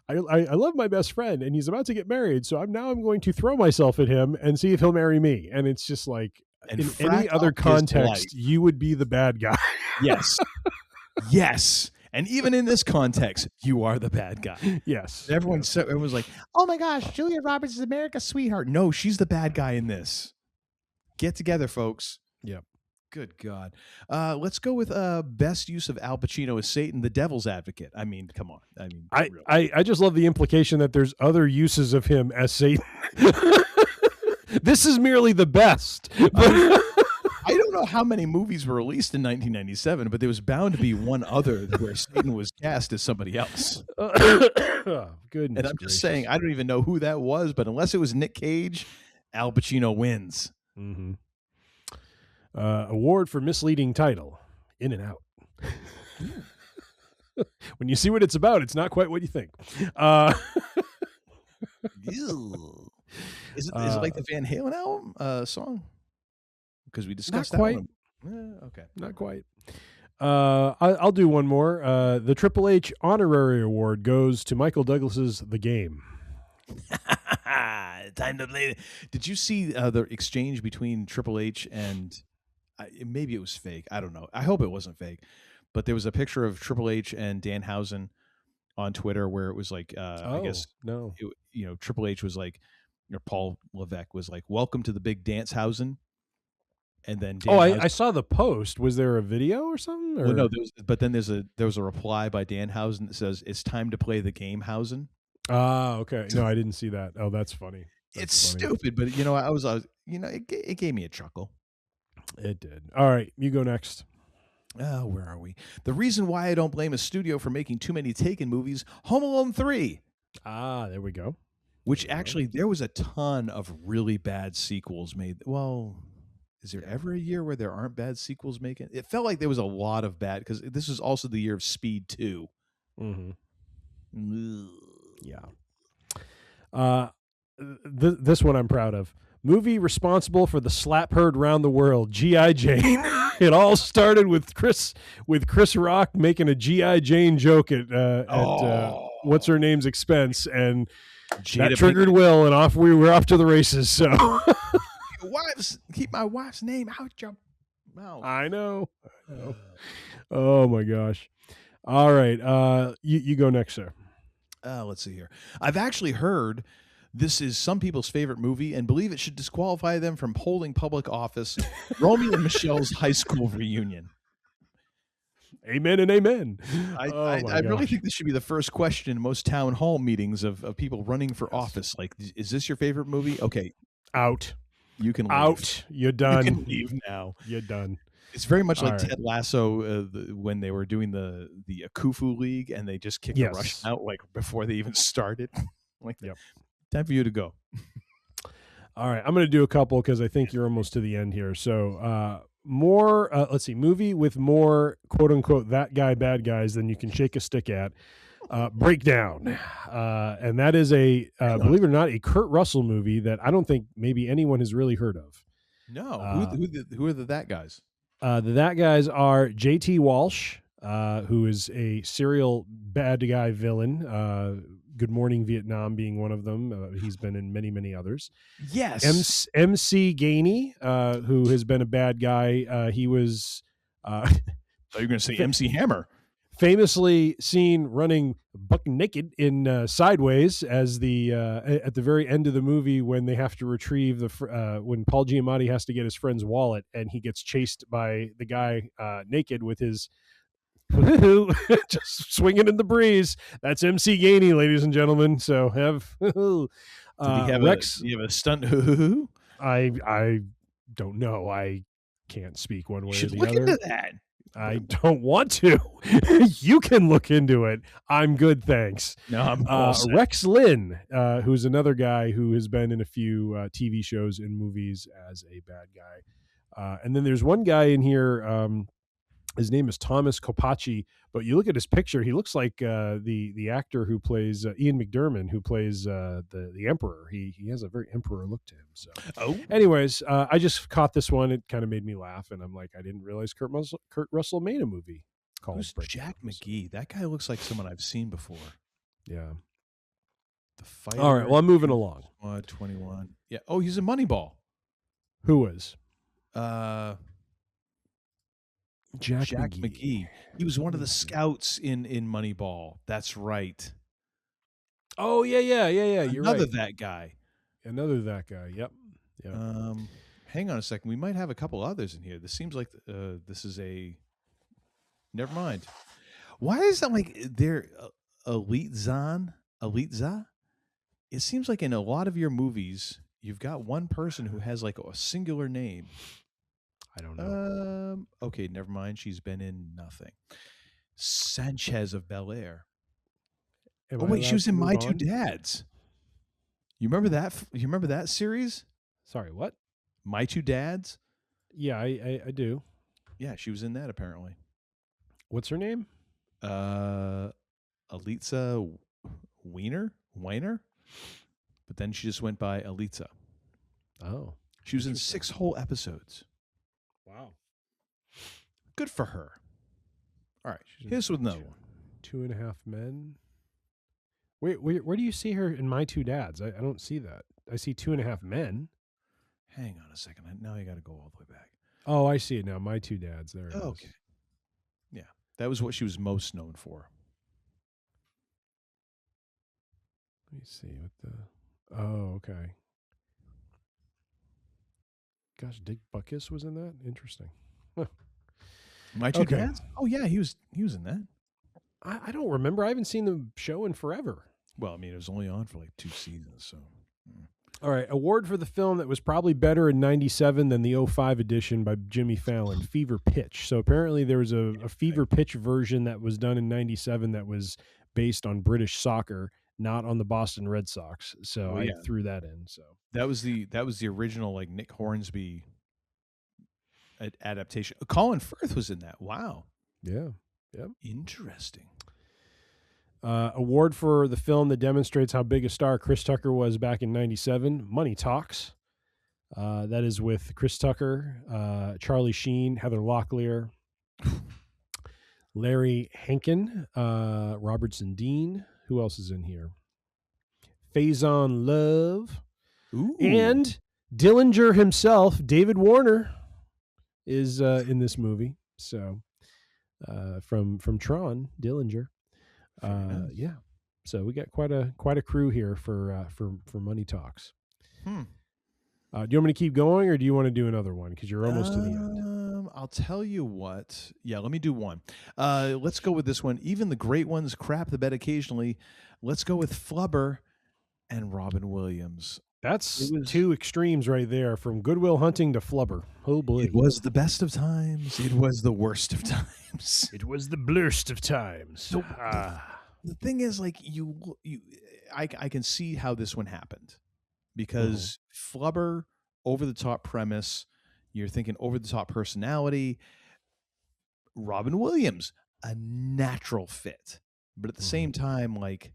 I love my best friend, and he's about to get married, so I'm going to throw myself at him and see if he'll marry me. And it's just like, and in any other context, you would be the bad guy. Yes. Yes. And even in this context, you are the bad guy. Yes. Everyone was like, oh my gosh, Julia Roberts is America's sweetheart. No, she's the bad guy in this. Get together, folks. Yep. Good God. Let's go with best use of Al Pacino as Satan, the devil's advocate. I mean, come on. I mean, I just love the implication that there's other uses of him as Satan. This is merely the best. I don't know how many movies were released in 1997, but there was bound to be one other where Satan was cast as somebody else. Goodness and I'm just saying, I don't even know who that was, but unless it was Nick Cage, Al Pacino wins. Mm-hmm. Award for misleading title, In and Out. When you see what it's about, it's not quite what you think. Is it like the Van Halen album song? Because we discussed not quite. Okay, not quite. I'll do one more. The Triple H honorary award goes to Michael Douglas's The Game. Time to play. Did you see the exchange between Triple H and maybe it was fake? I don't know. I hope it wasn't fake. But there was a picture of Triple H and Danhausen on Twitter where it was like, I guess, no, Triple H was like, Paul Levesque was like, "Welcome to the big Dancehausen." And then I saw the post. Was there a video or something? Or? Well, no, there was a reply by Danhausen that says, "It's time to play the game, Hausen." Ah, okay. No, I didn't see that. Oh, that's funny. It's funny. Stupid, but I was it gave me a chuckle. It did. All right, you go next. Where are we? The reason why I don't blame a studio for making too many Taken movies, Home Alone 3. Ah, there we go. Which actually, there was a ton of really bad sequels made. Well, is there ever a year where there aren't bad sequels making? It felt like there was a lot of bad, because this is also the year of Speed 2. Mm-hmm. Yeah. This one I'm proud of. Movie responsible for the slap heard round the world, G.I. Jane. It all started with Chris Rock making a G.I. Jane joke at what's her name's expense, and that triggered Will, and off we were off to the races. So, keep my wife's name out your mouth. I know. Oh my gosh! All right, you go next, sir. Let's see here. I've actually heard this is some people's favorite movie and believe it should disqualify them from holding public office. Romeo and Michelle's high school reunion. Amen and amen. I really think this should be the first question in most town hall meetings of people running for office. Like, is this your favorite movie? Okay. Out. You can leave. Out. You're done. You can leave now. You're done. It's very much like All right. Ted Lasso when they were doing the Akufu League and they just kicked the Russian out like before they even started. Like, yep. Time for you to go. All right, I'm going to do a couple because I think you're almost to the end here. So more, let's see, movie with more quote unquote that guy bad guys than you can shake a stick at. Breakdown, and that is a believe it or not a Kurt Russell movie that I don't think maybe anyone has really heard of. No, who are the that guys? The that guys are J.T. Walsh, who is a serial bad guy villain. Good Morning Vietnam being one of them. He's been in many, many others. Yes. MC Gainey, who has been a bad guy. He was. I thought you were going to say MC Hammer. Famously seen running buck naked in Sideways as the at the very end of the movie when they have to retrieve when Paul Giamatti has to get his friend's wallet and he gets chased by the guy naked with his just swinging in the breeze. That's MC Gainey, ladies and gentlemen. So have did he have Rex? You have a stunt? I don't know. I can't speak one way or the look other. Into that. I don't want to. You can look into it. I'm good, thanks. No, I'm Rex Lynn, who's another guy who has been in a few TV shows and movies as a bad guy. And then there's one guy in here. His name is Thomas Kopacci, but you look at his picture, he looks like the actor who plays Ian McDiarmid, who plays the Emperor. He has a very Emperor look to him. So, anyways, I just caught this one. It kind of made me laugh, and I'm like, I didn't realize Kurt Russell made a movie called Who's Jack McGee? That guy looks like someone I've seen before. Yeah. The Fighter. All right. Well, I'm moving along. 21. Yeah. Oh, he's a Moneyball. Who is? Jack McGee. He was one of the scouts in Moneyball. That's right. Oh yeah. You're right. Another that guy. Another that guy. Yep. Hang on a second. We might have a couple others in here. This seems like this is a. Never mind. Why is that like they're Elite Za? It seems like in a lot of your movies, you've got one person who has like a singular name. I don't know. Okay, never mind. She's been in nothing. Sanchez of Bel Air. Oh wait, she was in My Two Dads. You remember that? You remember that series? Sorry, what? My Two Dads. Yeah, I do. Yeah, she was in that apparently. What's her name? Elitza Weiner. But then she just went by Elitza. Oh, she was in 6 whole episodes. Wow. Good for her. All right. Here's with another one. 2.5 Men. Wait, where do you see her in My Two Dads? I don't see that. I see 2.5 Men. Hang on a second. Now you got to go all the way back. Oh, I see it now. My Two Dads. There it is. Okay. Yeah. That was what she was most known for. Let me see what the... Oh, okay. Gosh, Dick Butkus was in that? Interesting. Huh. My Two Dads? Oh, yeah, he was in that. I don't remember. I haven't seen the show in forever. Well, I mean, it was only on for like 2 seasons, so... All right, award for the film that was probably better in 97 than the 05 edition by Jimmy Fallon, Fever Pitch. So apparently there was a Fever Pitch version that was done in 97 that was based on British soccer, not on the Boston Red Sox. So I threw that in. So that was the original like Nick Hornsby adaptation. Colin Firth was in that. Wow. Yeah. Yep. Interesting. Award for the film that demonstrates how big a star Chris Tucker was back in 97, Money Talks. That is with Chris Tucker, Charlie Sheen, Heather Locklear, Larry Hankin, Robertson Dean. Who else is in here? Faison Love. Ooh. And Dillinger himself, David Warner, is in this movie. So from Tron, Dillinger. Yeah, so we got quite a crew here for Money Talks. Do you want me to keep going, or do you want to do another one? Because you're almost to the end. I'll tell you what. Yeah, let me do one. Let's go with this one. Even the great ones crap the bed occasionally. Let's go with Flubber and Robin Williams. That's two extremes right there, from Goodwill Hunting to Flubber. Oh boy. It was the best of times. It was the worst of times. It was the blurst of times. So, the thing is, like, I can see how this one happened, because Flubber, over the top premise, you're thinking over the top personality. Robin Williams, a natural fit, but at the same time, like,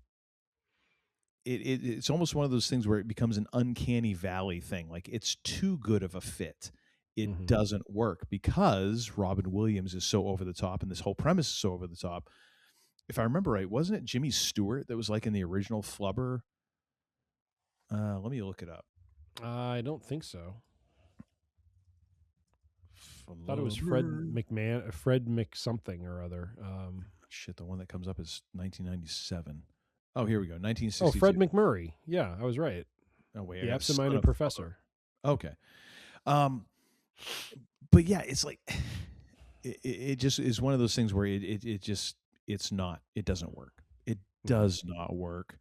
it's almost one of those things where it becomes an uncanny valley thing. Like, it's too good of a fit. It doesn't work because Robin Williams is so over the top, and this whole premise is so over the top. If I remember right, wasn't it Jimmy Stewart that was like in the original Flubber? Let me look it up. I don't think so. I thought it was Fred Mc something or other. Shit, the one that comes up is 1997. Oh, here we go. 1962. Oh, Fred McMurray. Yeah, I was right. Oh, wait. The Absent-Minded Professor. Okay. But yeah, it's like, it just is one of those things where it doesn't work. It does not work.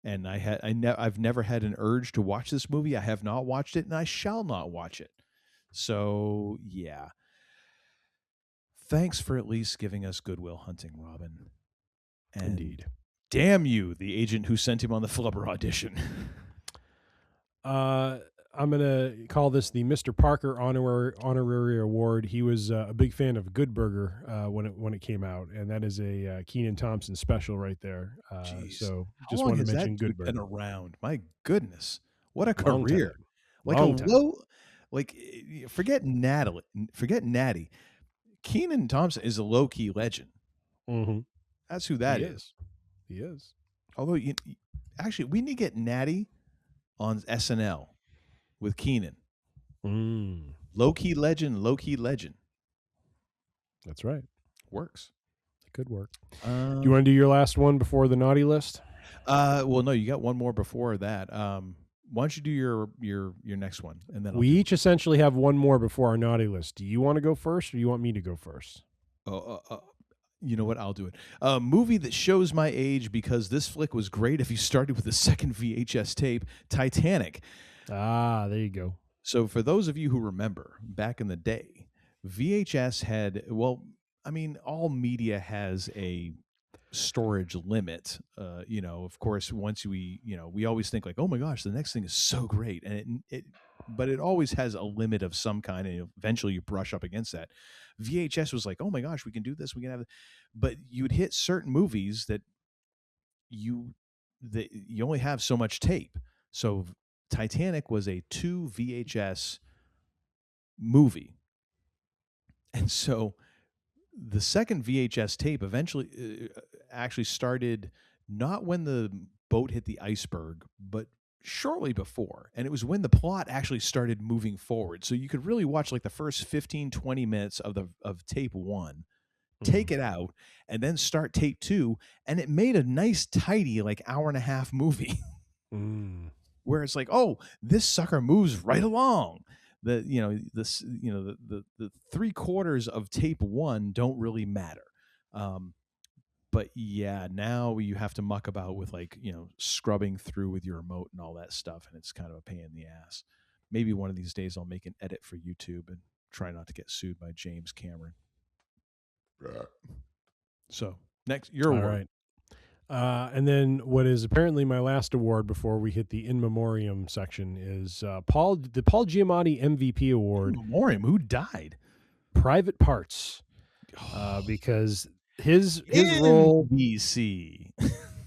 And I've never had an urge to watch this movie. I have not watched it, and I shall not watch it. So yeah. Thanks for at least giving us Goodwill Hunting, Robin. And indeed. Damn you, the agent who sent him on the Flubber audition. I'm going to call this the Mr. Parker honorary award. He was a big fan of Good Burger when it came out, and that is a Kenan Thompson special right there. So just want to mention Good Burger. Been around. My goodness, what a Long career! time. Like Long a time. low, like forget Natty. Kenan Thompson is a low key legend. Mm-hmm. That's who that is. He is. Although actually, we need to get Natty on SNL with Kenan. Low key legend. That's right. Works. It could work. Do you want to do your last one before the naughty list? Well, no, you got one more before that. Why don't you do your next one, and then we each essentially have one more before our naughty list. Do you want to go first, or do you want me to go first? You know what? I'll do it. A movie that shows my age, because this flick was great if you started with the second VHS tape, Titanic. Ah, there you go. So for those of you who remember, back in the day, VHS had, all media has a storage limit. Of course, once we always think like, oh my gosh, the next thing is so great. And but it always has a limit of some kind, and eventually you brush up against that. VHS was like, oh my gosh, we can do this, we can have it. But you'd hit certain movies that you only have so much tape. So Titanic was a 2 VHS movie. And so the second VHS tape eventually actually started not when the boat hit the iceberg, but shortly before. And it was when the plot actually started moving forward. So you could really watch like the first 15, 20 minutes of tape 1, take it out, and then start tape 2. And it made a nice, tidy, like hour and a half movie. Where it's like, oh, this sucker moves right along. The 3/4 of tape 1 don't really matter. But yeah, now you have to muck about with scrubbing through with your remote and all that stuff, and it's kind of a pain in the ass. Maybe one of these days I'll make an edit for YouTube and try not to get sued by James Cameron. So next, your award. All right. And then what is apparently my last award before we hit the in memoriam section is the Paul Giamatti MVP award. In memoriam? Who died? Private Parts. Because his role BC.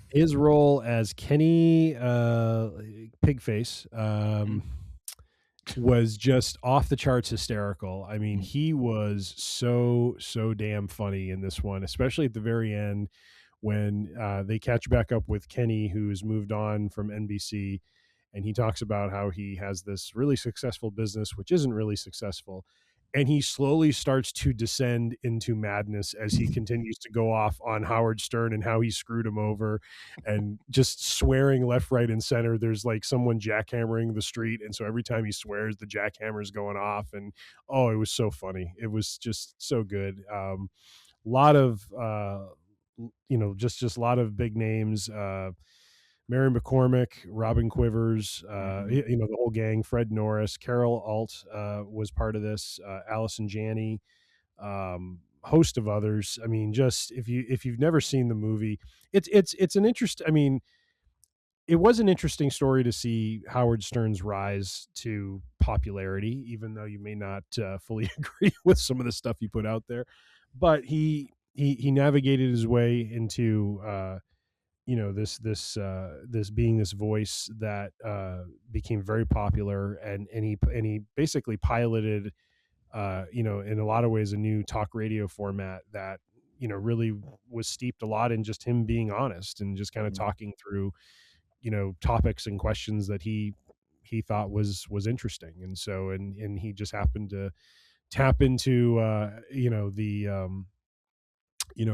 His role as Kenny Pigface was just off the charts hysterical. I mean, he was so damn funny in this one, especially at the very end when they catch back up with Kenny, who's moved on from NBC, and he talks about how he has this really successful business, which isn't really successful. And he slowly starts to descend into madness as he continues to go off on Howard Stern and how he screwed him over and just swearing left, right, and center. There's like someone jackhammering the street. And so every time he swears, the jackhammer's going off. And, oh, it was so funny. It was just so good. Lot of, just a lot of big names. Mary McCormick, Robin Quivers, the whole gang, Fred Norris, Carol Alt was part of this, Allison Janney, host of others. I mean, just if you've never seen the movie, it's an interest. I mean, it was an interesting story to see Howard Stern's rise to popularity, even though you may not fully agree with some of the stuff he put out there. But he navigated his way into this being this voice that became very popular, and he basically piloted in a lot of ways a new talk radio format that really was steeped a lot in just him being honest and just kind of talking through topics and questions that he thought was interesting. And so and he just happened to tap into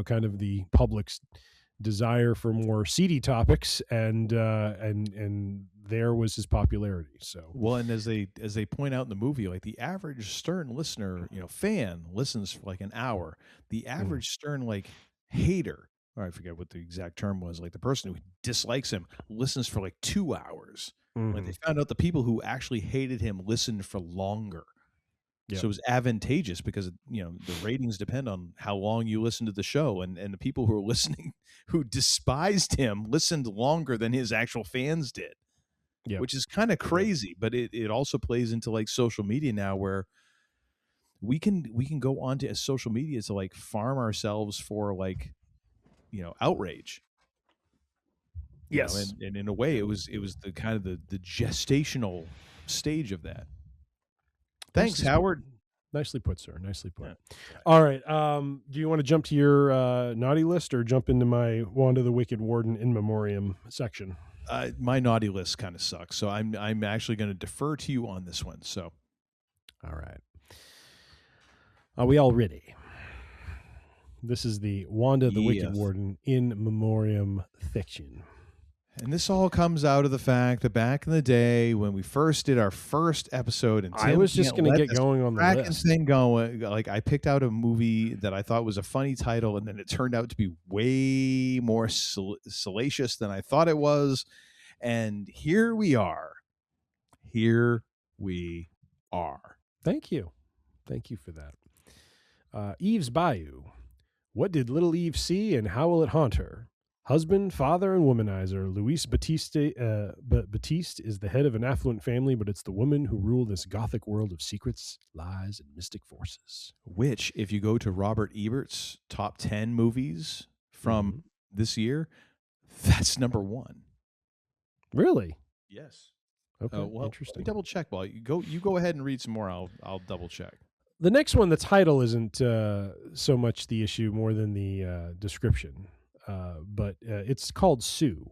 kind of the public's desire for more seedy topics, and there was his popularity. So well, and as they point out in the movie, like the average Stern listener, fan listens for like an hour. The average Stern hater, or I forget what the exact term was, like the person who dislikes him listens for like 2 hours. Like they found out the people who actually hated him listened for longer. So it was advantageous because the ratings depend on how long you listen to the show, and the people who were listening who despised him listened longer than his actual fans did. Which is kind of crazy, but it also plays into like social media now, where we can go on to social media to like farm ourselves for outrage. Yes. And in a way it was the kind of the gestational stage of that. Thanks, Howard. Nicely put, sir. Nicely put. Yeah. All right. Do you want to jump to your naughty list, or jump into my Wanda the Wicked Warden in memoriam section? My naughty list kind of sucks, so I'm actually going to defer to you on this one. So, all right. Are we all ready? This is the Wanda the Wicked Warden in memoriam section. And this all comes out of the fact that back in the day when we first did our first episode, and I was just going to get going on the list. Thing going, like I picked out a movie that I thought was a funny title, and then it turned out to be way more salacious than I thought it was. And here we are. Here we are. Thank you. Thank you for that. Eve's Bayou. What did little Eve see, and how will it haunt her? Husband, father, and womanizer, Luis Batiste is the head of an affluent family, but it's the woman who rule this gothic world of secrets, lies, and mystic forces. Which, if you go to Robert Ebert's top 10 movies from this year, that's number 1. Really? Yes. Okay. Well, interesting. Double check. While you go ahead and read some more. I'll double check. The next one, the title isn't so much the issue, more than the description. But it's called Sue,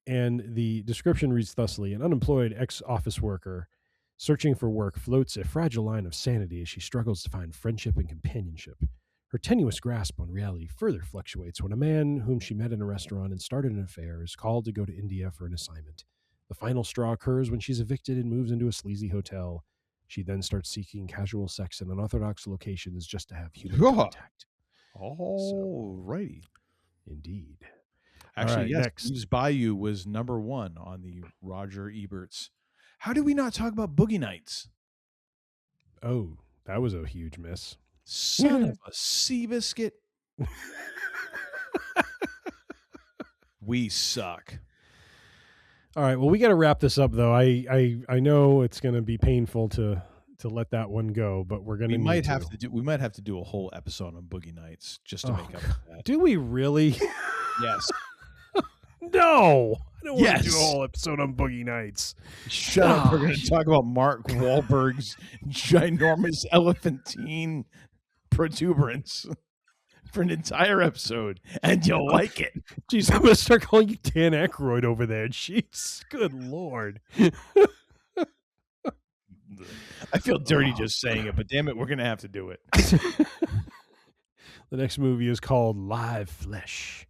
and the description reads thusly: an unemployed ex-office worker searching for work floats a fragile line of sanity as she struggles to find friendship and companionship. Her tenuous grasp on reality further fluctuates when a man whom she met in a restaurant and started an affair is called to go to India for an assignment. The final straw occurs when she's evicted and moves into a sleazy hotel. She then starts seeking casual sex in unorthodox locations just to have human contact. All righty. Indeed. Actually, right, yes, next. Eve's Bayou was number 1 on the Roger Ebert's. How did we not talk about Boogie Nights? Oh, that was a huge miss. Son of a Seabiscuit. We suck. All right, well, we got to wrap this up, though. I know it's going to be painful to let that one go, but we're going to. We might have to do a whole episode on Boogie Nights just to make up for that. Do we really? Yes. No, I don't want to do a whole episode on Boogie Nights. Shut up. We're going to talk about Mark Wahlberg's ginormous elephantine protuberance for an entire episode, and you'll like it. Jeez, I'm going to start calling you Dan Aykroyd over there. Jeez, good Lord. I feel dirty just saying it, but damn it, we're going to have to do it. The next movie is called Live Flesh.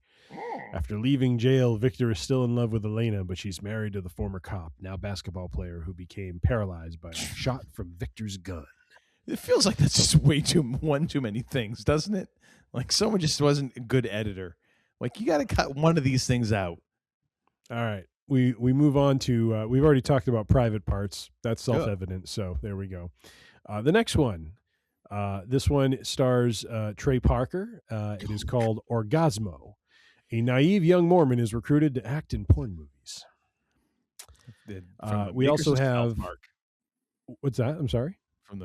After leaving jail, Victor is still in love with Elena, but she's married to the former cop, now basketball player, who became paralyzed by a shot from Victor's gun. It feels like that's just way too many things, doesn't it? Like someone just wasn't a good editor. Like you got to cut one of these things out. All right. We move on to we've already talked about private parts. That's self-evident. So there we go. The next one. This one stars Trey Parker. It is called Orgasmo. A naive young Mormon is recruited to act in porn movies. We also have what's that? I'm sorry. From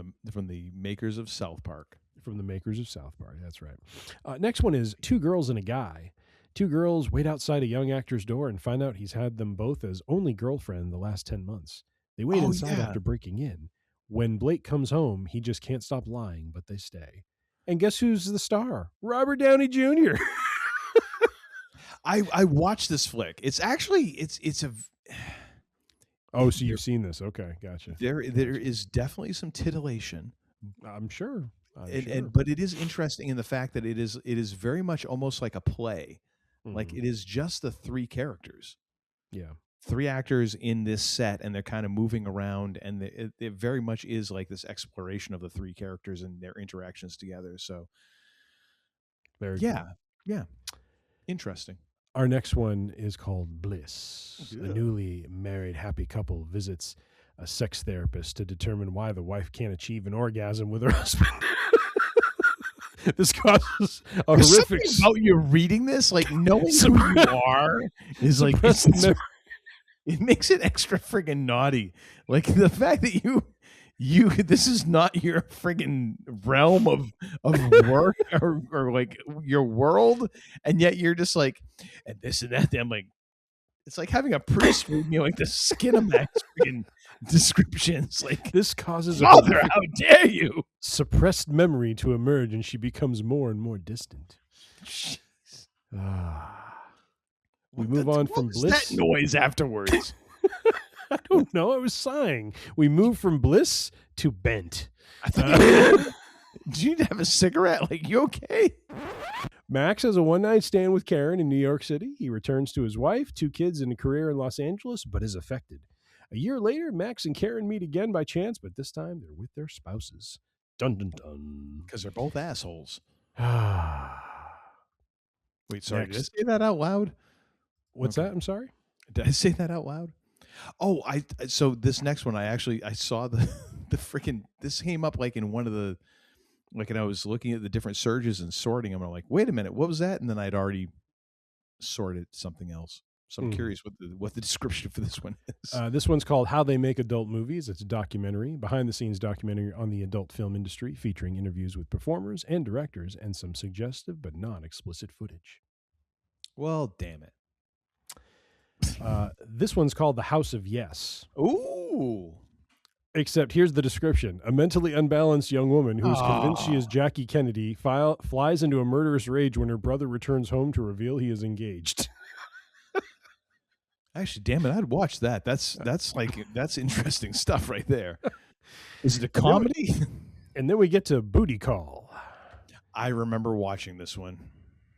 the makers of South Park. From the makers of South Park. That's right. Next one is Two Girls and a Guy. Two girls wait outside a young actor's door and find out he's had them both as only girlfriend the last 10 months. They wait inside after breaking in. When Blake comes home, he just can't stop lying, but they stay. And guess who's the star? Robert Downey Jr. I watched this flick. It's actually it's a. Oh, so you've seen this? Okay, gotcha. There is definitely some titillation. I'm sure. But it is interesting in the fact that it is very much almost like a play. Mm-hmm. Like it is just the three characters. Yeah. Three actors in this set, and they're kind of moving around, and it very much is like this exploration of the three characters and their interactions together. So, very cool. Interesting. Our next one is called Bliss. Yeah. A newly married happy couple visits a sex therapist to determine why the wife can't achieve an orgasm with her husband. This causes a horrific. About you reading this, like knowing who you are, is like it makes it extra friggin' naughty. Like the fact that you this is not your friggin' realm of work or like your world, and yet you're just like, and this and that. I'm like, it's like having a priest read me like the Skinamax friggin' descriptions. Like this causes Father, how dare you? Suppressed memory to emerge, and she becomes more and more distant. We move on from bliss. That noise afterwards. I don't know. I was sighing. We move from bliss to bent. I thought do you need to have a cigarette? Like, you okay? Max has a one-night stand with Karen in New York City. He returns to his wife, 2 kids, and a career in Los Angeles, but is affected. A year later, Max and Karen meet again by chance, but this time they're with their spouses. Dun, dun, dun. Because they're both assholes. Wait, sorry. Next. Did I say that out loud? What's that? I'm sorry? Did I say that out loud? Oh, so this next one, I saw the freaking, this came up like in one of the, like, and I was looking at the different surges and sorting them. And I'm like, wait a minute, what was that? And then I'd already sorted something else. So I'm curious what the description for this one is. This one's called How They Make Adult Movies. It's a documentary, behind-the-scenes documentary on the adult film industry, featuring interviews with performers and directors and some suggestive but non-explicit footage. Well, damn it. This one's called The House of Yes. Ooh. Except here's the description. A mentally unbalanced young woman who is convinced she is Jackie Kennedy flies into a murderous rage when her brother returns home to reveal he is engaged. Actually, damn it, I'd watch that. That's interesting stuff right there. Is it a comedy? And then we get to Booty Call. I remember watching this one.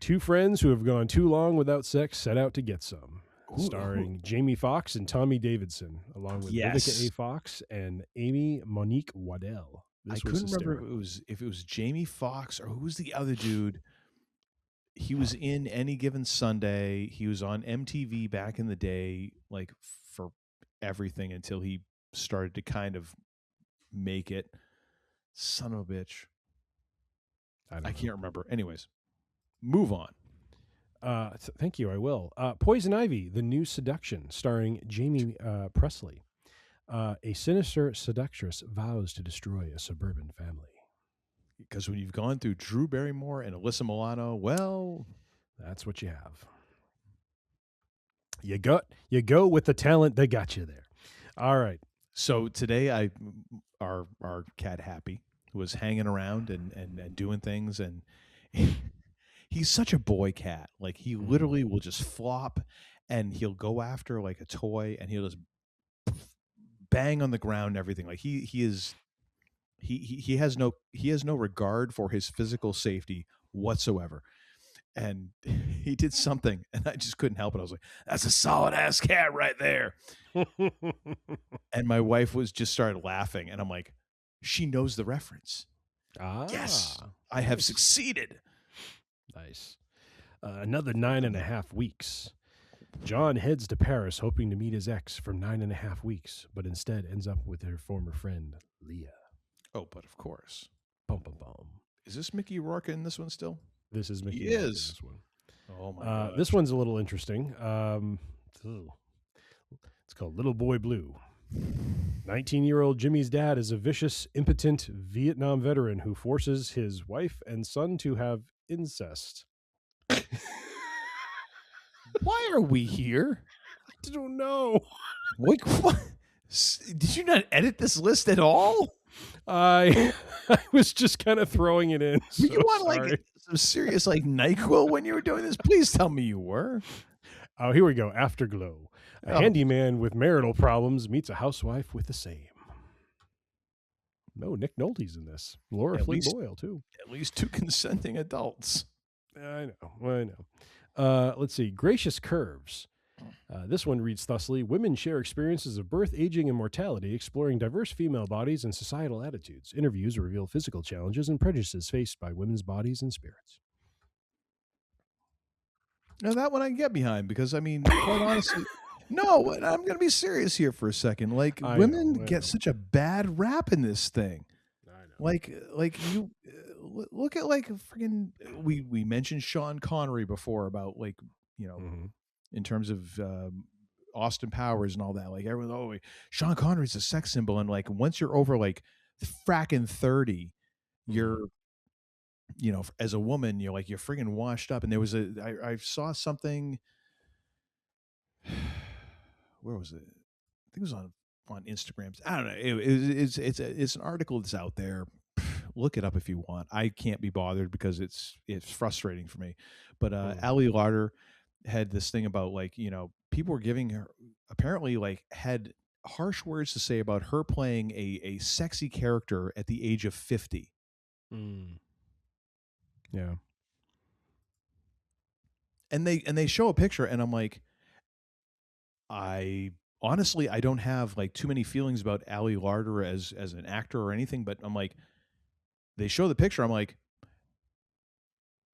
2 friends who have gone too long without sex set out to get some. Starring Jamie Foxx and Tommy Davidson, along with Vivica A. Fox and Amy Monique Waddell. I couldn't remember if it was Jamie Foxx or who was the other dude. He was in Any Given Sunday. He was on MTV back in the day, like for everything until he started to kind of make it. Son of a bitch. I can't remember. Anyways, move on. Thank you. I will. Poison Ivy, The New Seduction, starring Jamie Presley. A sinister seductress vows to destroy a suburban family. Because when you've gone through Drew Barrymore and Alyssa Milano, well, that's what you have. You go with the talent that got you there. All right. So today, our cat Happy was hanging around and doing things, and he's such a boy cat. Like, he literally will just flop, and he'll go after like a toy, and he'll just bang on the ground and everything. Like he has no regard for his physical safety whatsoever. And he did something, and I just couldn't help it. I was like, "That's a solid ass cat right there." And my wife just started laughing, and I'm like, "She knows the reference." Yes, I have succeeded. Nice. Another 9.5 weeks. John heads to Paris hoping to meet his ex for 9.5 weeks, but instead ends up with her former friend, Leah. Oh, but of course. Bum, bum, bum. Is this Mickey Rourke in this one still? This is Mickey He Rourke in is. this one. Oh, my God. This one's a little interesting. It's called Little Boy Blue. 19-year-old Jimmy's dad is a vicious, impotent Vietnam veteran who forces his wife and son to have incest. Why are we here? I don't know. What? Did you not edit this list at all? I was just kind of throwing it in. Were you on sorry. like some serious like NyQuil when you were doing this? Please tell me you were. Oh, here we go. Afterglow. A handyman with marital problems meets a housewife with the same. No, Nick Nolte's in this. Laura Flynn Boyle, too. At least 2 consenting adults. I know. Let's see. Gracious Curves. This one reads thusly: women share experiences of birth, aging, and mortality, exploring diverse female bodies and societal attitudes. Interviews reveal physical challenges and prejudices faced by women's bodies and spirits. Now, that one I can get behind because, I mean, quite honestly, no, I'm going to be serious here for a second. Like, women get such a bad rap in this thing. I know. Like you look at like friggin' we mentioned Sean Connery before about like, you know, in terms of Austin Powers and all that. Like everyone, Sean Connery's a sex symbol, and like once you're over like fracking 30, you're, you know, as a woman, you're like you're friggin' washed up. And there was I saw something. Where was it? I think it was on Instagram. I don't know. It's an article that's out there. Look it up if you want. I can't be bothered because it's frustrating for me. But Ali Larder had this thing about like, you know, people were giving her apparently like had harsh words to say about her playing a sexy character at the age of 50. Yeah. And they show a picture and I'm like, I honestly don't have like too many feelings about Ali Larder as an actor or anything, but I'm like, they show the picture, I'm like,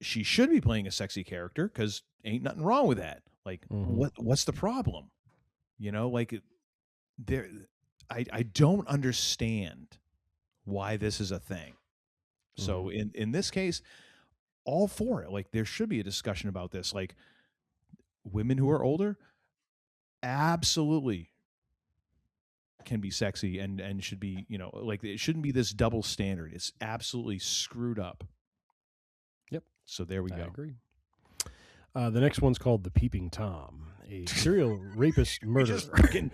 she should be playing a sexy character because ain't nothing wrong with that. Like, what's the problem? You know, like I don't understand why this is a thing. So in this case, all for it. Like, there should be a discussion about this. Like, women who are older absolutely can be sexy and should be, you know, like it shouldn't be this double standard. It's absolutely screwed up. Yep. So there we go. I agree. The next one's called The Peeping Tom, a serial rapist murderer. Just freaking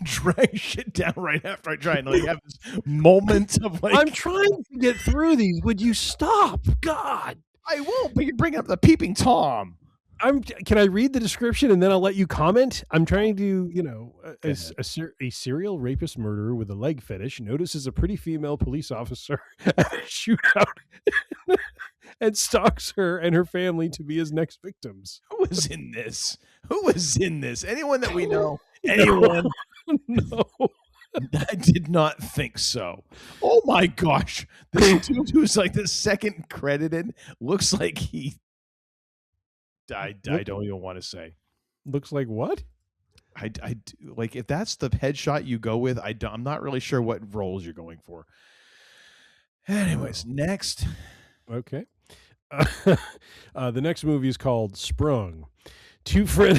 drag shit down right after I try and like have this moment of like, I'm trying to get through these. Would you stop? God, I won't. But you're bringing up The Peeping Tom. Can I read the description and then I'll let you comment? I'm trying to, you know, a serial rapist murderer with a leg fetish notices a pretty female police officer at a shootout and stalks her and her family to be his next victims. Who was in this? Who was in this? Anyone that we know? Anyone? No. I did not think so. Oh my gosh. This dude who's like the second credited looks like he I don't even want to say. Looks like what? I like if that's the headshot you go with, I'm not really sure what roles you're going for. Anyways, next. Okay. The next movie is called Sprung. Two friend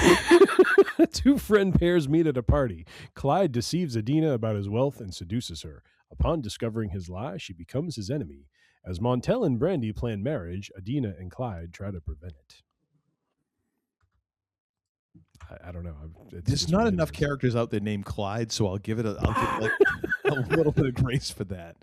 pairs meet at a party. Clyde deceives Adina about his wealth and seduces her. Upon discovering his lie, she becomes his enemy. As Montel and Brandy plan marriage, Adina and Clyde try to prevent it. I don't know. There's not enough characters out there named Clyde, so I'll give like a little bit of grace for that.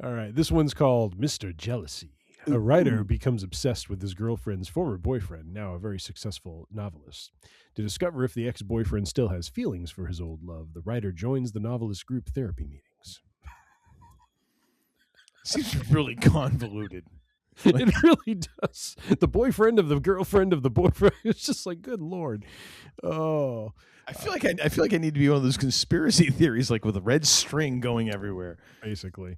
All right. This one's called Mr. Jealousy. A writer becomes obsessed with his girlfriend's former boyfriend, now a very successful novelist. To discover if the ex-boyfriend still has feelings for his old love, the writer joins the novelist group therapy meetings. Seems really convoluted. It really does. The boyfriend of the girlfriend of the boyfriend. It's just like, good Lord. Oh, I feel like I need to be one of those conspiracy theories, like with a red string going everywhere. Basically.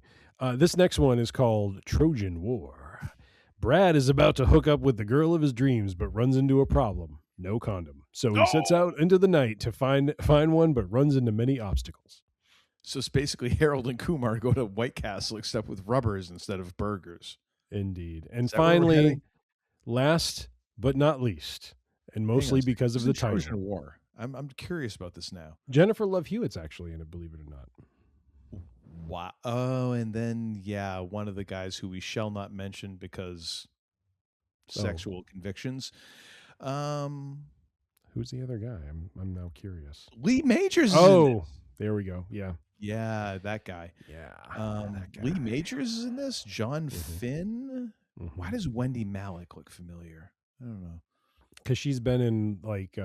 This next one is called Trojan War. Brad is about to hook up with the girl of his dreams, but runs into a problem. no condom. So he sets out into the night to find one, but runs into many obstacles. So it's basically Harold and Kumar go to White Castle except with rubbers instead of burgers. Indeed. And finally, last but not least, and mostly because of the title, Trojan War. I'm curious about this now. Jennifer Love Hewitt's actually in it, believe it or not. Wow. Oh, and then one of the guys who we shall not mention because sexual convictions. Who's the other guy? I'm now curious. Lee Majors. There we go. Yeah. Yeah, that guy. Yeah. That guy. Lee Majors is in this. John Finn. Why does Wendy Malick look familiar? I don't know. Because she's been in like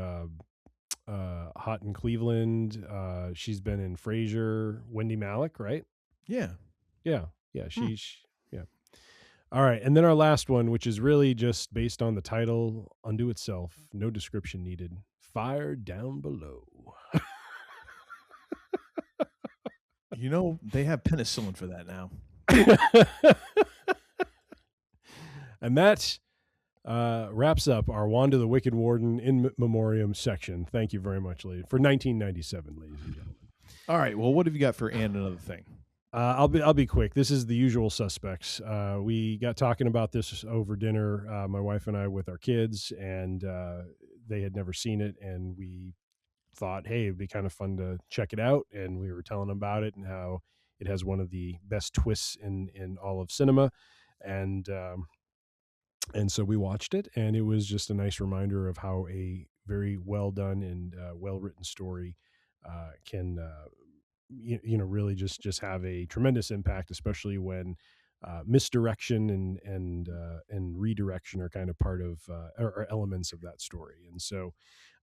Hot in Cleveland. She's been in Frasier. Wendy Malick, right? Yeah. Yeah. She's yeah. All right, and then our last one, which is really just based on the title unto itself, no description needed. Fire Down Below. They have penicillin for that now. And that wraps up our Wanda the Wicked Warden in Memoriam section. Thank you very much, ladies, for 1997, ladies and gentlemen. All right, well, what have you got for and another thing? I'll be quick. This is The Usual Suspects. We got talking about this over dinner, my wife and I, with our kids, and they had never seen it, and we thought, hey, it'd be kind of fun to check it out. And we were telling them about it and how it has one of the best twists in all of cinema, and so we watched it, and it was just a nice reminder of how a very well done and well written story can. Really just have a tremendous impact, especially when misdirection and redirection are kind of part of or elements of that story. And so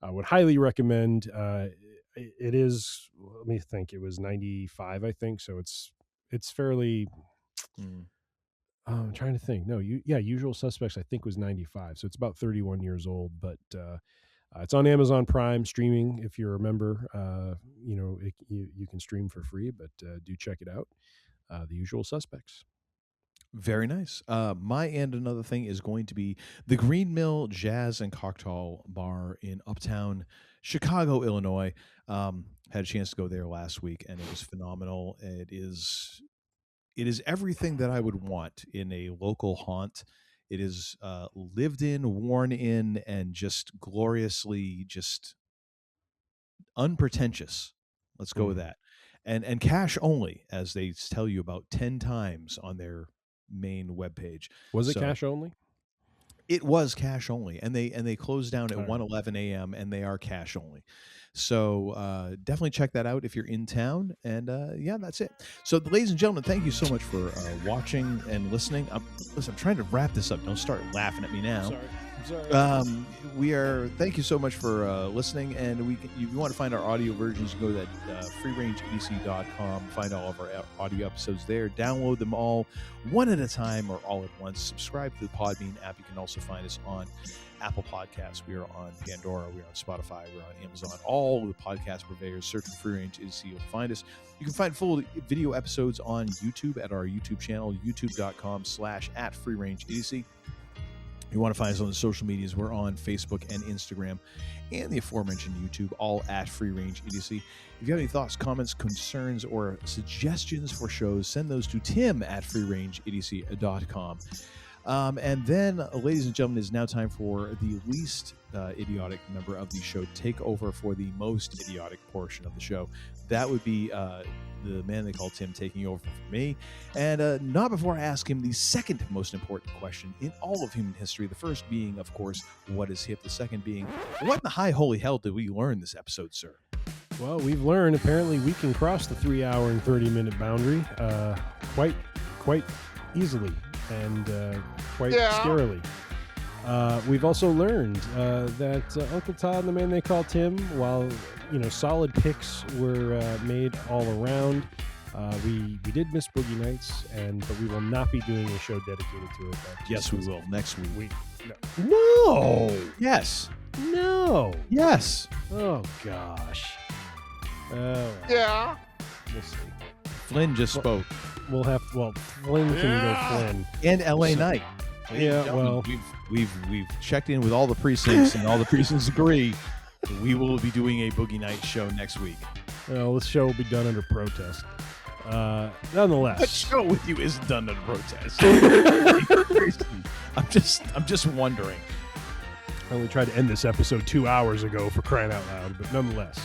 I would highly recommend it is, let me think, it was 95, I think. So it's fairly, I'm trying to think. No, Usual Suspects, I think, was 95. So it's about 31 years old, but it's on Amazon Prime streaming. If you're a member, you can stream for free, but do check it out. The Usual Suspects. Very nice. My and another thing is going to be the Green Mill Jazz and Cocktail Bar in Uptown Chicago, Illinois. Had a chance to go there last week, and it was phenomenal. It is everything that I would want in a local haunt. It is lived in, worn in, and just gloriously just unpretentious. Let's go with that. And cash only, as they tell you about 10 times on their main webpage. Was it cash only? It was cash only, and they closed down at 1:11 a.m. and they are cash only. So definitely check that out if you're in town. And that's it. So, ladies and gentlemen, thank you so much for watching and listening. I'm trying to wrap this up. Don't start laughing at me now. Sorry. Thank you so much for listening. And if you want to find our audio versions, go to that freerangeedc.com. Find all of our audio episodes there. Download them all one at a time or all at once. Subscribe to the Podbean app. You can also find us on Apple Podcasts. We are on Pandora. We're on Spotify. We're on Amazon. All the podcast purveyors. Search for Free Range Idiocy. You'll find us. You can find full video episodes on YouTube at our YouTube channel, youtube.com/@freerangeidiocy. If you want to find us on the social medias, we're on Facebook and Instagram and the aforementioned YouTube, all at Free Range Idiocy. If you have any thoughts, comments, concerns, or suggestions for shows, send those to tim@freerangeidiocy.com. And then, ladies and gentlemen, it is now time for the least idiotic member of the show to take over for the most idiotic portion of the show. That would be the man they call Tim taking over for me. And not before I ask him the second most important question in all of human history. The first being, of course, what is hip? The second being, what in the high holy hell did we learn this episode, sir? Well, we've learned apparently we can cross the 3 hour and 30-minute boundary quite easily and quite scarily. We've also learned that Uncle Todd and the man they call Tim, while solid picks were made all around, we did miss Boogie Nights, but we will not be doing a show dedicated to it. Yes, we will next week. No. Yes. No. Yes. Oh gosh. Yeah. We'll see. Flynn just spoke. Flynn can go Flynn. And LA Knight. Yeah, well, we've checked in with all the precincts, and all the precincts agree that we will be doing a Boogie Night show next week. well, this show will be done under protest. Nonetheless, What show with you isn't done under protest? I'm just wondering. I only tried to end this episode 2 hours ago for crying out loud, but nonetheless.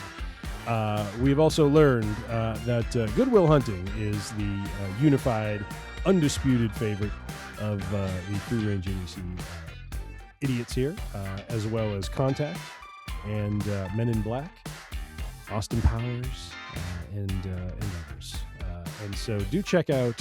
We've also learned that Good Will Hunting is the unified, undisputed favorite of the free-range Idiocy idiots here, as well as Contact and Men in Black, Austin Powers, and others. And so do check out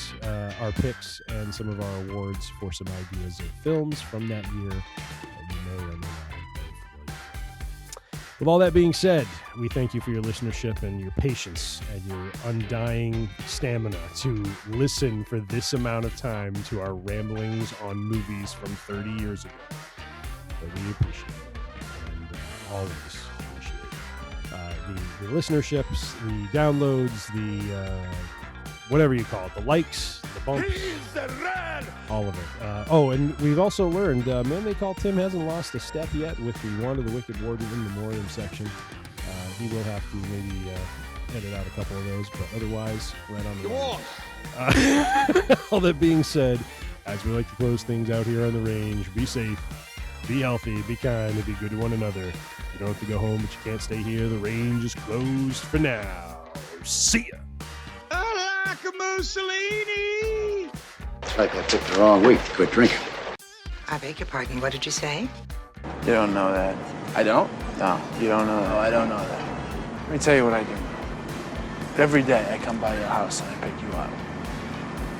our picks and some of our awards for some ideas of films from that year that you may or may not have been familiar with. With all that being said, we thank you for your listenership and your patience and your undying stamina to listen for this amount of time to our ramblings on movies from 30 years ago. But we appreciate it, and always appreciate the listenerships, the downloads, the whatever you call it, the likes, the bumps, all of it. And we've also learned, Man They Call Tim hasn't lost a step yet with the Wander the Wicked Warden in Memoriam section. He will have to maybe edit out a couple of those, but otherwise, right on the line. All that being said, as we like to close things out here on the range, be safe, be healthy, be kind, and be good to one another. You don't have to go home, but you can't stay here. The range is closed for now. See ya. Mussolini! It's like I picked the wrong week to quit drinking. I beg your pardon, what did you say? You don't know that. I don't? No, you don't know that. No, I don't know that. Let me tell you what I do. Every day I come by your house and I pick you up.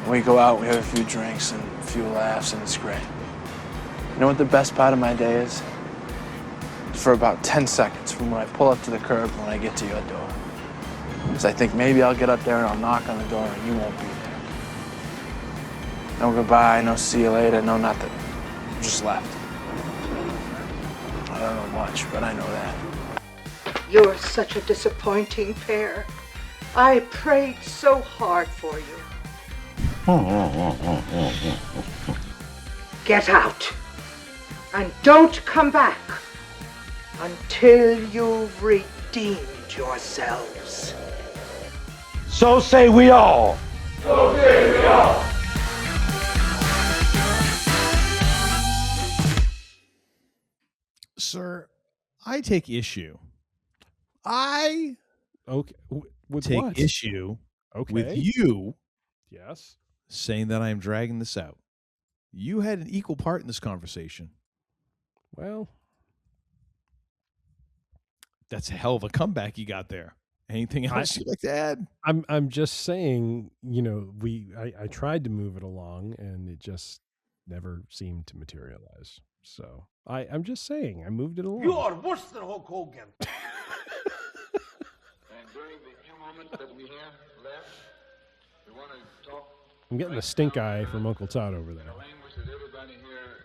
We go out, we have a few drinks and a few laughs, and it's great. You know what the best part of my day is? For about 10 seconds from when I pull up to the curb and when I get to your door. Because I think maybe I'll get up there and I'll knock on the door and you won't be there. No goodbye, no see you later, no nothing. You just left. I don't know much, but I know that. You're such a disappointing pair. I prayed so hard for you. Get out. And don't come back until you've redeemed yourselves. So say we all. So say we all. Sir, I take issue. I With take what? issue Okay. with you Yes. saying that I am dragging this out. You had an equal part in this conversation. Well, that's a hell of a comeback you got there. Anything else you'd like to add? I'm just saying, I tried to move it along and it just never seemed to materialize. So I'm just saying I moved it along. You are worse than Hulk Hogan. And during the few moments that we have left, we want to talk. I'm getting the stink eye from Uncle Todd over there.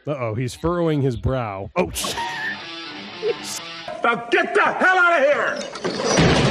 Uh-oh, he's furrowing his brow. Oh, Now get the hell out of here!